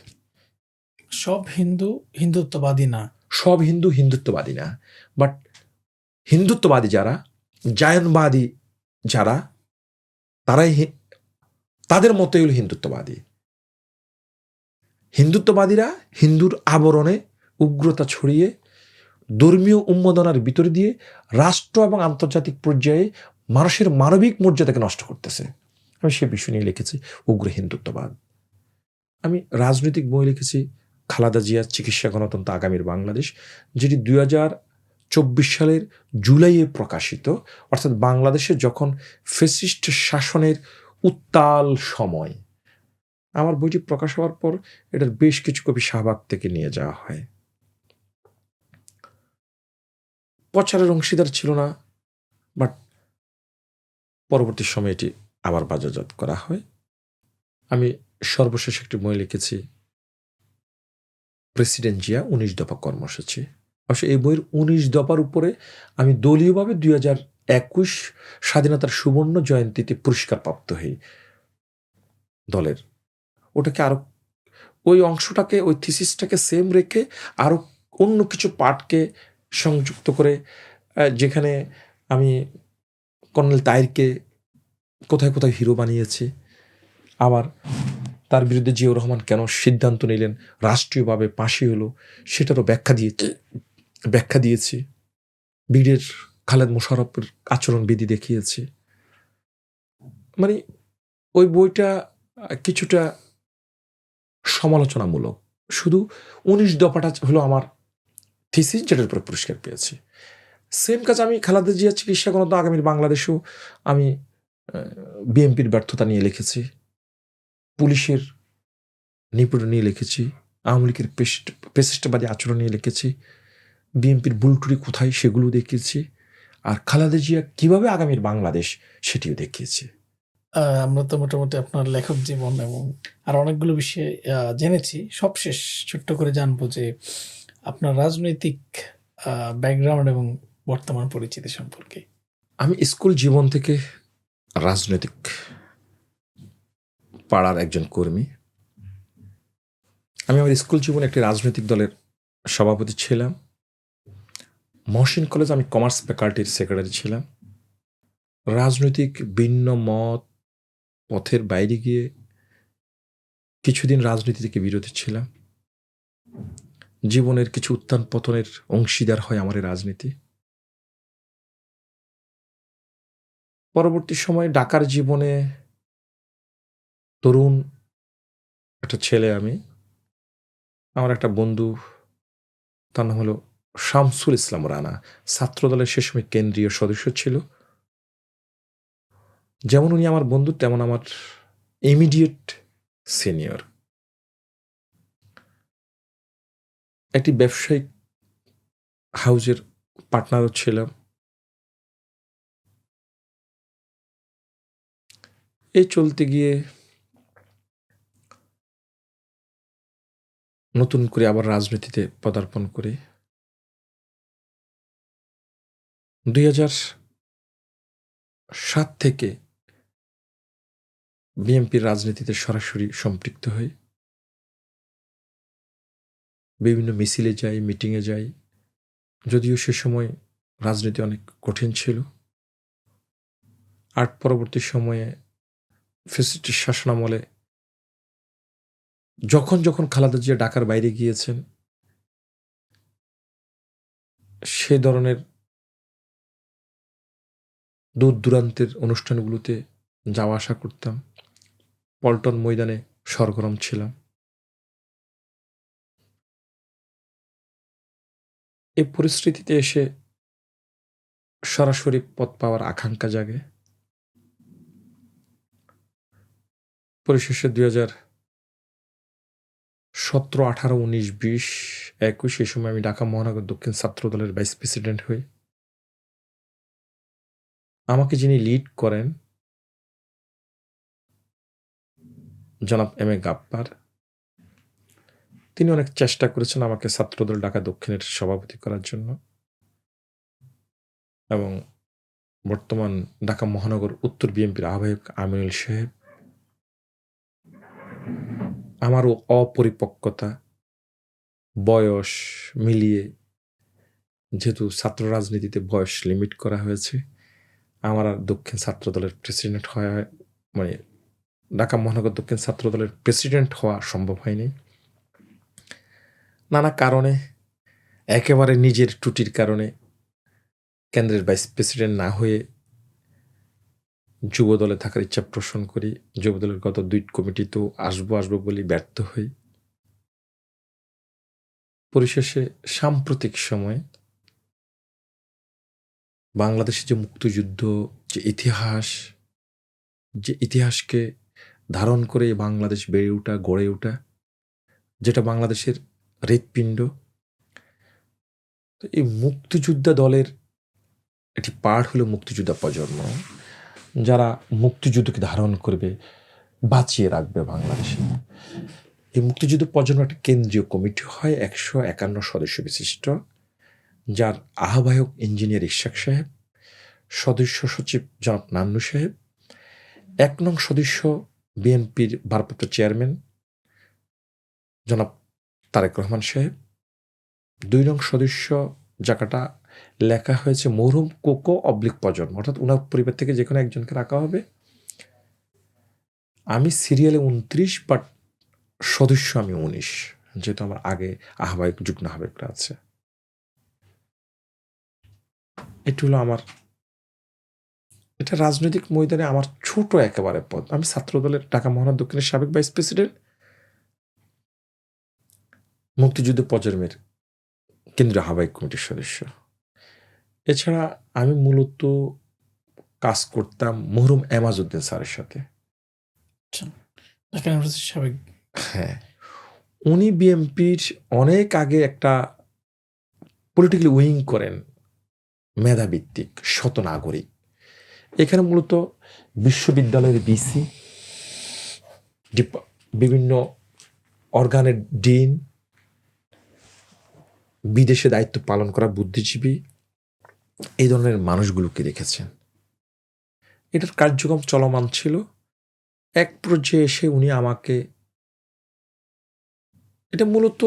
সব হিন্দু হিন্দুত্ববাদী না, সব হিন্দু হিন্দুত্ববাদী না, বাট হিন্দুত্ববাদী যারা, জায়নবাদী যারা, তারাই তাদের মতোই হল হিন্দুত্ববাদী। হিন্দুত্ববাদীরা হিন্দুর আবরণে উগ্রতা ছড়িয়ে ধর্মীয় উন্মাদনার ভিতরে দিয়ে রাষ্ট্র এবং আন্তর্জাতিক পর্যায়ে মানুষের মানবিক মর্যাদাকে নষ্ট করতেছে। আমি সে বিষয় নিয়ে লিখেছি উগ্র হিন্দুত্ববাদ। আমি রাজনৈতিক বই লিখেছি খালেদা জিয়ার চিকিৎসা গণতন্ত্র আগামীর বাংলাদেশ, যেটি 2024 সালের জুলাইয়ে প্রকাশিত, অর্থাৎ বাংলাদেশে যখন ফ্যাসিস্ট শাসনের উত্তাল সময়। আমার বইটি প্রকাশ হওয়ার পর এটার বেশ কিছু কপি শাহবাগ থেকে নিয়ে যাওয়া হয়। প্রচারের অংশীদার ছিল না, বাট পরবর্তী সময়ে এটি আবার বাজারজাত করা হয়। আমি সর্বশেষ একটি বই লিখেছি প্রেসিডেন্ট জিয়া 19 দফা কর্মসূচি। অবশ্য এই বইয়ের 19 দফার উপরে আমি দলীয়ভাবে 2021 স্বাধীনতার সুবর্ণ জয়ন্তীতে পুরস্কার প্রাপ্ত হই দলের। ওটাকে আরো ওই অংশটাকে, ওই থিসিসটাকে সেম রেখে আরো অন্য কিছু পার্টকে সংযুক্ত করে, যেখানে আমি কর্নেল তাহিরকে কোথায় কোথায় হিরো বানিয়েছি, আবার তার বিরুদ্ধে জিয়াউর রহমান কেন সিদ্ধান্ত নিলেন রাষ্ট্রীয়ভাবে ফাঁসি হলো সেটারও ব্যাখ্যা দিয়েছি। ব্রিগেডিয়ার খালেদ মোশাররফের আচরণবিধি দেখিয়েছি। মানে ওই বইটা কিছুটা সমালোচনামূলক। শুধু ১৯ দফাটা হলো আমার থিসিস, যেটার উপরে পুরস্কার পেয়েছি। সেম কাজ আমি খালেদা জিয়ার চিকিৎসা গণতন্ত্র আগামীর বাংলাদেশেও আমি বিএনপির ব্যর্থতা নিয়ে লিখেছি, পুলিশের নিপীড়ন নিয়ে লিখেছি, আওয়ামী লীগের পেশিস্টবাদী আচরণ নিয়ে লিখেছি, বিএনপির বুলটুরি কোথায় সেগুলো দেখিয়েছি, আর খালেদা জিয়া কীভাবে আগামীর বাংলাদেশ সেটিও দেখিয়েছি। আমরা তো মোটামুটি আপনার লেখক জীবন এবং আর অনেকগুলো বিষয়ে জেনেছি। সবশেষ ছোট্ট করে জানবো যে আপনার রাজনৈতিক ব্যাকগ্রাউন্ড এবং বর্তমান পরিচিতি সম্পর্কে। আমি স্কুল জীবন থেকে রাজনৈতিক পাড়ার একজন কর্মী। আমি আমার স্কুল জীবনে একটি রাজনৈতিক দলের সভাপতি ছিলাম। মহসিন কলেজ আমি কমার্স ফ্যাকাল্টির সেক্রেটারি ছিলাম। রাজনৈতিক ভিন্ন মত পথের বাইরে গিয়ে কিছুদিন রাজনীতি থেকে বিরত ছিলাম। জীবনের কিছু উত্থান পতনের অংশীদার হয় আমার এই রাজনীতি। পরবর্তী সময়ে ঢাকার জীবনে তরুণ একটা ছেলে আমি। আমার একটা বন্ধু, তার নাম হলো শামসুল ইসলাম রানা, ছাত্রদলের সে সময় কেন্দ্রীয় সদস্য ছিল। যেমন উনি আমার বন্ধু, তেমন আমার ইমিডিয়েট সিনিয়র। একটি ব্যবসায়িক হাউজের পার্টনারও ছিলাম। এই চলতে গিয়ে নতুন করে আবার রাজনীতিতে পদার্পণ করি। ২০০৭ থেকে বিএনপির রাজনীতিতে সরাসরি সম্পৃক্ত হই। বিভিন্ন মিছিলে যাই, মিটিংয়ে যাই। যদিও সে সময় রাজনীতি অনেক কঠিন ছিল। আর পরবর্তী সময়ে ফ্যাসিস্টের শাসনামলে যখন খালেদা জিয়া ঢাকার বাইরে গিয়েছেন, সে ধরনের দূর দূরান্তের অনুষ্ঠানগুলোতে যাওয়া আসা করতাম। পল্টন ময়দানে সরগরম ছিলাম। এই পরিস্থিতিতে এসে সরাসরি পদ পাওয়ার আকাঙ্ক্ষা জাগে। পরিশেষে ২০১৭, ১৮, ১৯, ২০, ২১ এই সময় আমি ঢাকা মহানগর দক্ষিণ ছাত্রদলের ভাইস প্রেসিডেন্ট হই। আমাকে যিনি লিড করেন জনাব এম এ গাপ্পার, তিনি অনেক চেষ্টা করেছেন আমাকে ছাত্রদল ঢাকা দক্ষিণের সভাপতি করার জন্য, এবং বর্তমান ঢাকা মহানগর উত্তর বিএনপির আহ্বায়ক আমিনুল সাহেব আমারও অপরিপক্কতা, বয়স মিলিয়ে, যেহেতু ছাত্র রাজনীতিতে বয়স লিমিট করা হয়েছে, আমার আর দক্ষিণ ছাত্রদলের প্রেসিডেন্ট হওয়া, মানে ঢাকা মহানগর দক্ষিণ ছাত্রদলের প্রেসিডেন্ট হওয়া সম্ভব হয়নি। নানা কারণে, একেবারে নিজের ত্রুটির কারণে কেন্দ্রের ভাইস প্রেসিডেন্ট না হয়ে যুবদলে থাকার ইচ্ছা পোষণ করি। যুবদলের গত ২ কমিটিতেও আসবো বলে ব্যর্থ হই। পরিশেষে সাম্প্রতিক সময়ে বাংলাদেশে যে মুক্তিযুদ্ধ, যে ইতিহাসকে ধারণ করে বাংলাদেশ বেড়ে ওঠা, গড়ে ওঠা, যেটা বাংলাদেশের হৃৎপিণ্ড, তো এই মুক্তিযোদ্ধা দলের একটি পার্ট হলো মুক্তিযোদ্ধা প্রজন্ম, যারা মুক্তিযুদ্ধকে ধারণ করবে, বাঁচিয়ে রাখবে বাংলাদেশে। এই মুক্তিযুদ্ধ প্রজন্ম একটা কেন্দ্রীয় কমিটি হয় ১৫১ সদস্য বিশিষ্ট, যার আহ্বায়ক ইঞ্জিনিয়ার ইশাক সাহেব, সদস্য সচিব জনাব নান্নু সাহেব, ১ নং সদস্য বিএনপির ভারপ্রাপ্ত চেয়ারম্যান জনাব তারেক রহমান সাহেব, ২ নং সদস্য, জায়গাটা লেখা হয়েছে মরহুম কোকো প্রজন্ম, অর্থাৎ ওনার পরিবার থেকে যে কোনো একজনকে রাখা হবে। আমি সিরিয়ালে ২৯, বাট সদস্য আমি ১৯, যেহেতু আমার আগে আহ্বায়ক যুগ্ম আহ্বায়করা আছে। এটা হলো আমার, এটা রাজনৈতিক ময়দানে আমার ছোট একেবারে পদ। আমি ছাত্রদলের ঢাকা মহানগর দক্ষিণের সাবেক ভাইস প্রেসিডেন্ট, মুক্তিযুদ্ধ প্রজন্মের কেন্দ্রীয় আহ্বায়ক কমিটির সদস্য। এছাড়া আমি মূলত কাজ করতাম মরহুম এমাজউদ্দিন স্যারের সাথে। আচ্ছা, ঢাকা ইউনিভার্সিটির সাবেক। হ্যাঁ, উনি বিএনপির অনেক আগে একটা পলিটিক্যাল উইং করেন, মেধাভিত্তিক শত নাগরিক। এখানে মূলত বিশ্ববিদ্যালয়ের বিসি, বিভিন্ন অর্গানের ডিন, বিদেশে দায়িত্ব পালন করা বুদ্ধিজীবী, এই ধরনের মানুষগুলোকে রেখেছেন। এটার কার্যক্রম চলমান ছিল। এক পর্যায়ে এসে উনি আমাকে, এটা মূলত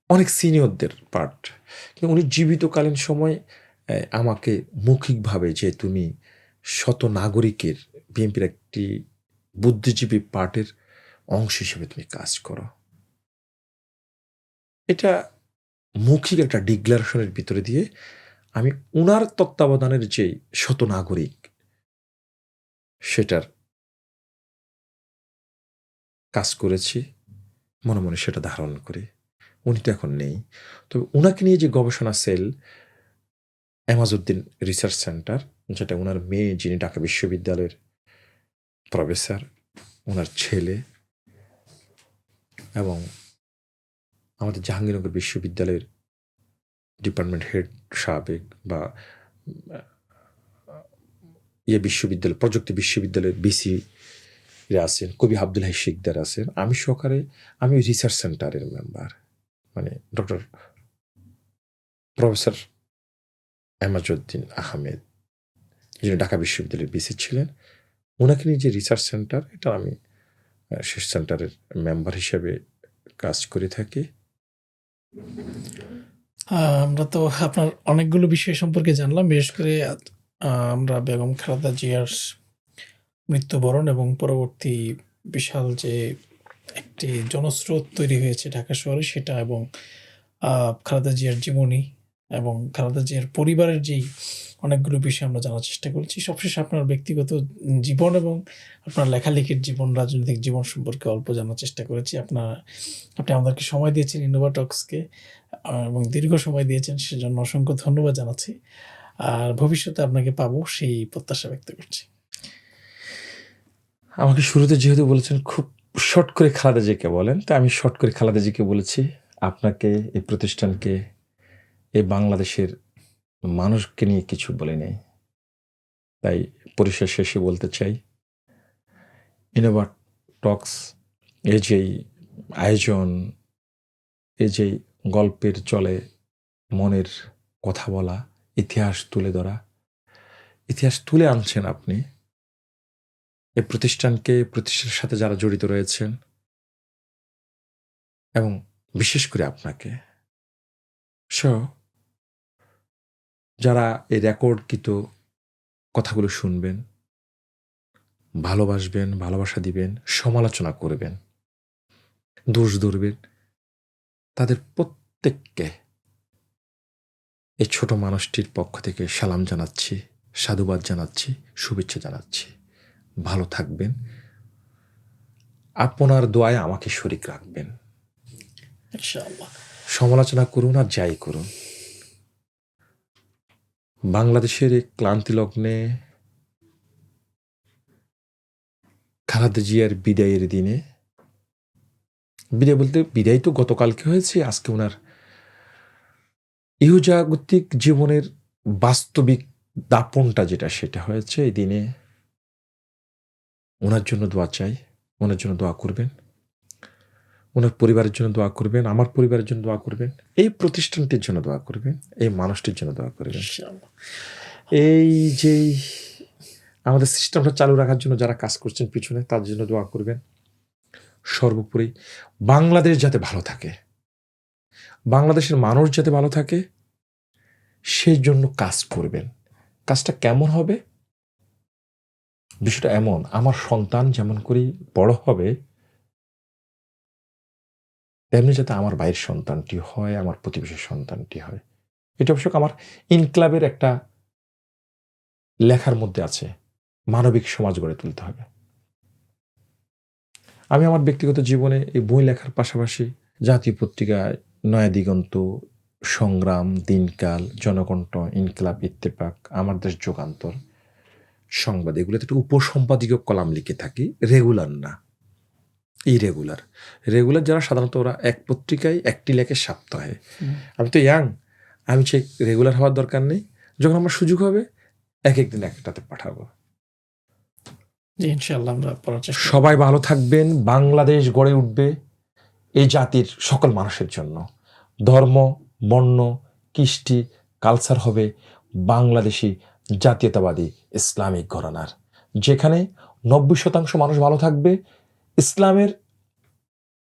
অনেক সিনিয়রদের পার্ট, উনি জীবিতকালীন সময় আমাকে মৌখিকভাবে যে তুমি শত নাগরিকের বিএনপির একটি বুদ্ধিজীবী পার্টের অংশ হিসেবে তুমি কাজ করো, এটা মৌখিক একটা ডিক্লারেশনের ভিতরে দিয়ে আমি উনার তত্ত্বাবধানের যে শত নাগরিক সেটার কাজ করেছি, মনে মনে সেটা ধারণ করি। উনি তো এখন নেই, তবে ওনাকে নিয়ে যে গবেষণা সেল এমাজউদ্দিন রিসার্চ সেন্টার, যেটা ওনার মেয়ে যিনি ঢাকা বিশ্ববিদ্যালয়ের প্রফেসর, ওনার ছেলে এবং আমাদের জাহাঙ্গীরনগর বিশ্ববিদ্যালয়ের ডিপার্টমেন্ট হেড সাবেক বা বিশ্ববিদ্যালয় প্রযুক্তি বিশ্ববিদ্যালয়ের বিসি আছেন, কবি আব্দুল হাই শিকদার আছেন, আমি সহকারে, আমি রিসার্চ সেন্টারের মেম্বার, মানে ডক্টর প্রফেসর এমাজউদ্দিন আহমেদ যিনি ঢাকা বিশ্ববিদ্যালয়ের বিসি ছিলেন, ওনাকে নিয়ে যে রিসার্চ সেন্টার, এটা আমি সেই সেন্টারের মেম্বার হিসেবে কাজ করে থাকি। আমরা তো আপনার অনেকগুলো বিষয় সম্পর্কে জানলাম, বিশেষ করে আমরা বেগম খালেদা জিয়ার মৃত্যুবরণ এবং পরবর্তী বিশাল যে একটি জনস্রোত তৈরি হয়েছে ঢাকা শহরে সেটা, এবং খালেদা জিয়ার জীবনী এবং খালেদা জিয়ার পরিবারের যেই অনেকগুলো বিষয় আমরা জানার চেষ্টা করেছি। সবশেষে আপনার ব্যক্তিগত জীবন এবং আপনার লেখালেখির জীবন, রাজনৈতিক জীবন সম্পর্কে অল্প জানার চেষ্টা করেছি। আপনি আমাদেরকে সময় দিয়েছেন ইনোভা টক্সকে, এবং দীর্ঘ সময় দিয়েছেন, সেজন্য অসংখ্য ধন্যবাদ জানাচ্ছি। আর ভবিষ্যতে আপনাকে পাবো সেই প্রত্যাশা ব্যক্ত করছি। আমাকে শুরুতে যেহেতু বলেছেন খুব শর্ট করে খালেদা জিকে বলেন, তো আমি শর্ট করে খালেদা জিকে বলেছি। আপনাকে, এই প্রতিষ্ঠানকে, এই বাংলাদেশের মানুষকে নিয়ে কিছু বলে নেই, তাই পরিশেষ শেষে বলতে চাই, ইনোভা টক্স এই যেই আয়োজন, এই যেই গল্পের চলে মনের কথা বলা, ইতিহাস তুলে ধরা, ইতিহাস তুলে আনছেন আপনি, এই প্রতিষ্ঠানকে, প্রতিষ্ঠানের সাথে যারা জড়িত রয়েছেন, এবং বিশেষ করে আপনাকে যারা এই রেকর্ডকৃত কথাগুলো শুনবেন, ভালোবাসবেন, ভালোবাসা দিবেন, সমালোচনা করবেন, দোষ ধরবেন, তাদের প্রত্যেককে এই ছোট মানুষটির পক্ষ থেকে সালাম জানাচ্ছি, সাধুবাদ জানাচ্ছি, শুভেচ্ছা জানাচ্ছি। ভালো থাকবেন, আপনার দোয়ায় আমাকে শরীক রাখবেন। ইনশাআল্লাহ। সমালোচনা করুন আর যাই করুন, বাংলাদেশের এই ক্লান্তি লগ্নে খালেদা জিয়ার বিদায়ের দিনে, বিদায় বলতে বিদায় তো গতকালকে হয়েছে, আজকে ওনার ইহজাগতিক জীবনের বাস্তবিক দাপনটা যেটা, সেটা হয়েছে এই দিনে। ওনার জন্য দোয়া চাই, ওনার জন্য দোয়া করবেন, ওনার পরিবারের জন্য দোয়া করবেন, আমার পরিবারের জন্য দোয়া করবেন, এই প্রতিষ্ঠানটির জন্য দোয়া করবেন, এই মানুষটির জন্য দোয়া করবেন। এই যেই আমাদের সিস্টেমটা চালু রাখার জন্য যারা কাজ করছেন পিছনে, তাদের জন্য দোয়া করবেন। সর্বোপরি বাংলাদেশ যাতে ভালো থাকে, বাংলাদেশের মানুষ যাতে ভালো থাকে, সেই জন্য কাজ করবেন। কাজটা কেমন হবে? বিষয়টা এমন, আমার সন্তান যেমন করে বড় হবে, তেমনি যাতে আমার ভাইয়ের সন্তানটি হয়, আমার প্রতিবেশীর সন্তানটি হয়। এটা অবশ্য আমার ইনক্লাবের একটা লেখার মধ্যে আছে, মানবিক সমাজ গড়ে তুলতে হবে। আমি আমার ব্যক্তিগত জীবনে এই বই লেখার পাশাপাশি জাতীয় পত্রিকায় নয়া দিগন্ত, সংগ্রাম, দিনকাল, জনকণ্ঠ, ইনকিলাব, ইত্তেফাক, আমার দেশ, যুগান্তর, সংবাদ, এগুলোতে একটা উপসম্পাদকীয় কলাম লিখে থাকি, রেগুলার না, ইরেগুলার। রেগুলার যারা সাধারণত ওরা এক পত্রিকায় একটি লেখে সপ্তাহে। আমি তো ইয়াং, আমি সেই রেগুলার হওয়ার দরকার নেই, যখন আমার সুযোগ হবে এক একদিন একটাতে পাঠাবো। জি, ইনশাআল্লাহ আমরা পড়ার চেষ্টা করব। সবাই ভালো থাকবেন। বাংলাদেশ গড়ে উঠবে এই জাতির সকল মানুষের জন্য। ধর্ম, বর্ণ, কৃষ্টি, কালচার হবে বাংলাদেশি জাতীয়তাবাদী ইসলামিক ঘরানার, যেখানে 90% মানুষ ভালো থাকবে ইসলামের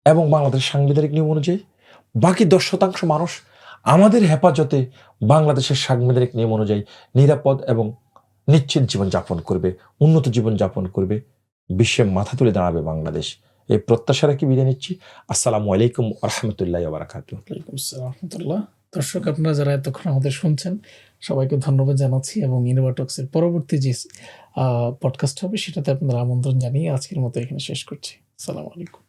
এবং বাংলাদেশের সাংবিধানিক নিয়ম অনুযায়ী, বাকি 10% মানুষ আমাদের হেফাজতে বাংলাদেশের সাংবিধানিক নিয়ম অনুযায়ী নিরাপদ এবং নিশ্চিত জীবনযাপন করবে, উন্নত জীবনযাপন করবে, বিশ্বে মাথা তুলে দাঁড়াবে বাংলাদেশ। এই প্রত্যাশা রাখি বিদায় নিচ্ছি। আসসালামু আলাইকুম ওয়া রাহমাতুল্লাহি ওয়া বারাকাতুহু। ওয়ালাইকুম আসসালাম ওয়া রাহমাতুল্লাহ। দর্শক, আপনারা যারা এতক্ষণ আমাদের শুনছেন সবাইকে ধন্যবাদ জানাচ্ছি, এবং ইনোভাটক্সের পরবর্তী যে পডকাস্ট হবে সেটাতে আপনাদের আমন্ত্রণ জানিয়ে আজকের মতো এখানে শেষ করছি। আসসালামু আলাইকুম।